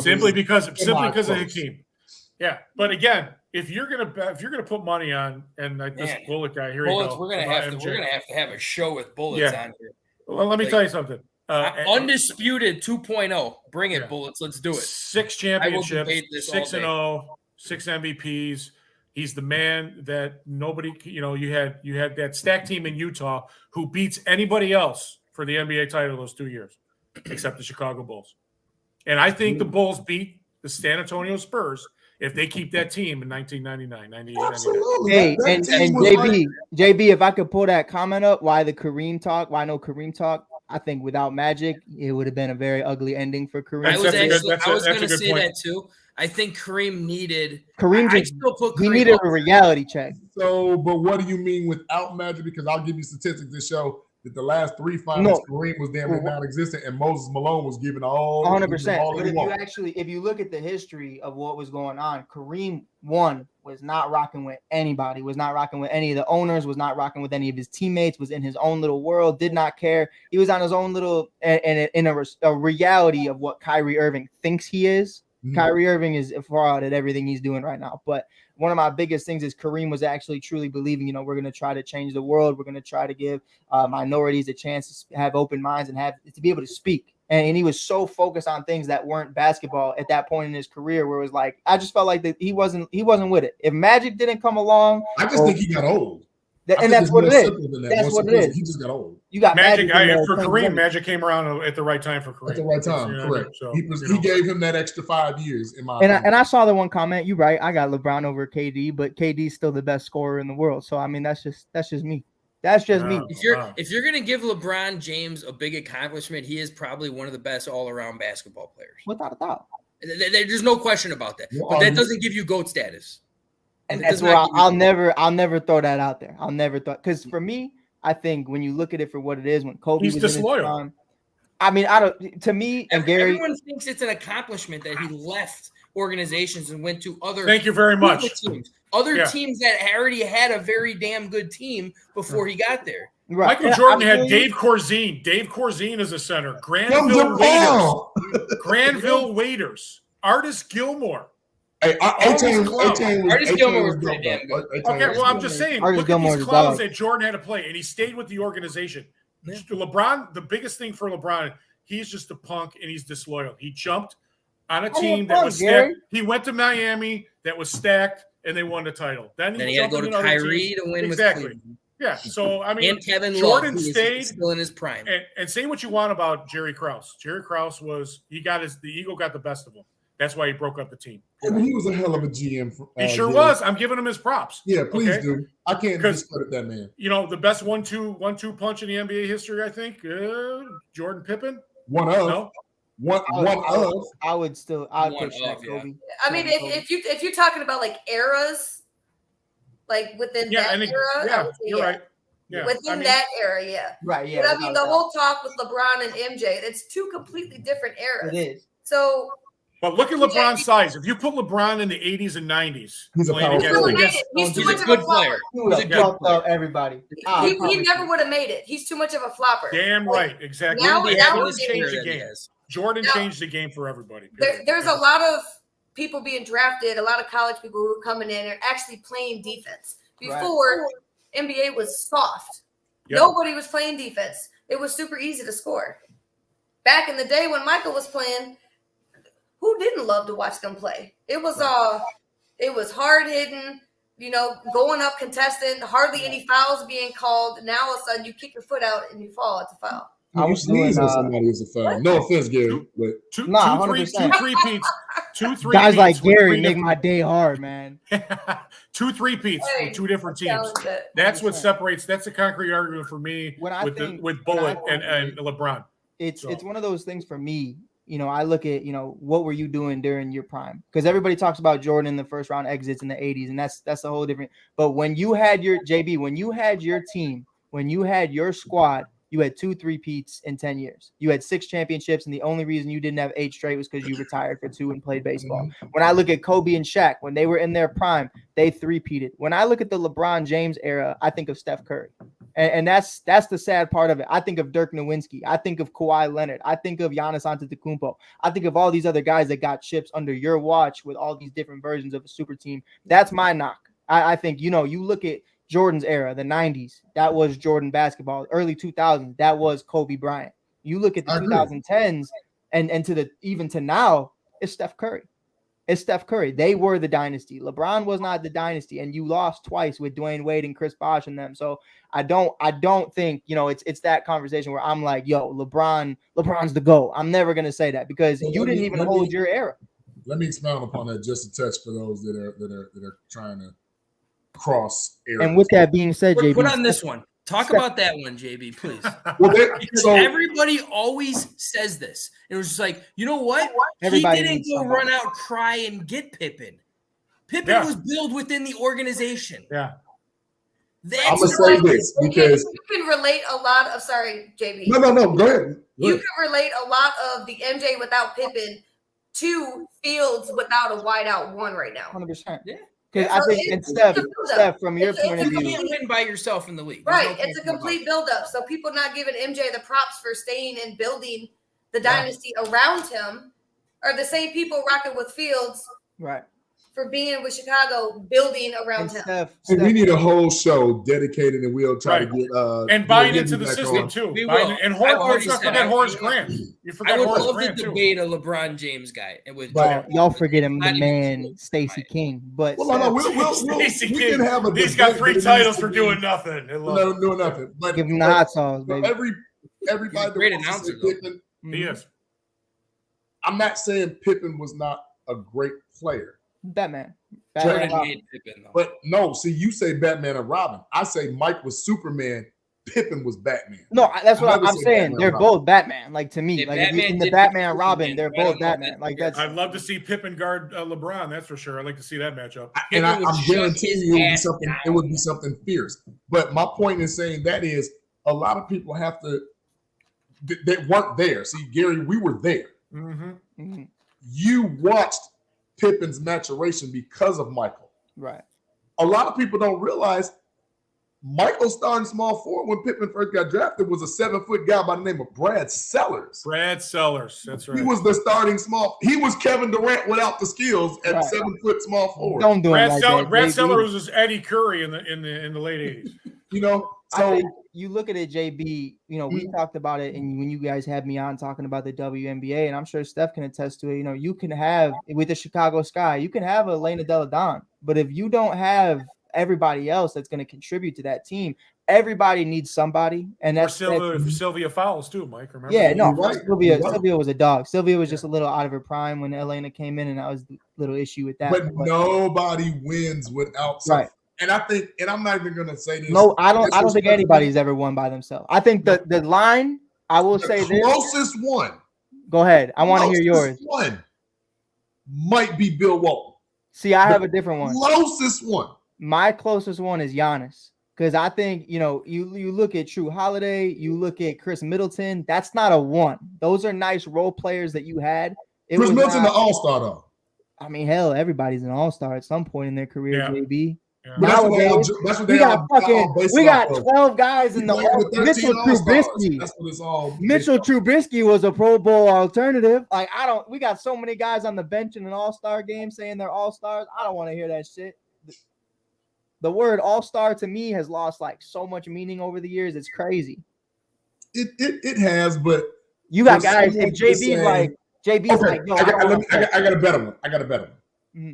Simply because of Hakeem. Yeah, but again, if you're gonna put money on, and this Bullet guy here, Bullets, you go. we're gonna have to have a show with Bullets on here. Well, let me tell you something. Undisputed 2.0. Bring it, Bullets. Let's do it. 6 championships, 6-0, 6 MVPs. He's the man that nobody, you had that stacked team in Utah who beats anybody else for the NBA title those 2 years, except the Chicago Bulls. And I think the Bulls beat the San Antonio Spurs if they keep that team in 1999, 98, Absolutely. Hey, and JB, if I could pull that comment up, why no Kareem talk? I think without Magic, it would have been a very ugly ending for Kareem. I was going to say that too. I think Kareem needed. He needed a reality check. So, but what do you mean without Magic? Because I'll give you statistics that show that the last 3 finals, Kareem was damn near non-existent, and Moses Malone was given all 100%. If you look at the history of what was going on, Kareem was not rocking with anybody, was not rocking with any of the owners, was not rocking with any of his teammates, was in his own little world, did not care. He was on his own little, and in a reality of what Kyrie Irving thinks he is. Mm-hmm. Kyrie Irving is a fraud at everything he's doing right now. But one of my biggest things is Kareem was actually truly believing, we're going to try to change the world. We're going to try to give minorities a chance to have open minds and to be able to speak. And he was so focused on things that weren't basketball at that point in his career, where it was like, I just felt like that he wasn't with it. If Magic didn't come along, I just think he got old. That's what it is. That's what it is. He just got old. You got Magic for Kareem. Magic came around at the right time for Kareem. At the right time, correct. So, he gave him that extra 5 years in my opinion. And I saw the one comment. You're right. I got LeBron over KD, but KD's still the best scorer in the world. So I mean, that's just me. That's just me. If you're gonna give LeBron James a big accomplishment, he is probably one of the best all-around basketball players. Without a doubt. There's no question about that. But that doesn't give you GOAT status. And that's where I'll never throw that out there. I'll never throw, because for me, I think when you look at it for what it is, when Kobe was disloyal. In his prime, I mean, to me and Gary, everyone thinks it's an accomplishment that he left organizations and went to other. Thank you very much. Teams, teams that already had a very damn good team before he got there. Right. Michael Jordan had Dave Corzine. Dave Corzine as a center. Granville Waiters. Artis Gilmore. Hey, Artis Gilmore was pretty damn good. Okay, well, I'm just saying, look at these clowns that Jordan had to play, and he stayed with the organization. Yeah. LeBron, the biggest thing for LeBron, he's just a punk, and he's disloyal. He jumped on a team that was stacked. He went to Miami that was stacked, and they won the title. Then he had to go to Kyrie to win with Cleveland. Yeah, so, I mean, and Kevin Jordan Love, stayed still in his prime. And say what you want about Jerry Krause. Jerry Krause the ego got the best of him. That's why he broke up the team. I mean, he was a hell of a GM. He sure was. I'm giving him his props. Yeah, please do. I can't discredit that man. The best 1-2 punch in the NBA history, I think, Jordan Pippen. One of. I would pick that Kobe. I mean, if you're talking about like eras, like within that era, you're right. Yeah, that era, yeah. Right, yeah. But I mean, the whole talk with LeBron and MJ, it's two completely different eras. It is. So. But look at LeBron's size. If you put LeBron in the 80s and 90s, he's too much of a player. He would have fucked up everybody. He never would have made it. He's too much of a flopper. Damn right, exactly. Jordan changed the game for everybody. There's a lot of people being drafted, a lot of college people who are coming in and actually playing defense. Before, NBA was soft. Yep. Nobody was playing defense. It was super easy to score. Back in the day when Michael was playing, who didn't love to watch them play? It was hard hitting, going up contestant, hardly any fouls being called. Now all of a sudden you kick your foot out and you fall. It's a foul. You sneeze on somebody is a foul. No offense, Gary, but two three-peats. Guys like Gary make my day hard, man. 2 3-peats with 2 different teams. That's what separates. That's a concrete argument for me with Bullet and LeBron. It's one of those things for me. I look at, what were you doing during your prime? Because everybody talks about Jordan in the first round exits in the 80s, and that's a whole different. But when you had your when you had your team, when you had your squad, you had 2 3-peats in 10 years. You had 6 championships, and the only reason you didn't have 8 straight was because you retired for 2 and played baseball. When I look at Kobe and Shaq, when they were in their prime, they 3-peated. When I look at the LeBron James era, I think of Steph Curry. And that's the sad part of it. I think of Dirk Nowitzki. I think of Kawhi Leonard. I think of Giannis Antetokounmpo. I think of all these other guys that got chips under your watch with all these different versions of a super team. That's my knock. I think, you look at Jordan's era, the 90s, that was Jordan basketball. Early 2000s, that was Kobe Bryant. You look at the 2010s and even to now, it's Steph Curry. It's Steph Curry. They were the dynasty. LeBron was not the dynasty, and you lost twice with Dwayne Wade and Chris Bosh and them. So I don't think, it's that conversation where I'm like, yo, LeBron's the GOAT. I'm never gonna say that because you didn't even hold your era. Let me expound upon that just a touch for those that are trying to cross areas. And with that being said, JB, put on this one. Talk about that one, JB, please. Because everybody always says this. It was just like, you know what? He didn't go run out, cry, and get Pippen. Pippen was built within the organization. Yeah. I'm going to say this because you can relate a lot of, sorry, JB. No, go ahead. You can relate a lot of the MJ without Pippen to Fields without a wideout one right now. 100%. Yeah. Because I think, and Steph, from your point of view, you can't win by yourself in the league. Right. It's a complete buildup. So people not giving MJ the props for staying and building the dynasty around him are the same people rocking with Fields. Right. For being with Chicago, building around him. We need a whole show dedicated, and we'll try to get and buying into the system too. And Horace Grant. You forgot Horace Grant too. Debate a LeBron James guy. Y'all forget him, the man, Stacey King. But Stacey King. He's got 3 titles for doing nothing. Doing nothing. But give him the hot sauce, baby. Everybody great announcer. Pippen, he is. I'm not saying Pippen was not a great player. Batman. Pippen, but no, see, you say Batman and Robin. I say Mike was Superman. Pippen was Batman. No, that's what I'm saying. They're both Batman. Like to me, like in the Batman and Robin, they're both Batman. Like that's. I'd love to see Pippen guard LeBron. That's for sure. I'd like to see that matchup. And I'm guaranteeing you it would be something fierce. But my point in saying that is a lot of people have to. They weren't there. See, Gary, we were there. Mm-hmm. You watched Pippen's maturation because of Michael. Right. A lot of people don't realize Michael starting small forward when Pippen first got drafted was a 7-foot guy by the name of Brad Sellers. That's right. He was the starting small. He was Kevin Durant without the skills at 7-foot small forward. Don't do Brad it like Sellers, that. Brad Sellers was Eddie Curry in the late 80s. So you look at it, JB, we talked about it, and when you guys had me on talking about the WNBA, and I'm sure Steph can attest to it, you can have, with the Chicago Sky, you can have Elena Delle Donne, but if you don't have everybody else that's going to contribute to that team, everybody needs somebody, and that's Sylvia Fowles too, Mike. Remember? Yeah, no, Sylvia was a dog. Sylvia was just a little out of her prime when Elena came in, and that was the little issue with that. But nobody wins without something. Right. And I think, and I'm not even going to say this. No, I don't think anybody's ever won by themselves. I think the line, I will say this. Closest one. Go ahead. I want to hear yours. One might be Bill Walton. See, I have a different one. Closest one. My closest one is Giannis. Because I think, you look at True Holiday, you look at Chris Middleton, that's not a one. Those are nice role players that you had. Chris Middleton, the all-star, though. I mean, hell, everybody's an all-star at some point in their career, JB. Yeah. Nowadays, we got 12 guys in the Mitchell Trubisky. Mitchell Trubisky was a Pro Bowl alternative. Like we got so many guys on the bench in an all-star game saying they're all-stars. I don't want to hear that shit. The word all-star to me has lost like so much meaning over the years. It's crazy. It has, but you got guys. If JB's like, yo, I got a better one. Mm-hmm.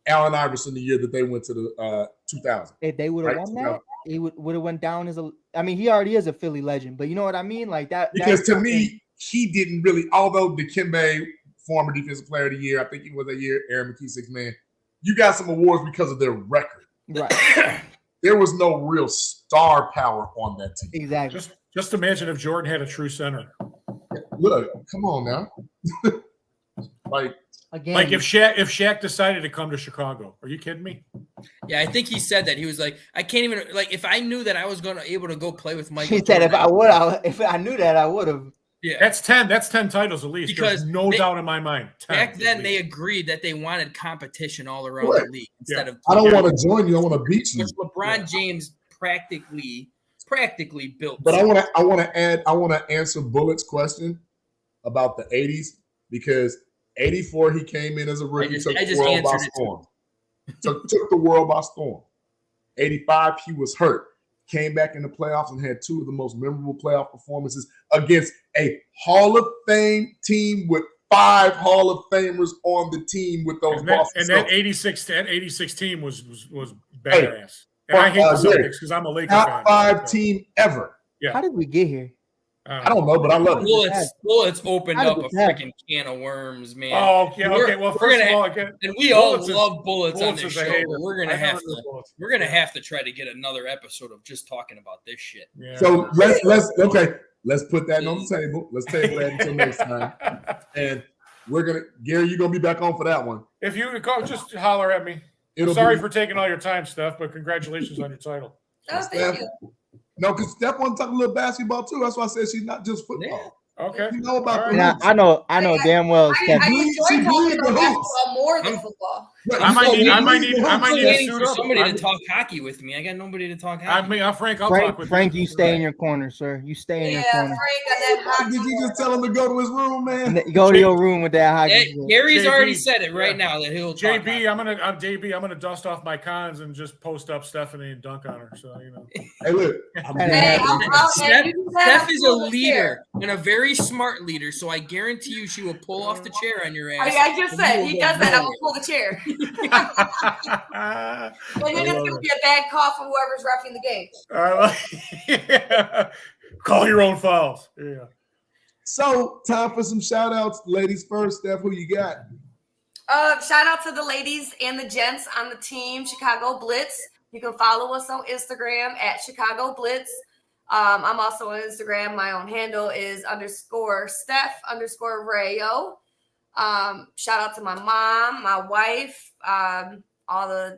Allen Iverson the year that they went to the 2000. If they would have won that, he would have went down as I mean, he already is a Philly legend, but you know what I mean? Like that. Because to me, he didn't really, although Dikembe, former defensive player of the year, I think he was that year, Aaron McKee, 6 man, you got some awards because of their record. Right. There was no real star power on that team. Exactly. Just imagine if Jordan had a true center. Look, come on now. Like if Shaq decided to come to Chicago. Are you kidding me? Yeah, I think he said that. He was like, I can't even, like, if I knew that I was able to go play with Michael He said if I knew that, I would have. Yeah, that's 10 titles at least. Because there's no doubt in my mind. Back then, they agreed that they wanted competition all around the league instead of. I don't want to join you. I want to beat you. Which LeBron James practically built. But I want to answer Bullet's question about the 80s because 84 he came in as a rookie, took the world by storm. Took the world by storm. 85 he was hurt. Came back in the playoffs and had 2 of the most memorable playoff performances against a Hall of Fame team with 5 Hall of Famers on the team with those Boston. And that 86 team was badass. And I hate the Celtics because I'm a Lakers fan. Top 5 team ever. Yeah. How did we get here? I don't know, but I love it. Bullets opened up a freaking can of worms, man. Oh, yeah, okay. Well, first of all, again, and we all love Bullets on this show. We're gonna have to try to get another episode of just talking about this shit. Yeah. So let's put that on the table. Let's table that until next time. And Gary, you're gonna be back on for that one. If you call, just holler at me. Sorry for taking all your time, Steph, but congratulations on your title. Oh, thank you. No, because Steph want to talk a little basketball too. That's why I said she's not just football. Yeah. Okay. You know about I know damn well. I enjoy talking about basketball more than football. I might need to suit up. Somebody to talk hockey with me. I got nobody to talk hockey. Frank, I'll talk with you. Frank, you stay in your corner, sir. You stay in your corner. Frank, did you just tell him to go to his room, man? Go to your room with that hockey. Gary's already said it right now that he'll talk hockey. I'm gonna dust off my cons and just post up Stephanie and dunk on her. So you know. Hey, look. Steph is a leader and a very smart leader, so I guarantee you she will pull off the chair on your ass. I just said he does that. I'm gonna pull the chair. And then it's gonna be a bad call for whoever's reffing the game. Yeah. Call your own fouls. Yeah. So time for some shout outs. Ladies first, Steph, who you got? Shout out to the ladies and the gents on the team, Chicago Blitz. You can follow us on Instagram at Chicago Blitz. I'm also on Instagram. My own handle is _Steph_Rayo. Shout out to my mom, my wife, all the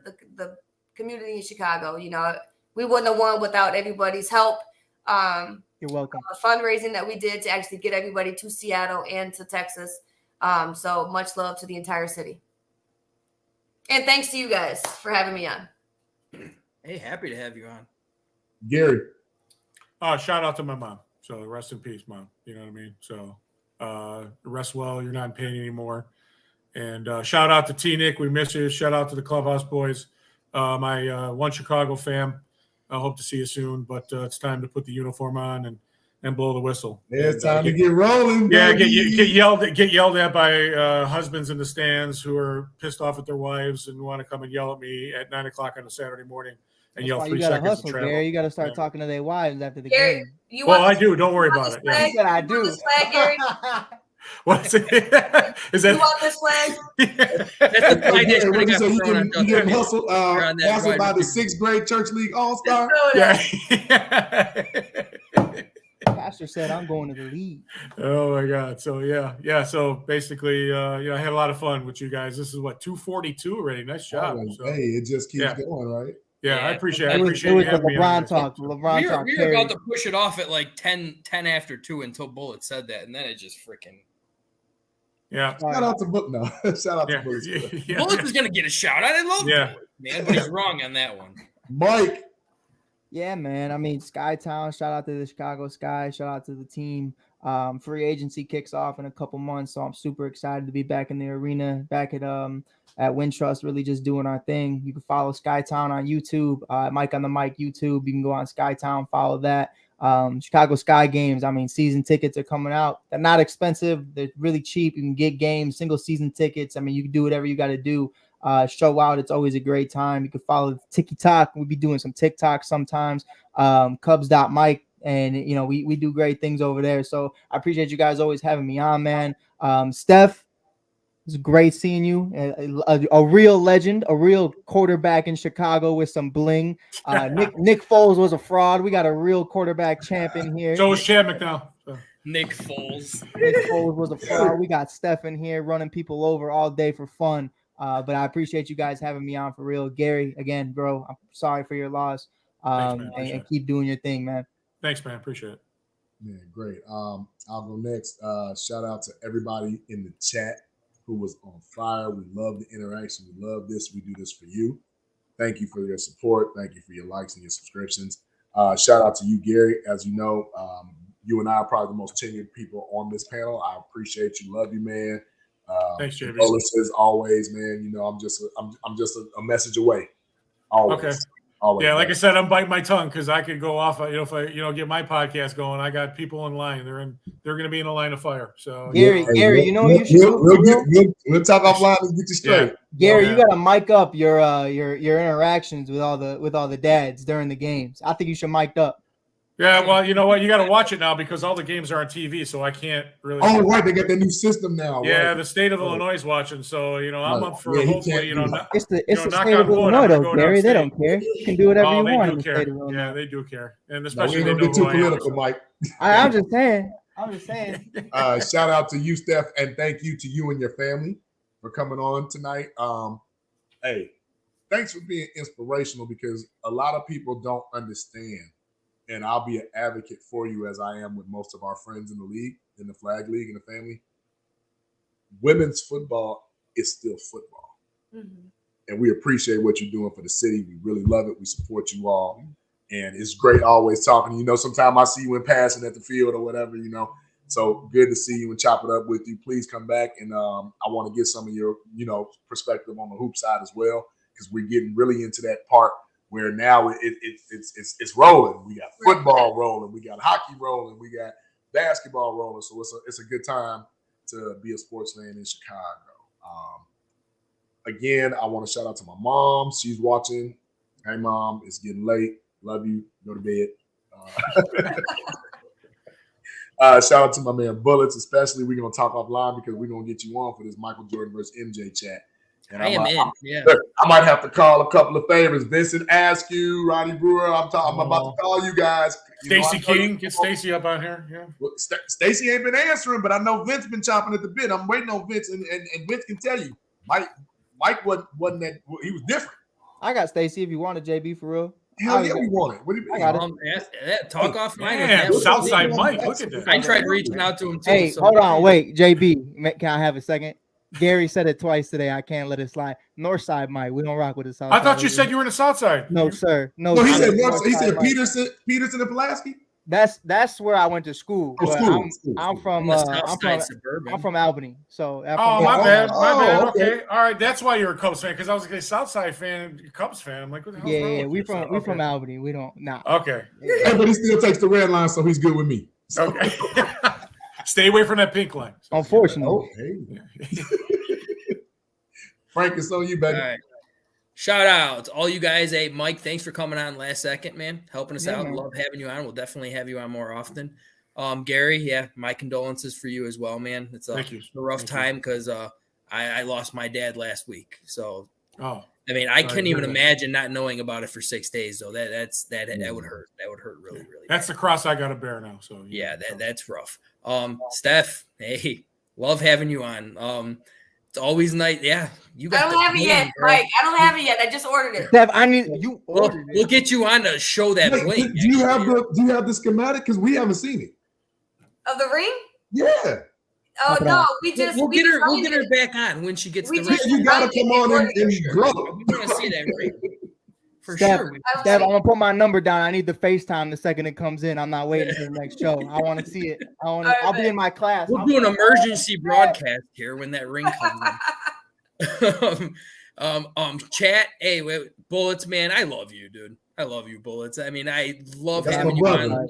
community in Chicago. You know, we wouldn't have won without everybody's help. You're welcome. The fundraising that we did to actually get everybody to Seattle and to Texas. So much love to the entire city. And thanks to you guys for having me on. Hey, happy to have you on. Gary. Shout out to my mom. So rest in peace, Mom. You know what I mean? So rest well. You're not in pain anymore. And shout out to T-Nick. We miss you. Shout out to the Clubhouse boys. My One Chicago fam. I hope to see you soon. But it's time to put the uniform on and blow the whistle. Yeah, it's time to get rolling. Yeah, baby. get yelled at by husbands in the stands who are pissed off at their wives and want to come and yell at me at 9:00 on a Saturday morning and yell 3 seconds hustle, of travel. Gary. You got to start talking to their wives after the Gary, game. I do. Don't worry about it. He said I do. Flag, Gary? What's it? Is that? You want this flag? That's the flag that's What you say? going You get hustled by the 6th grade church league all-star? Yeah. Pastor said I'm going to the league. Oh my God. So yeah. So basically, I had a lot of fun with you guys. This is what 242 already. Nice job. So, hey, it just keeps going, right? Yeah, I appreciate it. It was the LeBron talk. LeBron talk. We were about to push it off at like 10 after 2 until Bullet said that, and then it just freaking. Yeah. Shout out to Book now. Shout out to Bullet. Yeah. Bullet is gonna get a shout out. I love Bullet, man, but he's wrong on that one. Mike. Yeah, man. I mean, Skytown, shout out to the Chicago Sky, shout out to the team. Free agency kicks off in a couple months, so I'm super excited to be back in the arena, back at Wintrust, really just doing our thing. You can follow Skytown on YouTube, Mike on the Mic YouTube. You can go on Skytown, follow that. Chicago Sky games, I mean, season tickets are coming out. They're not expensive. They're really cheap. You can get games, single season tickets. I mean, you can do whatever you got to do. show out. It's always a great time. You can follow TikTok. We'll be doing some TikTok sometimes. Cubs.Mike. And, you know, we do great things over there. So I appreciate you guys always having me on, man. Steph, it's great seeing you. A real legend, a real quarterback in Chicago with some bling. Nick Foles was a fraud. We got a real quarterback champion here. So is Chad McDowell. Nick Foles. Nick Foles was a fraud. We got Steph in here running people over all day for fun. But I appreciate you guys having me on for real. Gary, again, bro, I'm sorry for your loss. Thanks, man. And keep doing your thing, man. Thanks, man. Appreciate it. Man, great. I'll go next. Shout out to everybody in the chat who was on fire. We love the interaction. We love this. We do this for you. Thank you for your support. Thank you for your likes and your subscriptions. Shout out to you, Gary. As you know, you and I are probably the most tenured people on this panel. I appreciate you. Love you, man. Thanks, JB. As always, man. You know, I'm just a message away. Always. Okay. Always, yeah, like I said, I'm biting my tongue because I could go off. If I get my podcast going, I got people in line. They're going to be in a line of fire. So Gary, you know you should. We'll talk offline and get you straight. Yeah. Gary, you got to mic up your interactions with all the dads during the games. I think you should mic up. Yeah, well, you know what? You got to watch it now because all the games are on TV, so I can't really. Oh, right, they got the new system now. Yeah, right. The state of Illinois is watching, so I'm up for hopefully It's the state of Illinois, though, Gary. They don't care. You can do whatever you want in the state of Illinois. Yeah, they do care, and especially they don't get too political, Mike. I'm just saying. Shout out to you, Steph, and thank you to you and your family for coming on tonight. Hey, thanks for being inspirational because a lot of people don't understand. And I'll be an advocate for you as I am with most of our friends in the league, in the flag league, in the family. Women's football is still football. Mm-hmm. And we appreciate what you're doing for the city. We really love it. We support you all. And it's great always talking. You know, sometimes I see you in passing at the field or whatever, you know. So good to see you and chop it up with you. Please come back. And I want to get some of your, perspective on the hoop side as well, because we're getting really into that part where now it's rolling. We got football rolling, we got hockey rolling, we got basketball rolling. So it's a good time to be a sports fan in Chicago. Again, I want to shout out to my mom. She's watching. Hey, Mom, it's getting late. Love you. Go to bed. Shout out to my man Bullets, especially. We're going to talk offline because we're going to get you on for this Michael Jordan versus MJ chat. And I might have to call a couple of favors. Vincent Askew, Roddy Brewer. I'm about to call you guys. Stacey King, get Stacey up on here. Yeah. Well, Stacey ain't been answering, but I know Vince been chomping at the bit. I'm waiting on Vince, and Vince can tell you, Mike wasn't that. He was different. I got Stacey if you wanted, JB, for real. Hell yeah, we want it. What do you mean? I got it. Talk offline. Yeah, Southside Mike. Look at that. I tried reaching out to him too. Hey, hold on, wait, JB, can I have a second? Gary said it twice today. I can't let it slide. Northside Mike. We don't rock with the South. I thought you said you were in the South Side. No, sir. No, he said Peterson and Pulaski. That's where I went to school. I'm from Albany. So my bad. Okay. All right, that's why you're a Cubs fan, because I was a Southside fan, Cubs fan. I'm like, what the hell's wrong with you? We from Albany. We don't Okay. Hey, but he still takes the red line, so he's good with me. So. Okay. Stay away from that pink line. Unfortunately. Hey. Frank, it's on you, baby. All right. Shout out to all you guys. Hey, Mike, thanks for coming on last second, man. Helping us out. Man. Love having you on. We'll definitely have you on more often. Gary, my condolences for you as well, man. It's a rough time because I lost my dad last week. So, I couldn't even imagine not knowing about it for 6 days. So that would hurt. That would hurt really, really. That's the cross I got to bear now. So that's rough. Steph, hey, love having you on. It's always nice. Yeah, you got. I don't have it yet, Mike. I don't have it yet. I just ordered it. Steph, I need you. We'll get you on to show that blink. Do you have the schematic? Because we haven't seen it. Of the ring? Yeah. Oh no, We'll get her back on when she gets the ring. You gotta come on and grow. We want to see that ring. For Steph, sure. Steph, I'm gonna put my number down. I need the FaceTime the second it comes in. I'm not waiting for the next show. I want to see it. I'll be in my class. We'll do an emergency broadcast here when that ring comes in. Chat. Hey, Bullets, man. I love you, dude. I love you, Bullets. I mean, I love having you on.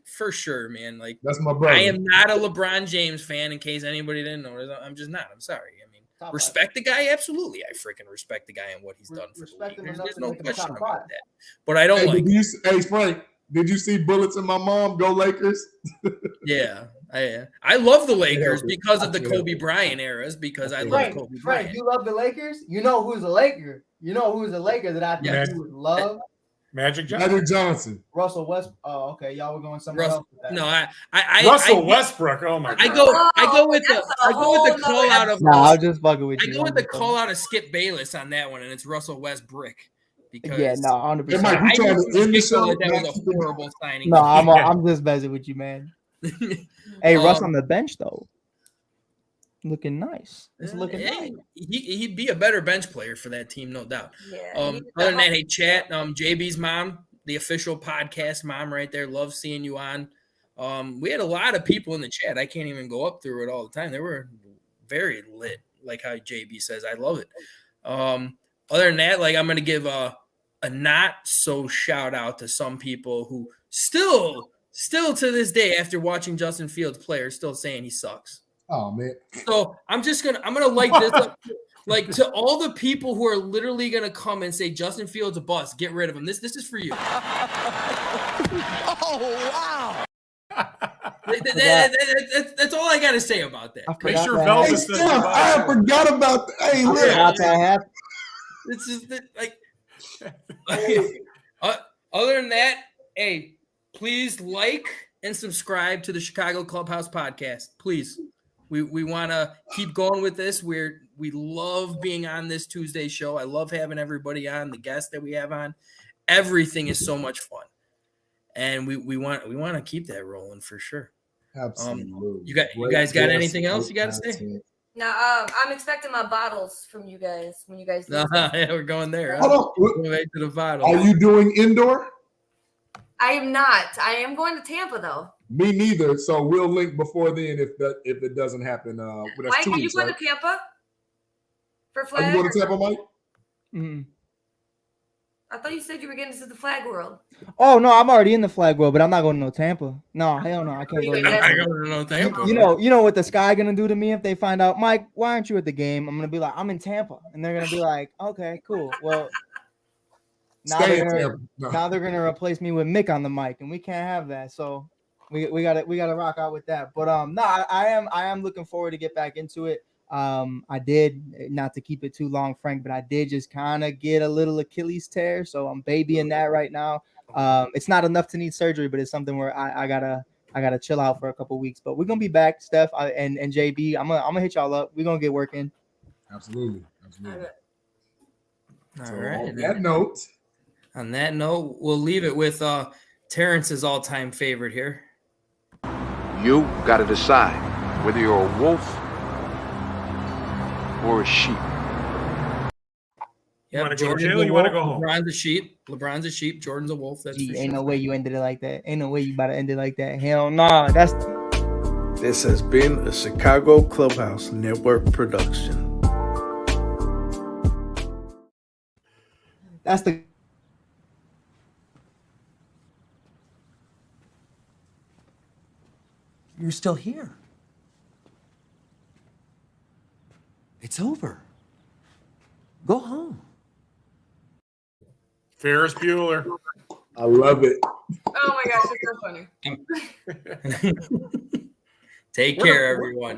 For sure, man. Like, that's my brother. I am not a LeBron James fan. In case anybody didn't know, I'm just not. I'm sorry. I mean, Respect the guy? Absolutely. I freaking respect the guy and what he's done for the league. There's no question about that. But I don't like Hey, Frank, did you see Bullets in My Mom? Go Lakers. Yeah. I love the Lakers because of the Kobe Bryant eras, because I love Kobe Bryant. You love the Lakers? You know who's a Laker? You know who's a Laker that I think you would love? Magic Johnson. Russell Westbrook. Oh, okay. Y'all were going somewhere else with that. No, Russell Westbrook. Oh my God. I go with the call out of. No, I'll just fucking with you. I go with the call out of Skip Bayless on that one, and it's Russell Westbrook. Because 100%. Mike, you trying to end the show? That was a horrible signing. No, I'm just messing with you, man. Hey, Russ on the bench though, looking nice. It's looking nice. He'd be a better bench player for that team, no doubt. Yeah, other than that, hey, chat. JB's mom, the official podcast mom, right there. Love seeing you on. We had a lot of people in the chat. I can't even go up through it all the time. They were very lit, like how JB says. I love it. Other than that, like I'm gonna give a not so shout out to some people who still to this day, after watching Justin Fields play, are still saying he sucks. Oh man! So I'm gonna light this up, like to all the people who are literally gonna come and say Justin Fields a bust, get rid of him. This is for you. Oh, wow. That's all I gotta say about that. Make sure Velvis says I forgot about that. Hey, look. It's just like. Other than that, hey, please like and subscribe to the Chicago Clubhouse podcast. Please, we want to keep going with this. We love being on this Tuesday show. I love having everybody on, the guests that we have on. Everything is so much fun, and we want to keep that rolling for sure. Absolutely. You guys got anything else you got to say? No, I'm expecting my bottles from you guys when you guys. Yeah, we're going there. Hold on. Going back to the bottle. Are you doing indoor? I am not. I am going to Tampa though. Me neither. So we'll link before then if it doesn't happen. Mike, are you going to Tampa for flag? Are you going to Tampa, Mike? Mm-hmm. I thought you said you were getting into the flag world. Oh no, I'm already in the flag world, but I'm not going to no Tampa. No, hell no, I can't go to no Tampa. You know what the Sky gonna do to me if they find out, Mike, why aren't you at the game? I'm gonna be like, I'm in Tampa, and they're gonna be like, okay, cool. Well, now they're gonna replace me with Mick on the mic, and we can't have that. So we gotta rock out with that. But no, I am looking forward to get back into it. I did, not to keep it too long, Frank, but I did just kind of get a little Achilles tear, so I'm babying that right now. It's not enough to need surgery, but it's something where I gotta chill out for a couple weeks. But we're gonna be back, Steph and JB. I'm gonna hit y'all up. We're gonna get working. Absolutely. All right. On that note, we'll leave it with Terrence's all-time favorite here. You got to decide whether you're a wolf or a sheep. You want to go jail? You want to go home? LeBron's a sheep. Jordan's a wolf. That's ain't no way you ended it like that. Ain't no way you about to end it like that. Hell no. This has been a Chicago Clubhouse Network production. That's the. You're still here. It's over. Go home. Ferris Bueller. I love it. Oh my gosh, it's so funny. Take care, everyone.